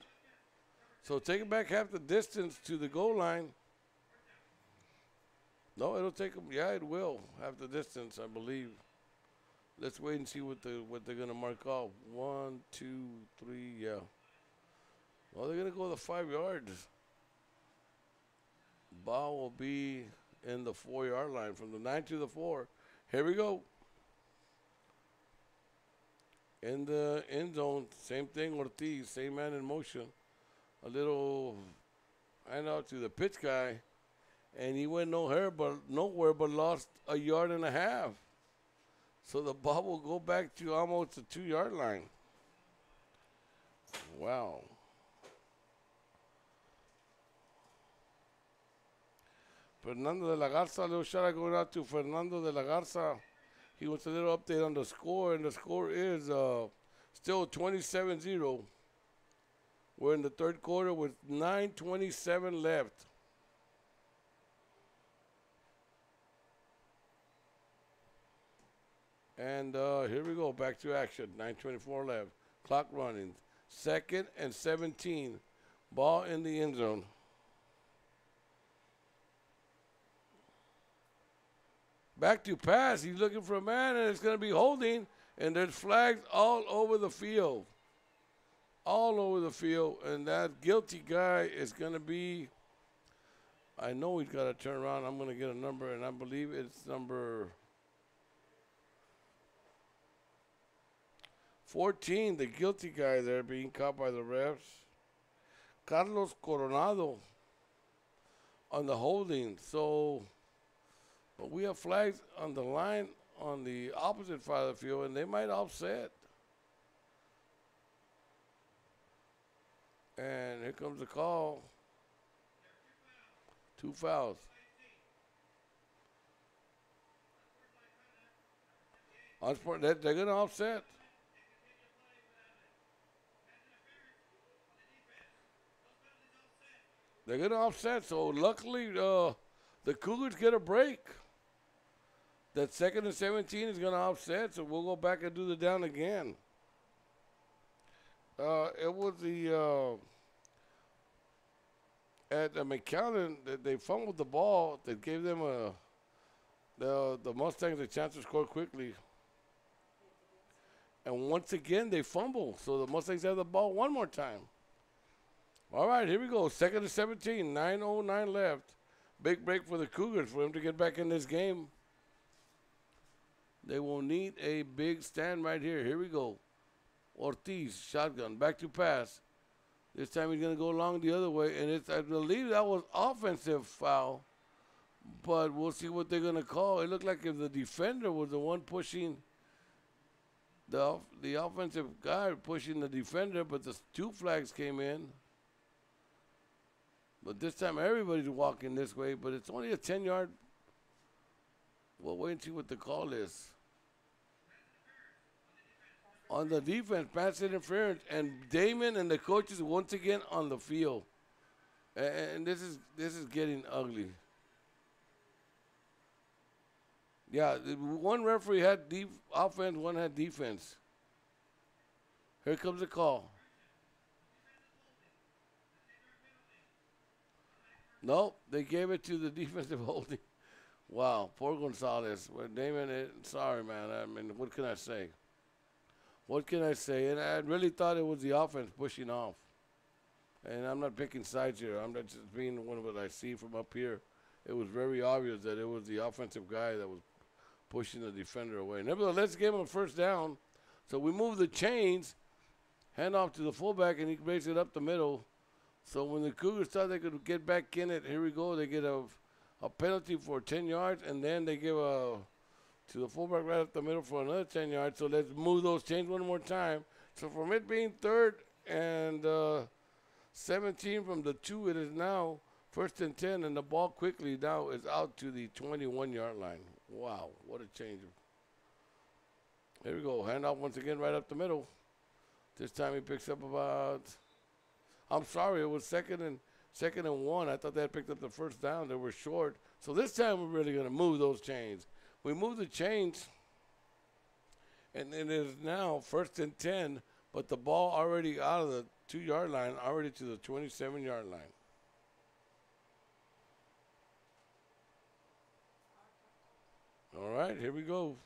So take it back half the distance to the goal line. No, it'll take them. Yeah, it will. Half the distance, I believe. Let's wait and see what they're gonna mark off. 1, 2, 3, yeah. Well, they're gonna go the 5 yards. Ball will be in the 4-yard line from the 9 to the 4. Here we go. In the end zone, same thing, Ortiz, same man in motion. A little handout to the pitch guy, and he went nowhere but lost a yard and a half. So the ball will go back to almost the 2-yard line. Wow. Fernando de la Garza, a little shout out going out to Fernando de la Garza. He wants a little update on the score, and the score is still 27-0. We're in the third quarter with 9:27 left. And here we go, back to action. 9:24 left. Clock running. 2nd and 17. Ball in the end zone. Back to pass. He's looking for a man, and it's going to be holding. And there's flags all over the field. All over the field. And that guilty guy is going to be, I know he's got to turn around. I'm going to get a number, and I believe it's number 14, the guilty guy there being caught by the refs. Carlos Coronado on the holding. So, but we have flags on the line on the opposite side of the field, and they might offset. And here comes the call. 2 fouls. They're going to offset. They're going to offset, so luckily the Cougars get a break. That 2nd and 17 is going to offset, so we'll go back and do the down again. It was at McAllen that they fumbled the ball that gave them the Mustangs a chance to score quickly. And once again, they fumble, so the Mustangs have the ball one more time. All right, here we go. 2nd and 17, 9:09 left. Big break for the Cougars for them to get back in this game. They will need a big stand right here. Here we go. Ortiz, shotgun, back to pass. This time he's going to go long the other way, and I believe that was offensive foul, but we'll see what they're going to call. It looked like if the defender was the one pushing the offensive guy pushing the defender, but the 2 flags came in. But this time everybody's walking this way, but it's only a 10-yard. We'll wait and see what the call is. On the defense, pass interference, and Damon and the coaches once again on the field. And this is getting ugly. Yeah, one referee had offense, one had defense. Here comes the call. Nope, they gave it to the defensive holding. Wow, poor Gonzalez. Well, Damon, sorry, man. I mean, what can I say? What can I say? And I really thought it was the offense pushing off. And I'm not picking sides here. I'm not just being one of what I see from up here. It was very obvious that it was the offensive guy that was pushing the defender away. Nevertheless, gave him a first down. So we move the chains, hand off to the fullback, and he breaks it up the middle. So when the Cougars thought they could get back in it, here we go. They get a penalty for 10 yards, and then they give to the fullback right up the middle for another 10 yards. So let's move those chains one more time. So from it being 3rd and 17 from the 2, it is now 1st and 10, and the ball quickly now is out to the 21-yard line. Wow, what a change. Here we go. Handoff once again right up the middle. This time he picks up about, I'm sorry, it was second and 1. I thought they had picked up the first down. They were short. So this time we're really going to move those chains. We move the chains, and it is now 1st and 10, but the ball already out of the 2-yard line, already to the 27-yard line. All right, here we go.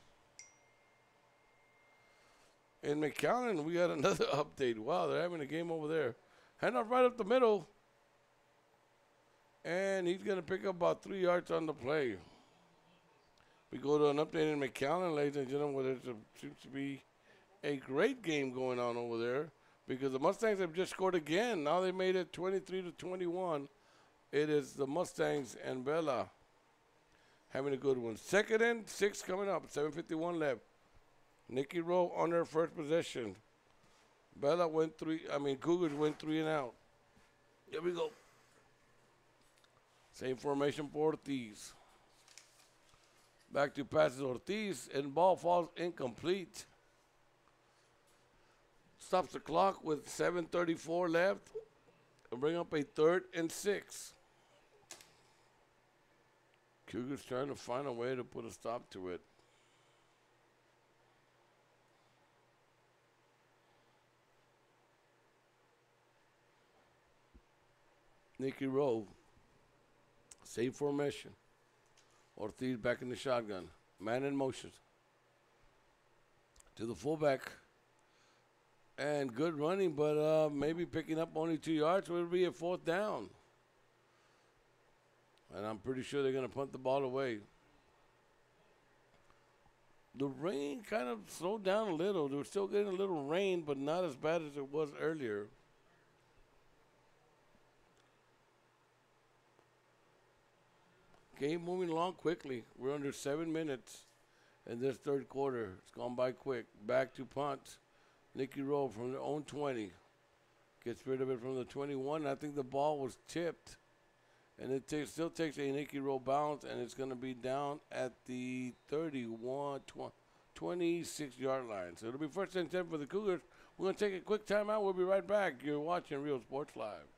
in McAllen, we got another update. Wow, they're having a game over there. Hand off right up the middle. And he's going to pick up about 3 yards on the play. We go to an update in McAllen, ladies and gentlemen, where there seems to be a great game going on over there because the Mustangs have just scored again. Now they made it 23-21. It is the Mustangs and Bella having a good one. 2nd and 6 coming up, 7:51 left. Nikki Rowe on her first possession. Bella went Cougars went 3 and out. Here we go. Same formation for Ortiz. Back to passes Ortiz, and ball falls incomplete. Stops the clock with 7:34 left. And bring up a 3rd and 6. Cougars trying to find a way to put a stop to it. Nikki Rowe. Same formation. Ortiz back in the shotgun. Man in motion. To the fullback. And good running, but maybe picking up only 2 yards. So it'll be a 4th down. And I'm pretty sure they're going to punt the ball away. The rain kind of slowed down a little. They were still getting a little rain, but not as bad as it was earlier. Game moving along quickly. We're under 7 minutes in this 3rd quarter. It's gone by quick. Back to punt. Nikki Rowe from their own 20. Gets rid of it from the 21. I think the ball was tipped. And it still takes a Nikki Rowe bounce, and it's going to be down at the 26-yard line. So it'll be 1st and 10 for the Cougars. We're going to take a quick timeout. We'll be right back. You're watching Real Sports Live.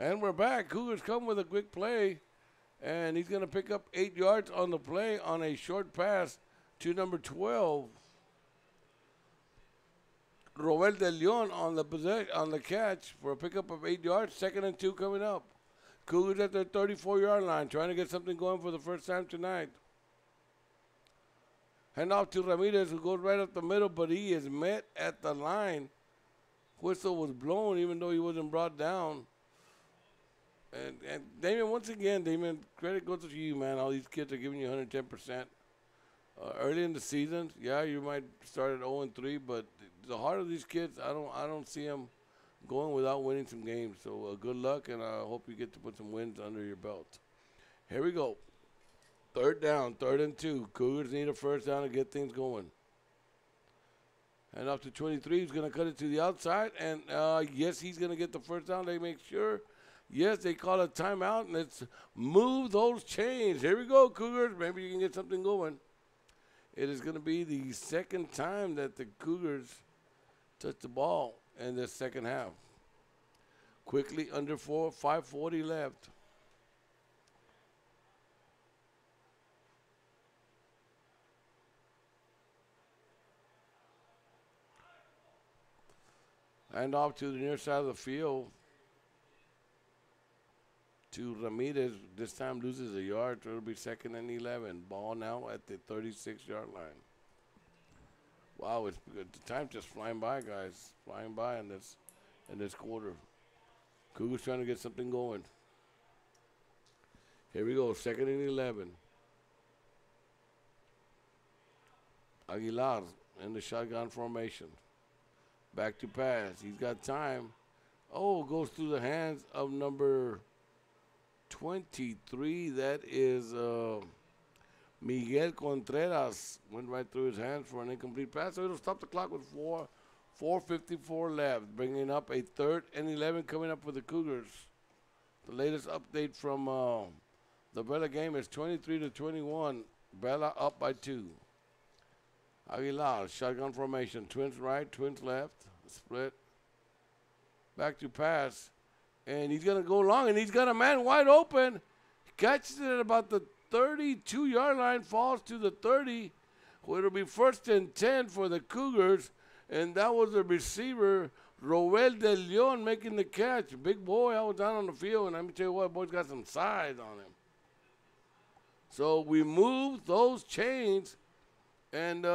And we're back. Cougars come with a quick play. And he's going to pick up 8 yards on the play on a short pass to number 12. Roel de Leon on the catch for a pickup of 8 yards. 2nd and 2 coming up. Cougars at their 34-yard line, trying to get something going for the first time tonight. Hand off to Ramirez, who goes right up the middle, but he is met at the line. Whistle was blown, even though he wasn't brought down. And Damien, once again, Damien, credit goes to you, man. All these kids are giving you 110%. Early in the season, yeah, you might start at 0-3, but the heart of these kids, I don't see them going without winning some games. So good luck, and I hope you get to put some wins under your belt. Here we go. 3rd down, 3rd and 2. Cougars need a first down to get things going. And up to 23, he's going to cut it to the outside, and yes, he's going to get the first down. They make sure. Yes, they call a timeout, and let's move those chains. Here we go, Cougars. Maybe you can get something going. It is going to be the 2nd time that the Cougars touch the ball in the 2nd half. Quickly under 5:40 left. And off to the near side of the field. To Ramirez, this time loses a yard, so it'll be 2nd and 11. Ball now at the 36-yard line. Wow, it's good. The time's just flying by, guys. Flying by in this quarter. Cougars trying to get something going. Here we go, 2nd and 11. Aguilar in the shotgun formation. Back to pass. He's got time. Oh, goes through the hands of number 23, that is Miguel Contreras. Went right through his hands for an incomplete pass. So it'll stop the clock with 4:54 left, bringing up a 3rd and 11 coming up for the Cougars. The latest update from the Bella game is 23-21. Bella up by 2. Aguilar, shotgun formation. Twins right, twins left. Split. Back to pass. And he's going to go long, and he's got a man wide open. He catches it at about the 32-yard line, falls to the 30. Well, it'll be 1st and 10 for the Cougars. And that was the receiver, Roel de Leon, making the catch. Big boy, I was down on the field, and let me tell you what, boy's got some size on him. So we moved those chains, and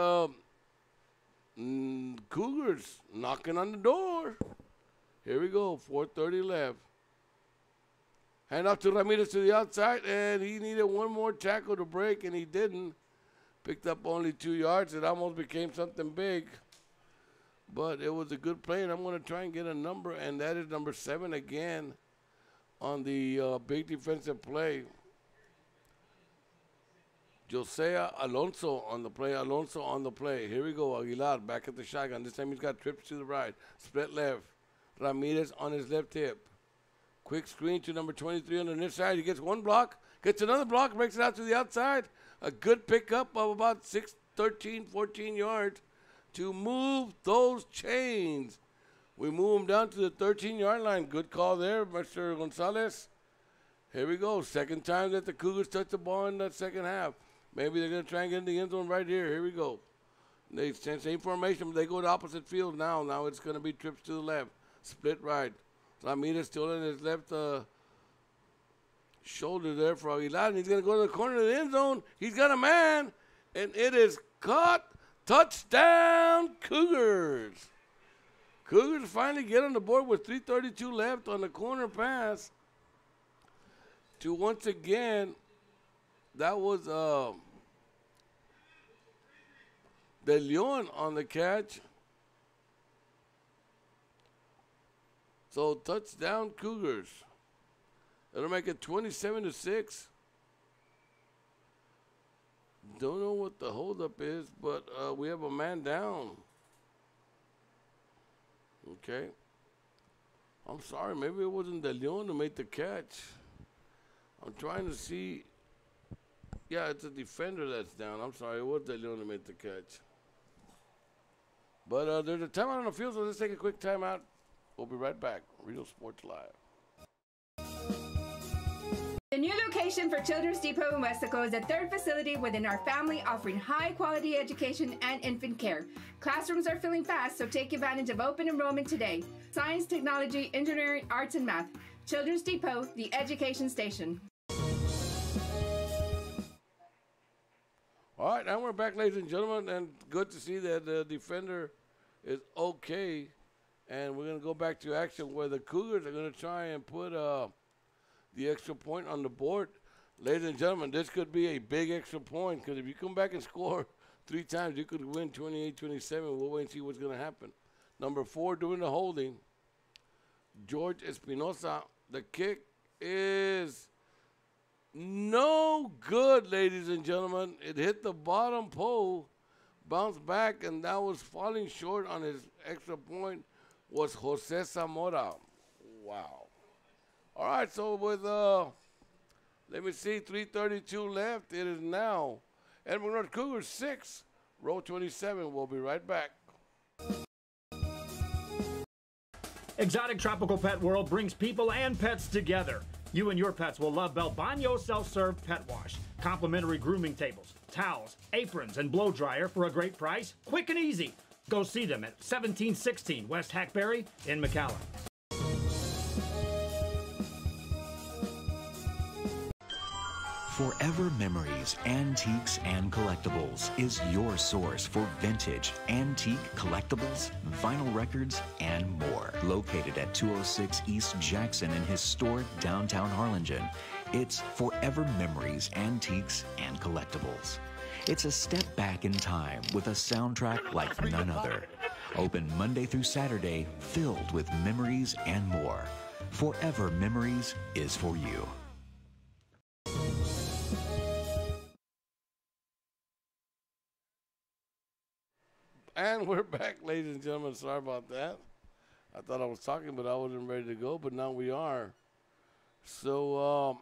Cougars knocking on the door. Here we go, 4:30 left. Hand off to Ramirez to the outside, and he needed one more tackle to break, and he didn't. Picked up only 2 yards. It almost became something big. But it was a good play, and I'm going to try and get a number, and that is number 7 again on the big defensive play. Josiah Alonso on the play. Alonso on the play. Here we go. Aguilar back at the shotgun. This time he's got trips to the right. Split left. Ramirez on his left hip. Quick screen to number 23 on the near side. He gets one block. Gets another block. Breaks it out to the outside. A good pickup of about 14 yards to move those chains. We move them down to the 13-yard line. Good call there, Mr. Gonzalez. Here we go. Second time that the Cougars touch the ball in that second half. Maybe they're going to try and get in the end zone right here. Here we go. They same formation, but they go to opposite field now. Now it's going to be trips to the left. Split right. Ramirez still in his left shoulder there for Aguilar. And he's going to go to the corner of the end zone. He's got a man, and it is caught. Touchdown, Cougars. Cougars finally get on the board with 3:32 left on the corner pass to once again, that was De Leon on the catch. So touchdown, Cougars. It'll make it 27-6. Don't know what the holdup is, but we have a man down. Okay. I'm sorry, maybe it wasn't De Leon who made the catch. I'm trying to see. Yeah, it's a defender that's down. I'm sorry, it was De Leon who made the catch. But there's a timeout on the field, so let's take a quick timeout. We'll be right back. Real Sports Live. The new location for Children's Depot in Westaco is the third facility within our family offering high-quality education and infant care. Classrooms are filling fast, so take advantage of open enrollment today. Science, technology, engineering, arts, and math. Children's Depot, the education station. All right, and we're back, ladies and gentlemen, and good to see that the defender is okay. And we're going to go back to action where the Cougars are going to try and put the extra point on the board. Ladies and gentlemen, this could be a big extra point because if you come back and score 3 times, you could win 28-27. We'll wait and see what's going to happen. Number 4 doing the holding, George Espinosa. The kick is no good, ladies and gentlemen. It hit the bottom pole, bounced back, and that was falling short on his extra point was Jose Zamora. Wow. All right, so with, let me see, 3:32 left. It is now Edinburg North Cougars 6, row 27. We'll be right back. Exotic Tropical Pet World brings people and pets together. You and your pets will love Belbaño self-serve pet wash, complimentary grooming tables, towels, aprons, and blow dryer for a great price, quick and easy. Go see them at 1716 West Hackberry in McAllen. Forever Memories, Antiques and Collectibles is your source for vintage, antique collectibles, vinyl records, and more. Located at 206 East Jackson in historic downtown Harlingen, it's Forever Memories, Antiques and Collectibles. It's a step back in time with a soundtrack like none other. Open Monday through Saturday, filled with memories and more. Forever Memories is for you. And we're back, ladies and gentlemen. Sorry about that. I thought I was talking, but I wasn't ready to go, but now we are. So,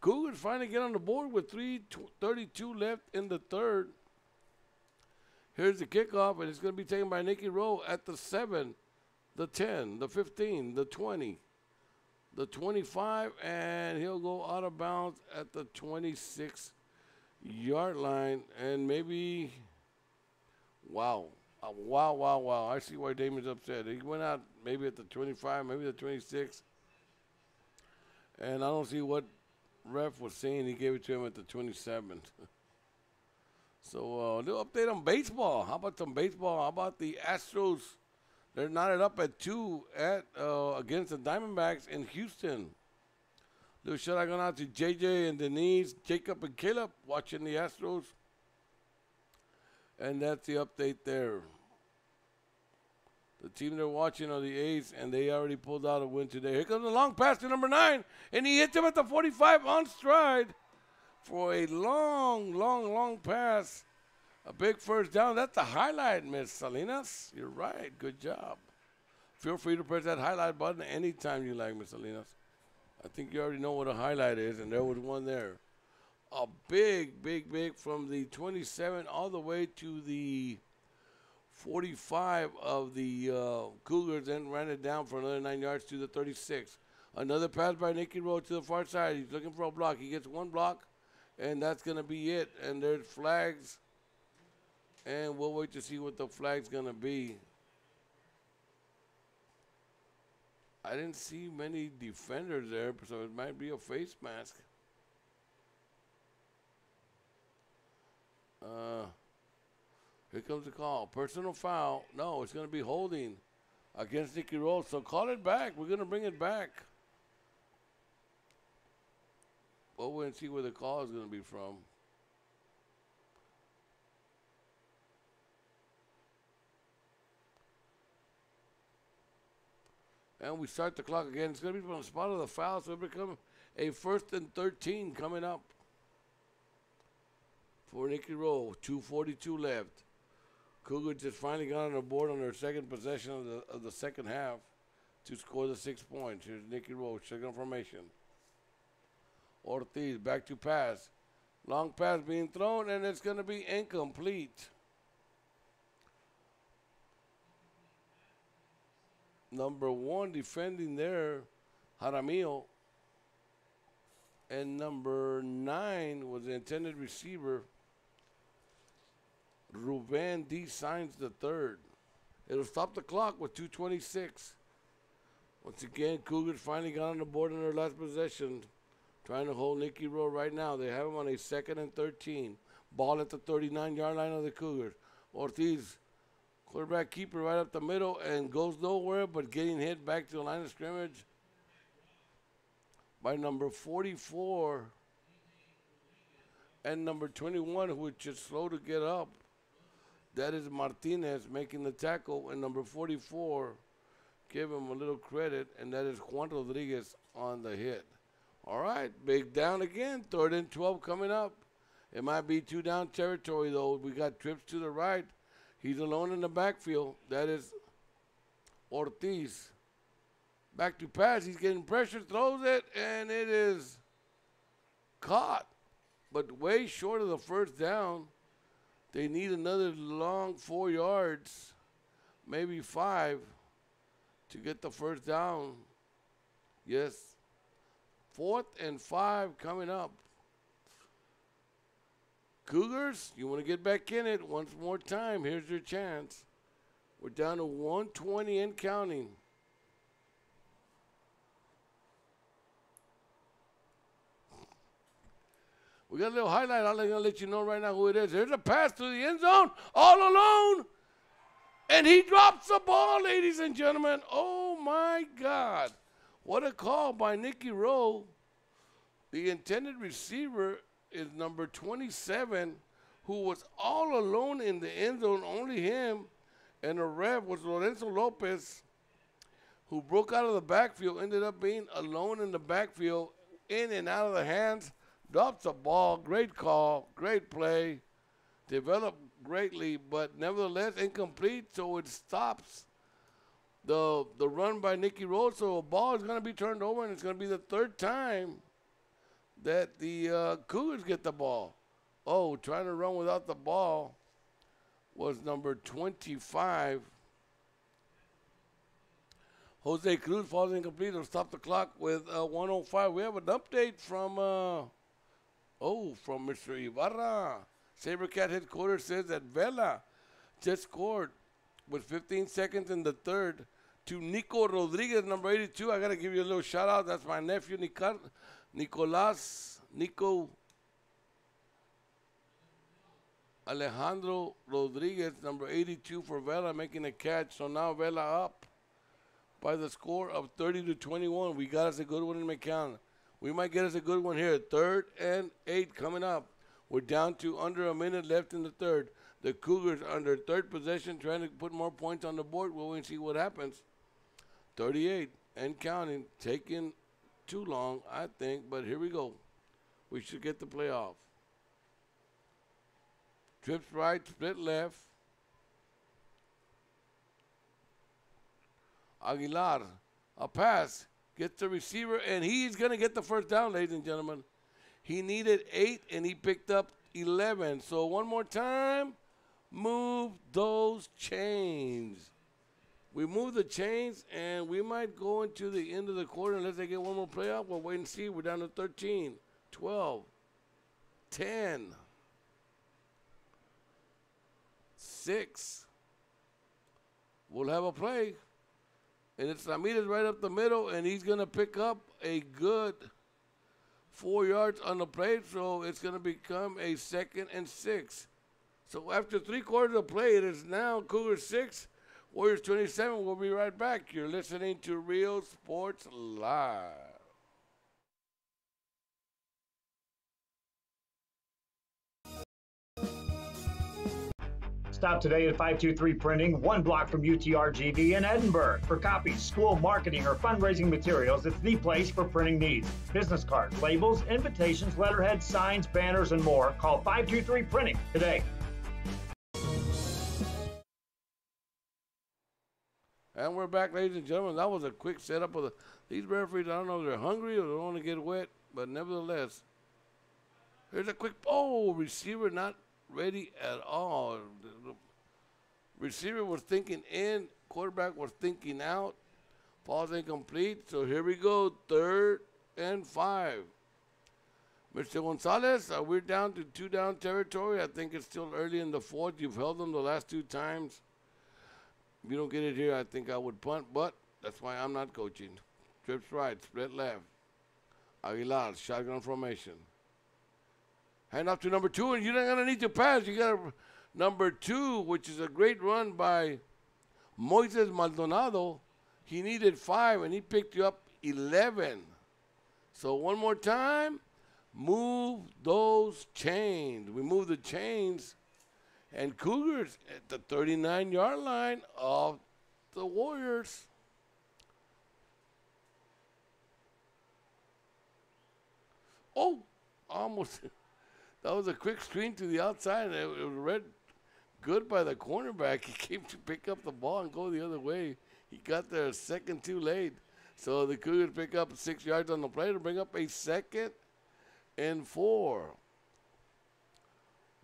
Cougars finally get on the board with 3:32 left in the third. Here's the kickoff, and it's going to be taken by Nicky Rowe at the 7, the 10, the 15, the 20, the 25, and he'll go out of bounds at the 26-yard line. And maybe, wow. Wow. I see why Damon's upset. He went out maybe at the 25, maybe the 26. And I don't see what ref was saying. He gave it to him at the 27. So, a little update on baseball. How about some baseball? How about the Astros? They're knotted up at 2 against the Diamondbacks in Houston. Little shout out going out to JJ and Denise, Jacob and Caleb watching the Astros. And that's the update there. The team they're watching are the A's, and they already pulled out a win today. Here comes a long pass to number 9, and he hits him at the 45 on stride for a long pass. A big first down. That's the highlight, Miss Salinas. You're right. Good job. Feel free to press that highlight button anytime you like, Miss Salinas. I think you already know what a highlight is, and there was one there. A big from the 27 all the way to the 45 of the Cougars, then ran it down for another 9 yards to the 36. Another pass by Nicky Rowe to the far side. He's looking for a block. He gets one block, and that's going to be it. And there's flags, and we'll wait to see what the flag's going to be. I didn't see many defenders there, so it might be a face mask. Here comes the call. Personal foul. No, it's going to be holding against Nicky Rowe. So call it back. We're going to bring it back. We'll wait and see where the call is going to be from. And we start the clock again. It's going to be from the spot of the foul, so it'll become a 1st and 13 coming up for Nicky Rowe. 2:42 left. Cougars just finally got on the board on their second possession of the second half to score the 6 points. Here's Nicky Rowe, second formation. Ortiz back to pass. Long pass being thrown, and it's going to be incomplete. Number 1 defending there, Jaramillo. And number 9 was the intended receiver, Ruben D. Signs the third. It'll stop the clock with 2:26. Once again, Cougars finally got on the board in their last possession, trying to hold Nicky Rowe right now. They have him on a 2nd and 13. Ball at the 39-yard line of the Cougars. Ortiz, quarterback keeper right up the middle, and goes nowhere but getting hit back to the line of scrimmage by number 44 and number 21, who was just slow to get up. That is Martinez making the tackle, and number 44, give him a little credit, and that is Juan Rodriguez on the hit. All right, big down again, 3rd and 12 coming up. It might be 2-down territory, though. We got trips to the right. He's alone in the backfield. That is Ortiz. Back to pass. He's getting pressure, throws it, and it is caught, but way short of the first down. They need another long 4 yards, maybe 5, to get the first down. Yes. 4th and 5 coming up. Cougars, you want to get back in it once more time. Here's your chance. We're down to 120 and counting. We got a little highlight. I'm going to let you know right now who it is. There's a pass to the end zone, all alone. And he drops the ball, ladies and gentlemen. Oh, my God. What a call by Nicky Rowe. The intended receiver is number 27, who was all alone in the end zone, only him. And the ref was Lorenzo Lopez, who broke out of the backfield, ended up being alone in the backfield, in and out of the hands. Drops the ball, great call, great play, developed greatly, but nevertheless incomplete, so it stops the run by Nicky Rowe. So a ball is going to be turned over, and it's going to be the 3rd time that the Cougars get the ball. Oh, trying to run without the ball was number 25. Jose Cruz falls incomplete. It'll stop the clock with 1:05. We have an update from Mr. Ibarra. SaberCat headquarters says that Vela just scored with 15 seconds in the third to Nico Rodriguez, number 82. I got to give you a little shout out. That's my nephew, Nico Alejandro Rodriguez, number 82 for Vela, making a catch. So now Vela up by the score of 30-21. We got us a good one in McAllen. We might get us a good one here. 3rd and 8 coming up. We're down to under a minute left in the third. The Cougars under third possession, trying to put more points on the board. We'll wait and see what happens. 38 and counting. Taking too long, I think, but here we go. We should get the playoff. Trips right, split left. Aguilar, a pass, gets the receiver, and he's going to get the first down, ladies and gentlemen. He needed 8, and he picked up 11. So one more time, move those chains. We move the chains, and we might go into the end of the quarter unless they get one more playoff. We'll wait and see. We're down to 13, 12, 10, 6. We'll have a play. And it's Ramirez right up the middle, and he's going to pick up a good 4 yards on the play, so it's going to become a 2nd and 6. So after 3 quarters of play, it is now Cougars 6, Warriors 27. We'll be right back. You're listening to Real Sports Live. Stop today at 523 Printing, 1 block from UTRGV in Edinburg. For copies, school marketing, or fundraising materials, it's the place for printing needs. Business cards, labels, invitations, letterheads, signs, banners, and more. Call 523 Printing today. And we're back, ladies and gentlemen. That was a quick setup of these referees. I don't know if they're hungry or they don't want to get wet, but nevertheless, here's a quick, receiver not ready at all. The receiver was thinking in, quarterback was thinking out. Ball's incomplete, so here we go, 3rd and 5. Mr. Gonzalez, we're down to 2-down territory. I think it's still early in the 4th. You've held them the last 2 times. If you don't get it here, I think I would punt, but that's why I'm not coaching. Trips right, split left. Aguilar, shotgun formation. Hand off to number 2, and you're not going to need to pass. You got number 2, which is a great run by Moises Maldonado. He needed 5, and he picked you up 11. So one more time, move those chains. We move the chains, and Cougars at the 39-yard line of the Warriors. Oh, almost. That was a quick screen to the outside, and it was read good by the cornerback. He came to pick up the ball and go the other way. He got there a second too late. So the Cougars pick up 6 yards on the play to bring up a 2nd and 4.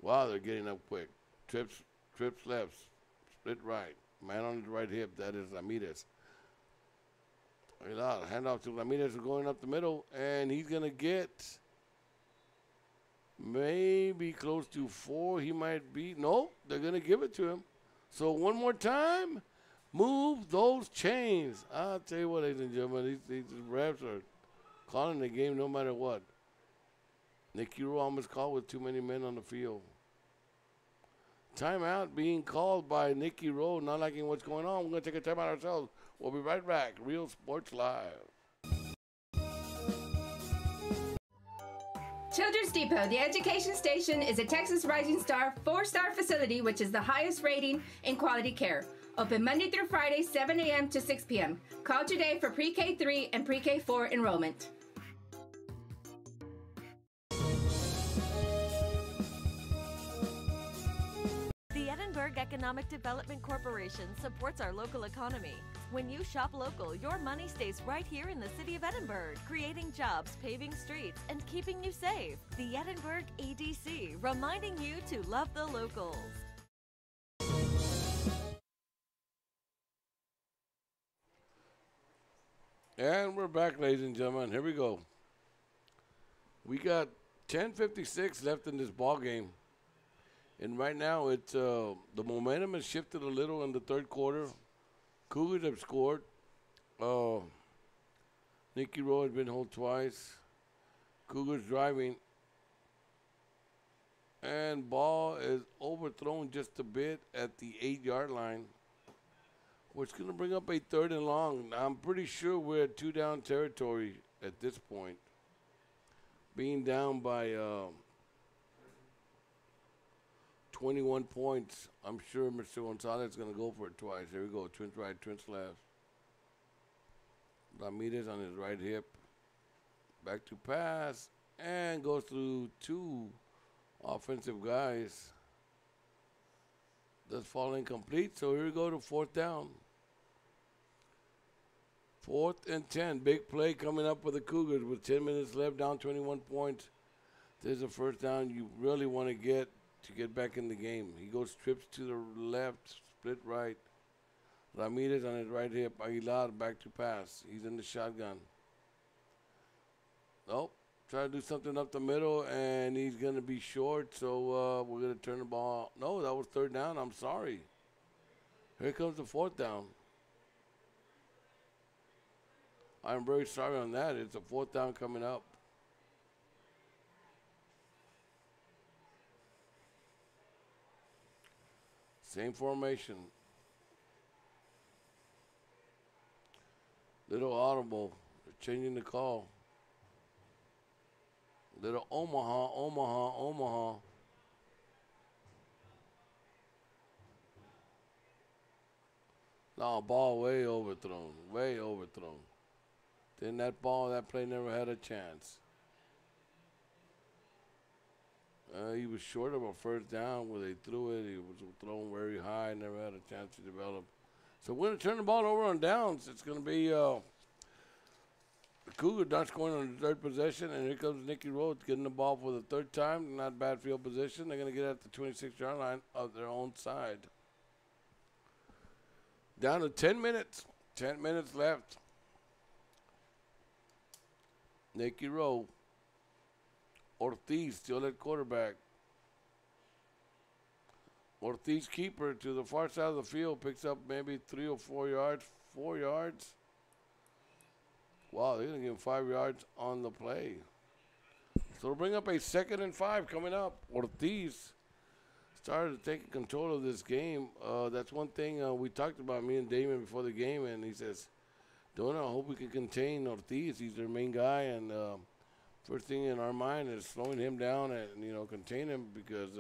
Wow, they're getting up quick. Trips left, split right. Man on the right hip, that is Ramirez. Handoff to Ramirez going up the middle, and he's going to get maybe close to 4. He might be. No, they're going to give it to him. So one more time, move those chains. I'll tell you what, ladies and gentlemen, these refs are calling the game no matter what. Nicky Rowe almost called with too many men on the field. Timeout being called by Nicky Rowe, not liking what's going on. We're going to take a timeout ourselves. We'll be right back. Real Sports Live. Children's Depot, the education station, is a Texas Rising Star 4-star facility which is the highest rating in quality care. Open Monday through Friday, 7 a.m. to 6 p.m. Call today for pre-K 3 and pre-K 4 enrollment. The EDinburg Economic Development Corporation supports our local economy. When you shop local, your money stays right here in the city of Edinburg, creating jobs, paving streets, and keeping you safe. The Edinburg EDC, reminding you to love the locals. And we're back, ladies and gentlemen. Here we go. We got 10:56 left in this ball game. And right now, it's the momentum has shifted a little in the third quarter. Cougars have scored. Nicky Rowe has been held twice. Cougars driving. And ball is overthrown just a bit at the 8-yard line, which is going to bring up a 3rd and long. I'm pretty sure we're at 2-down territory at this point. Being down by 21 points, I'm sure Mr. Gonzalez is going to go for it twice. Here we go, twins right, twins left. Ramirez on his right hip. Back to pass, and goes through 2 offensive guys. Does fall incomplete, so here we go to 4th down. 4th and 10, big play coming up for the Cougars with 10 minutes left, down 21 points. There's a 1st down you really want to get back in the game. He goes trips to the left, split right. Ramirez on his right hip. Aguilar back to pass. He's in the shotgun. Nope. Try to do something up the middle, and he's going to be short, so we're going to turn the ball. No, that was 3rd down. I'm sorry. Here comes the 4th down. I'm very sorry on that. It's a 4th down coming up. Same formation. Little audible. They're changing the call. Little Omaha, Omaha, Omaha. No, ball way overthrown. Way overthrown. Then that play never had a chance. He was short of a 1st down where they threw it. He was thrown very high, never had a chance to develop. So we're going to turn the ball over on downs. It's going to be the Cougars not scoring on the 3rd possession, and here comes Nicky Rowe getting the ball for the 3rd time. Not bad field position. They're going to get at the 26-yard line of their own side. Down to 10 minutes. 10 minutes left. Nicky Rowe. Ortiz still at quarterback. Ortiz keeper to the far side of the field, picks up maybe 3 or 4 yards. 4 yards. Wow, they're going to give him 5 yards on the play. So we'll bring up a 2nd and 5 coming up. Ortiz started taking control of this game. That's one thing we talked about, me and Damon, before the game, and he says, Donna, I hope we can contain Ortiz. He's their main guy, and first thing in our mind is slowing him down and, contain him because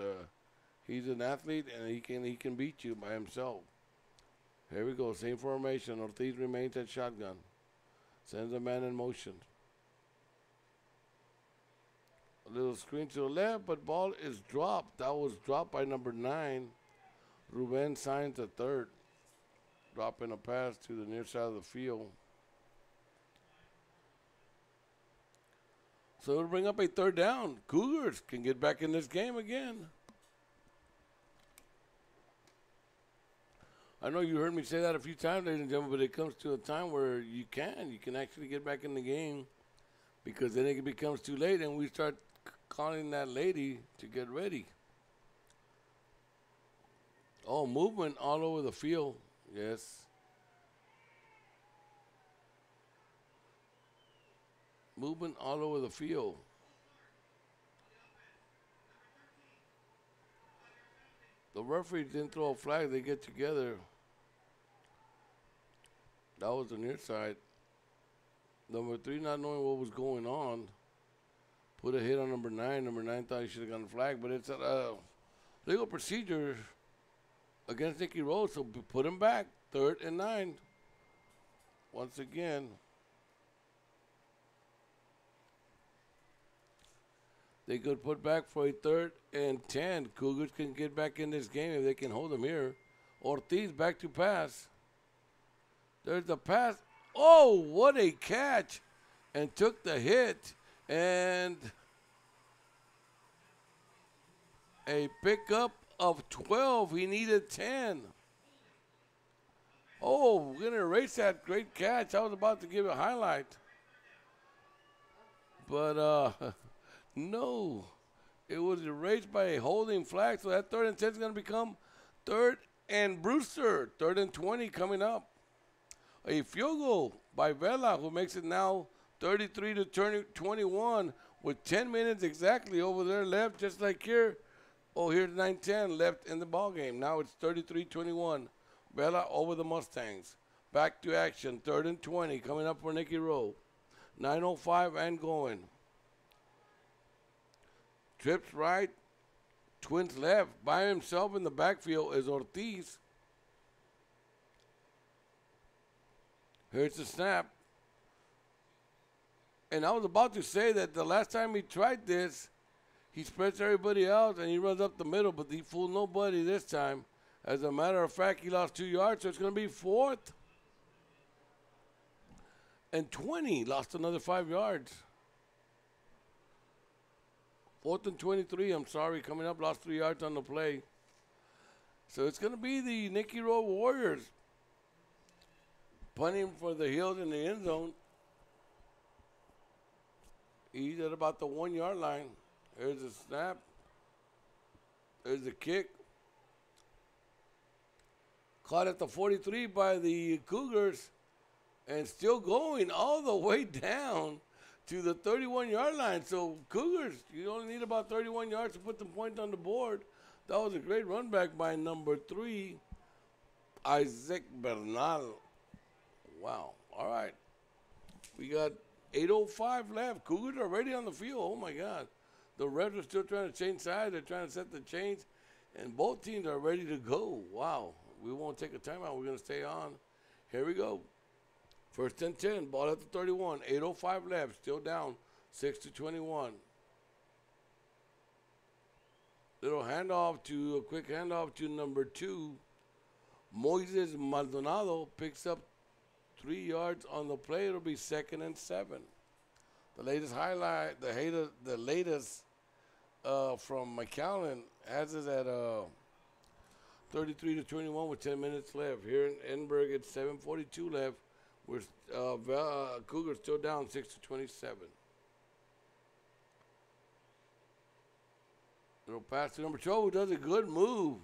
he's an athlete and he can beat you by himself. Here we go, same formation. Ortiz remains at shotgun. Sends a man in motion. A little screen to the left, but ball is dropped. That was dropped by number 9. Ruben Sainz, the 3rd. Dropping a pass to the near side of the field. So it'll bring up a 3rd down. Cougars can get back in this game again. I know you heard me say that a few times, ladies and gentlemen, but it comes to a time where you can actually get back in the game, because then it becomes too late and we start calling that lady to get ready. Oh, movement all over the field. Yes. Movement all over the field. The referee didn't throw a flag. They get together. That was the near side. Number 3, not knowing what was going on, put a hit on number 9. Number 9 thought he should have gotten a flag, but it's a legal procedure against Nicky Rowe, so put him back. 3rd and 9. Once again. They could put back for a 3rd and 10. Cougars can get back in this game if they can hold them here. Ortiz back to pass. There's the pass. Oh, what a catch. And took the hit. And a pickup of 12. He needed 10. Oh, we're going to erase that great catch. I was about to give a highlight. But, no. It was erased by a holding flag, so that 3rd and 10 is going to become 3rd and Brewster. 3rd and 20 coming up. A field goal by Vela, who makes it now 33 to 21 with 10 minutes exactly over there left, just like here. Oh, here's 9-10 left in the ball game. Now it's 33-21. Vela over the Mustangs. Back to action. 3rd and 20 coming up for Nicky Rowe. 9:05 and going. Trips right. Twins left. By himself in the backfield is Ortiz. Here's the snap. And I was about to say that the last time he tried this, he spreads everybody out and he runs up the middle, but he fooled nobody this time. As a matter of fact, he lost 2 yards, so it's going to be 4th and 20. Lost another 5 yards. 4th and 23, I'm sorry. Coming up, lost 3 yards on the play. So it's going to be the Nicky Rowe Warriors punting for the Hills in the end zone. He's at about the 1 yard line. There's a snap. There's a kick. Caught at the 43 by the Cougars and still going all the way down to the 31 yard line. So Cougars, you only need about 31 yards to put the point on the board. That was a great run back by number 3, Isaac Bernal. Wow. All right. We got 8:05 left. Cougars are already on the field. Oh, my God. The Reds are still trying to change sides. They're trying to set the chains. And both teams are ready to go. Wow. We won't take a timeout. We're going to stay on. Here we go. 1st and 10. Ball at the 31. 8:05 left. Still down 6-21. Little handoff to a quick handoff to number 2. Moises Maldonado picks up 3 yards on the play. It'll be 2nd and 7. The latest highlight, the latest from McAllen has us at 33-21 with 10 minutes left. Here in Edinburgh, it's 7:42 left. We're Cougars still down 6-27. Little pass to number 12, who does a good move.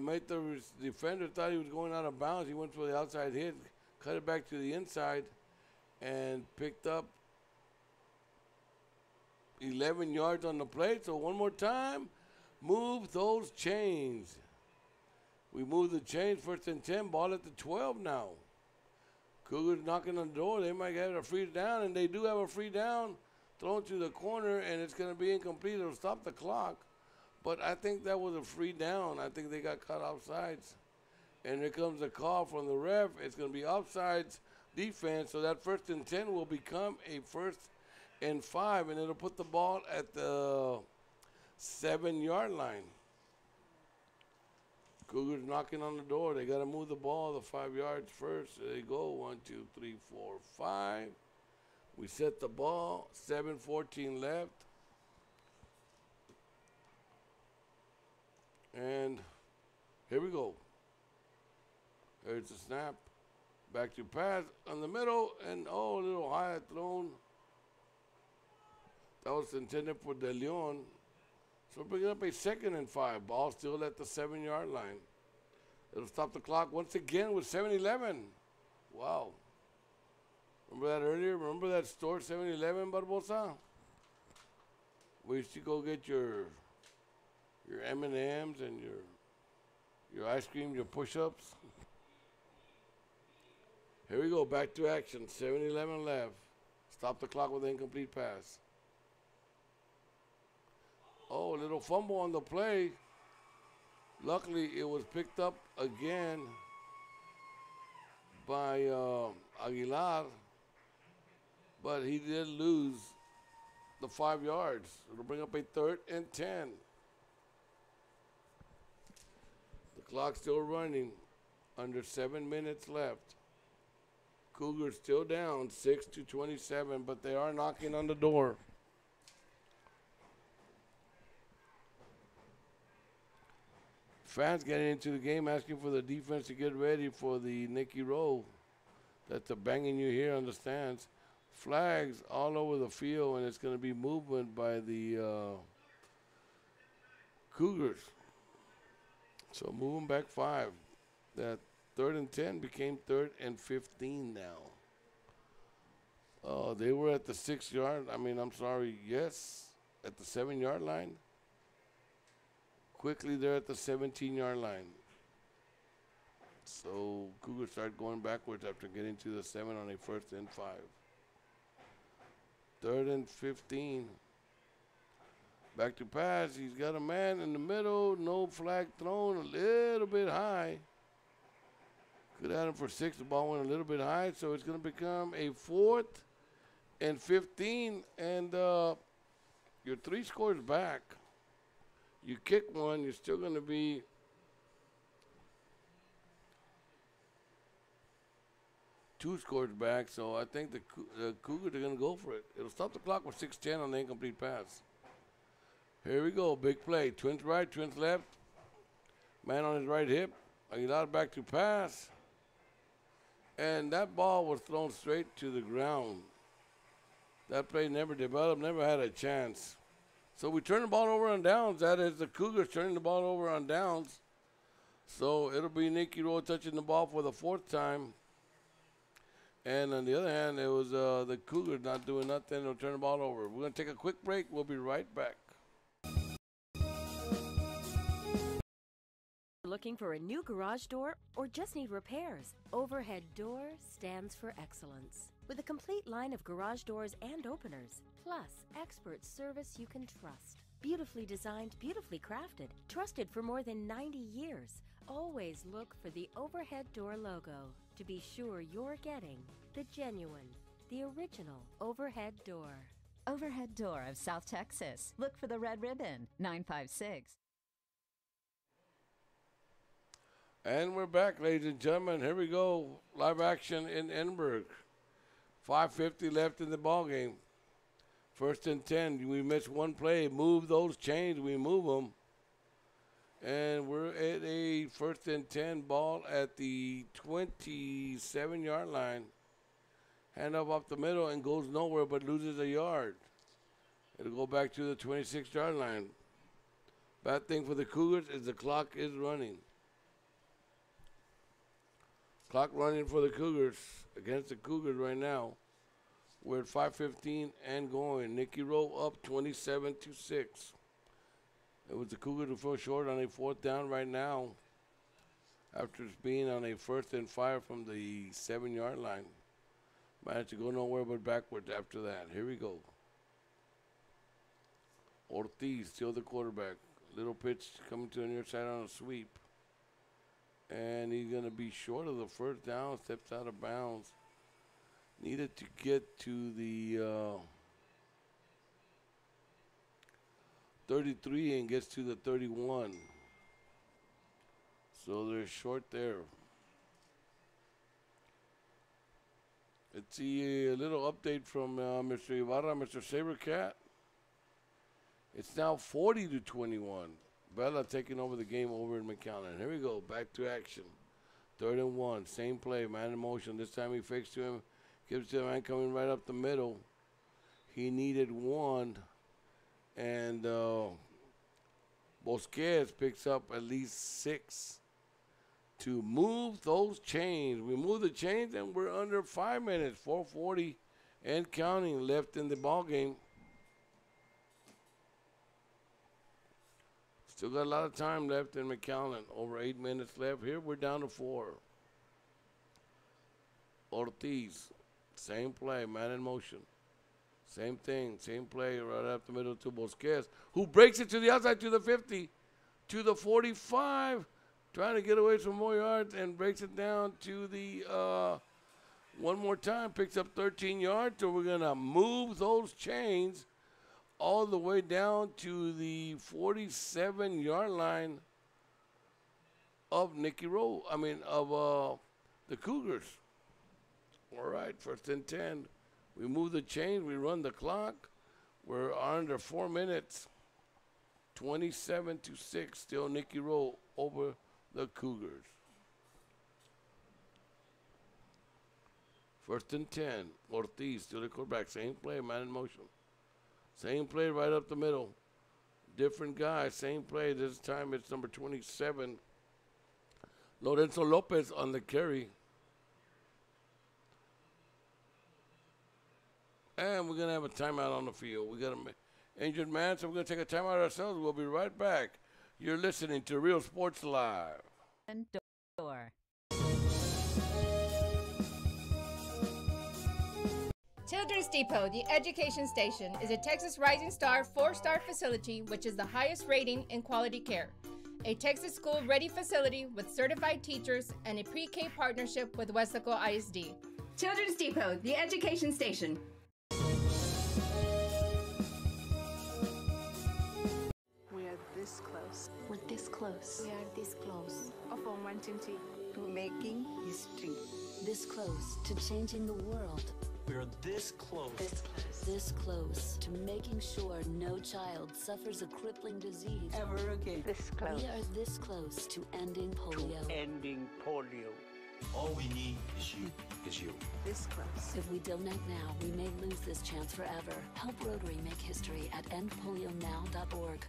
Made the defender thought he was going out of bounds. He went for the outside hit, cut it back to the inside, and picked up 11 yards on the play. So one more time, move those chains. We move the chains, 1st and 10, ball at the 12 now. Cougars knocking on the door. They might get a free down, and they do have a free down thrown to the corner, and it's going to be incomplete. It'll stop the clock. But I think that was a free down. I think they got caught offsides. And here comes a call from the ref. It's going to be offsides defense, so that 1st and 10 will become a 1st and 5, and it'll put the ball at the 7 yard line. Cougars knocking on the door. They got to move the ball the 5 yards first. There they go. 1, 2, 3, 4, 5. We set the ball. 7:14 left. And here we go. There's the snap. Back to pass on the middle. And, oh, a little high thrown. That was intended for De Leon. So we're bringing up a 2nd and 5. Ball still at the 7 yard line. It'll stop the clock once again with 7-11. Wow. Remember that earlier? Remember that store 7-Eleven, Barbosa? We used to go get your M&Ms and your ice cream, your push-ups. Here we go, back to action. 7-11 left. Stop the clock with an incomplete pass. Oh, a little fumble on the play. Luckily, it was picked up again by Aguilar, but he did lose the 5 yards. It'll bring up a 3rd and 10. The clock's still running. Under 7 minutes left. Cougars still down 6-27, but they are knocking on the door. Fans getting into the game asking for the defense to get ready for the Nicky Rowe. That's the banging you hear on the stands. Flags all over the field, and it's going to be movement by the Cougars. So moving back 5. That 3rd and 10 became 3rd and 15 now. They were at the 6-yard. Yes, at the 7-yard line. Quickly, they're at the 17-yard line. So Cougars start going backwards after getting to the 7 on a 1st and 5. 3rd and 15. Back to pass. He's got a man in the middle. No flag thrown. A little bit high. Could have had him for 6. The ball went a little bit high. So it's going to become a 4th and 15. And you're 3 scores back. You kick one, you're still going to be two scores back. So I think the Cougars are going to go for it. It'll stop the clock with 6:10 on the incomplete pass. Here we go, big play. Twins right, twins left. Man on his right hip. Aguilar back to pass. And that ball was thrown straight to the ground. That play never developed, never had a chance. So we turn the ball over on downs. That is the Cougars turning the ball over on downs. So it'll be Nicky Rowe touching the ball for the 4th time. And on the other hand, it was the Cougars not doing nothing. They'll turn the ball over. We're going to take a quick break. We'll be right back. Looking for a new garage door or just need repairs? Overhead Door stands for excellence. With a complete line of garage doors and openers, plus expert service you can trust. Beautifully designed, beautifully crafted, trusted for more than 90 years. Always look for the Overhead Door logo to be sure you're getting the genuine, the original Overhead Door. Overhead Door of South Texas. Look for the red ribbon, 956. And we're back, ladies and gentlemen. Here we go. Live action in Edinburg. 5:50 left in the ball game. 1st and 10. We missed one play. Move those chains. We move them. And we're at a 1st and 10 ball at the 27-yard line. Hand up the middle and goes nowhere but loses a yard. It'll go back to the 26-yard line. Bad thing for the Cougars is the clock is running. Clock running for the Cougars, against the Cougars right now. We're at 5:15 and going. Nicky Rowe up 27-6. It was the Cougars who fell short on a 4th down right now after being on a 1st and 5 from the 7-yard line. Managed to go nowhere but backwards after that. Here we go. Ortiz, still the quarterback. Little pitch coming to the near side on a sweep. And he's going to be short of the 1st down, steps out of bounds. Needed to get to the 33 and gets to the 31. So they're short there. Let's see a little update from Mr. Ibarra, Mr. Sabercat. It's now 40-21. Bella taking over the game over in McAllen. Here we go, back to action. 3rd and 1, same play, man in motion. This time he fakes to him, gives to the man coming right up the middle. He needed 1, and Bosquez picks up at least 6 to move those chains. We move the chains, and we're under 5 minutes, 4:40 and counting left in the ball game. Still got a lot of time left in McAllen. Over 8 minutes left. Here we're down to 4. Ortiz, same play, man in motion. Same thing, same play right up the middle to Bosquez, who breaks it to the outside to the 50, to the 45, trying to get away some more yards and breaks it down to the, one more time, picks up 13 yards. So we're going to move those chains all the way down to the 47-yard line of Nicky Rowe. Of the Cougars. All right, 1st and 10. We move the chains. We run the clock. We're under 4 minutes. 27-6. Still Nicky Rowe over the Cougars. 1st and 10. Ortiz still the quarterback. Same play, man in motion. Same play right up the middle. Different guy, same play. This time it's number 27. Lorenzo Lopez on the carry. And we're going to have a timeout on the field. We got an injured man, so we're going to take a timeout ourselves. We'll be right back. You're listening to Real Sports Live. And door. Children's Depot, the education station, is a Texas Rising Star 4-star facility which is the highest rating in quality care. A Texas school-ready facility with certified teachers and a pre-K partnership with Weslaco ISD. Children's Depot, the education station. We are this close. We're this close. We are this close. Of wanting to making history. This close to changing the world. We're this close. This close to making sure no child suffers a crippling disease Ever again. This close. We are this close to ending polio. Ending polio. All we need is you. This close. If we don't act now, we may lose this chance forever. Help Rotary make history at endpolionow.org.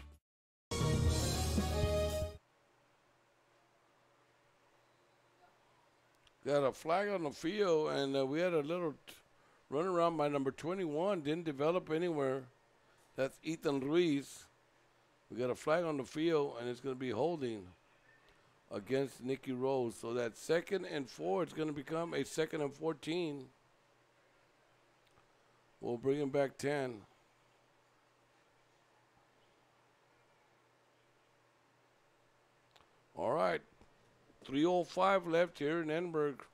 Got a flag on the field, and we had a little run around by number 21. Didn't develop anywhere. That's Ethan Ruiz. We got a flag on the field, and it's going to be holding against Nicky Rowe. So that 2nd and 4 is going to become a 2nd and 14. We'll bring him back 10. All right. 3:05 left here in Edinburg.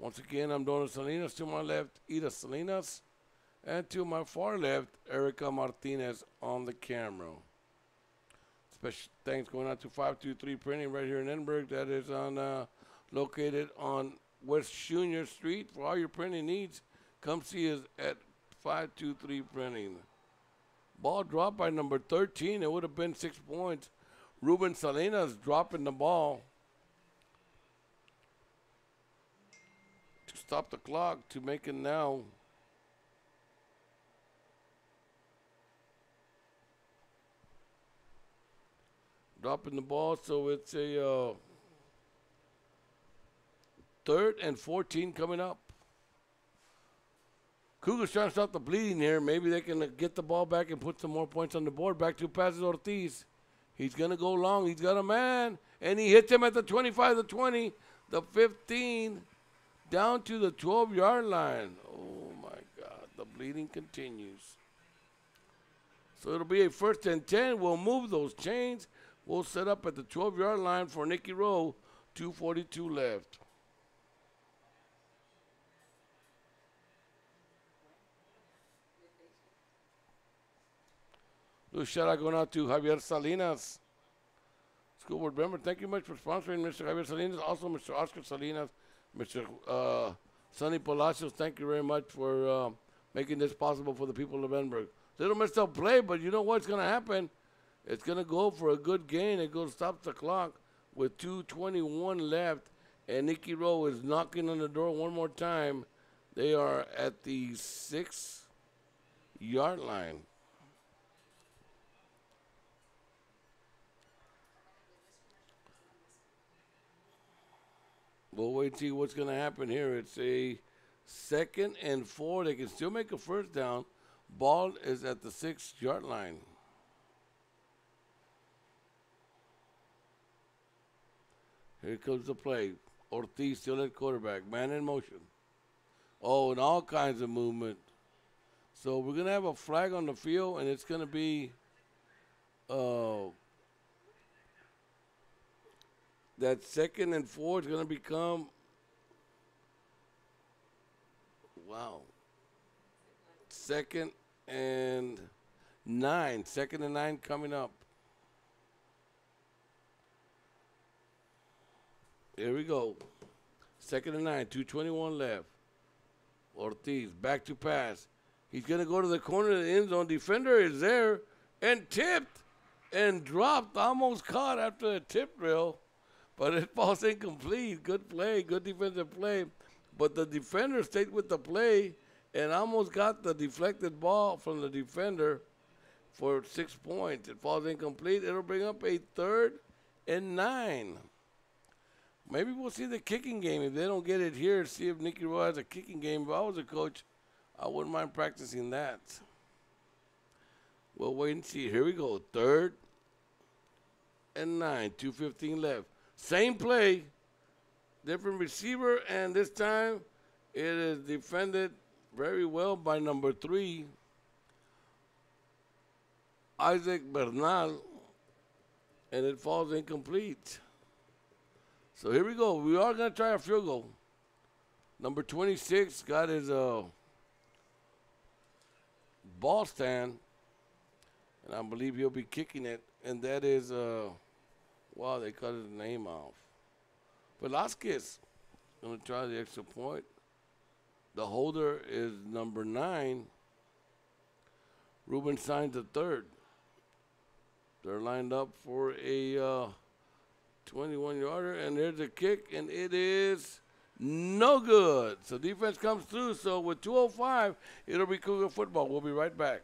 Once again, I'm Donna Salinas. To my left, Ida Salinas. And to my far left, Erica Martinez on the camera. Special thanks going out to 523 Printing right here in Edinburg. That is on located on West Junior Street. For all your printing needs, come see us at 523 Printing. Ball dropped by number 13. It would have been 6 points. Ruben Salinas dropping the ball to stop the clock, to make it now dropping the ball, so it's a 3rd and 14 coming up. Cougars trying to stop the bleeding here. Maybe they can get the ball back and put some more points on the board. Back to passes Ortiz. He's going to go long. He's got a man, and he hits him at the 25, the 20, the 15, down to the 12-yard line. Oh, my God. The bleeding continues. So it'll be a 1st and 10. We'll move those chains. We'll set up at the 12-yard line for Nicky Rowe. 2:42 left. Little shout out going out to Javier Salinas, school board member. Thank you much for sponsoring Mr. Javier Salinas. Also, Mr. Oscar Salinas, Mr. Sonny Palacios. Thank you very much for making this possible for the people of Edinburg. Little messed up play, but you know what's going to happen? It's going to go for a good gain. It goes stop the clock with 2:21 left, and Nicky Rowe is knocking on the door one more time. They are at the 6-yard line. We'll wait and see what's going to happen here. It's a 2nd and 4. They can still make a 1st down. Ball is at the 6-yard line. Here comes the play. Ortiz still at quarterback. Man in motion. Oh, and all kinds of movement. So we're going to have a flag on the field, and it's going to be that 2nd and 4 is going to become, wow, 2nd and 9. 2nd and 9 coming up. Here we go. 2nd and 9, 2:21 left. Ortiz back to pass. He's going to go to the corner of the end zone. Defender is there and tipped. and dropped, almost caught after a tip drill, but it falls incomplete. Good play, good defensive play. But the defender stayed with the play and almost got the deflected ball from the defender for 6 points. It falls incomplete. It'll bring up a 3rd and 9. Maybe we'll see the kicking game. If they don't get it here, see if Nicky Rowe has a kicking game. If I was a coach, I wouldn't mind practicing that. We'll wait and see. Here we go. 3rd and 9. 2:15 left. Same play. Different receiver, and this time it is defended very well by number 3, Isaac Bernal, and it falls incomplete. So here we go. We are going to try a field goal. Number 26 got his ball stand, and I believe he'll be kicking it, and that is, wow, they cut his name off. Velasquez going to try the extra point. The holder is number 9. Ruben signs the 3rd. They're lined up for a 21-yarder, and there's a kick, and it is no good. So defense comes through. So with 2:05, it'll be Cougar football. We'll be right back.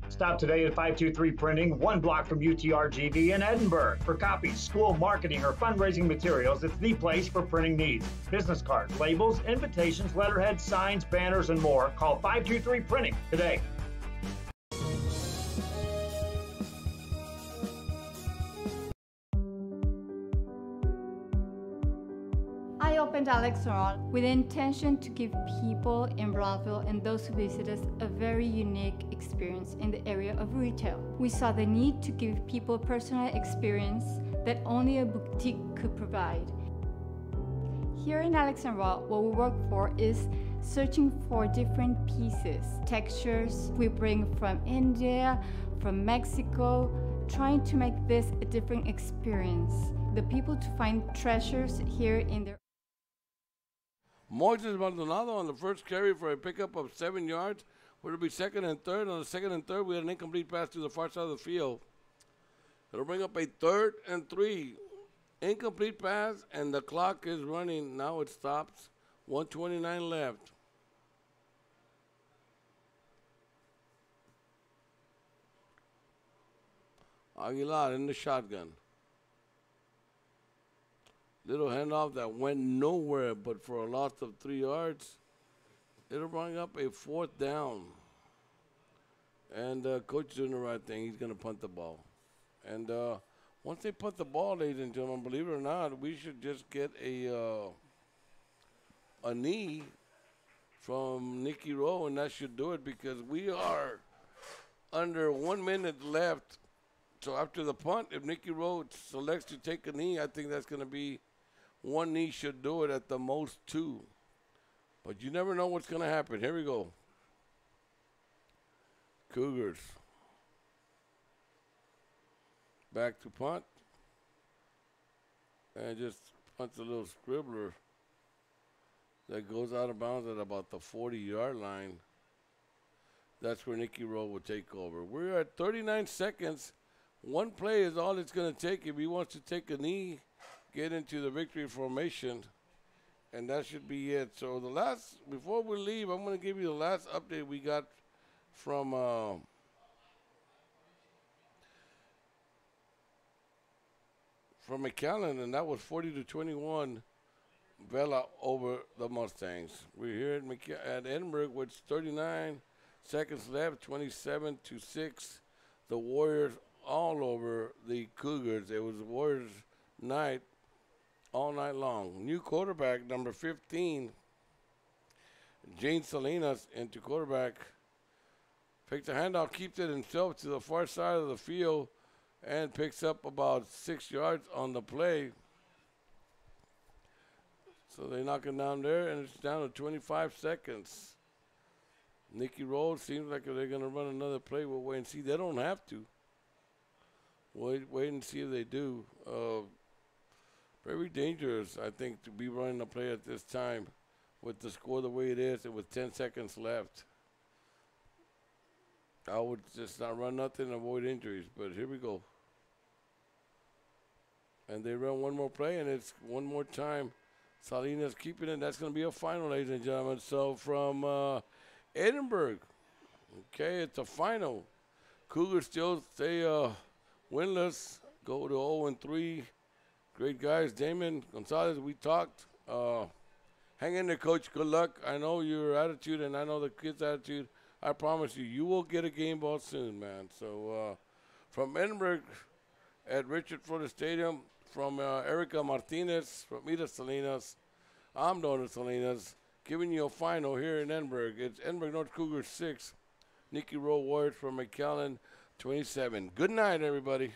Stop today at 523 Printing, 1 block from UTRGV in Edinburg. For copies, school marketing, or fundraising materials, it's the place for printing needs. Business cards, labels, invitations, letterheads, signs, banners, and more. Call 523 Printing today. I opened Alex Roll with the intention to give people in Broadville and those who visit us a very unique experience in the area of retail. We saw the need to give people a personal experience that only a boutique could provide. Here in Alex Roll, what we work for is searching for different pieces, textures we bring from India, from Mexico, trying to make this a different experience. The people to find treasures here in their Moises Maldonado on the first carry for a pickup of 7 yards. It'll be 2nd and 3rd. On the 2nd and 3rd, we had an incomplete pass to the far side of the field. It'll bring up a 3rd and 3. Incomplete pass, and the clock is running. Now it stops. 1:29 left. Aguilar in the shotgun. Little handoff that went nowhere, but for a loss of 3 yards, it'll bring up a 4th down. And coach doing the right thing. He's going to punt the ball. And once they punt the ball, ladies and gentlemen, believe it or not, we should just get a knee from Nicky Rowe, and that should do it because we are under 1 minute left. So after the punt, if Nicky Rowe selects to take a knee, I think that's going to be 1 knee should do it, at the most 2. But you never know what's going to happen. Here we go. Cougars. Back to punt. And just punts a little scribbler that goes out of bounds at about the 40-yard line. That's where Nicky Rowe will take over. We're at 39 seconds. 1 play is all it's going to take if he wants to take a knee, get into the victory formation, and that should be it. So the last, before we leave, I'm going to give you the last update we got from McAllen, and that was 40-21 Vela over the Mustangs. We're here at Edinburg with 39 seconds left, 27-6. The Warriors all over the Cougars. It was Warriors night all night long. New quarterback, number 15, Jane Salinas, into quarterback. Picks the handoff, keeps it himself to the far side of the field, and picks up about 6 yards on the play. So they knock it down there, and it's down to 25 seconds. Nicky Rowe seems like if they're going to run another play, we'll wait and see. They don't have to. Wait and see if they do. Very dangerous, I think, to be running a play at this time with the score the way it is and with 10 seconds left. I would just not run nothing and avoid injuries. But here we go. And they run one more play, and it's one more time. Salinas keeping it. That's going to be a final, ladies and gentlemen. So from Edinburg, okay, it's a final. Cougars still stay winless, go to 0-3. Great guys. Damon Gonzalez, we talked. Hang in there, Coach. Good luck. I know your attitude, and I know the kids' attitude. I promise you, you will get a game ball soon, man. So from Edinburg at Richard Florida Stadium, from Erica Martinez, from me to Salinas, I'm Donald Salinas, giving you a final here in Edinburg. It's Edinburg North Cougars 6, Nicky Rowe Warriors from McAllen 27. Good night, everybody.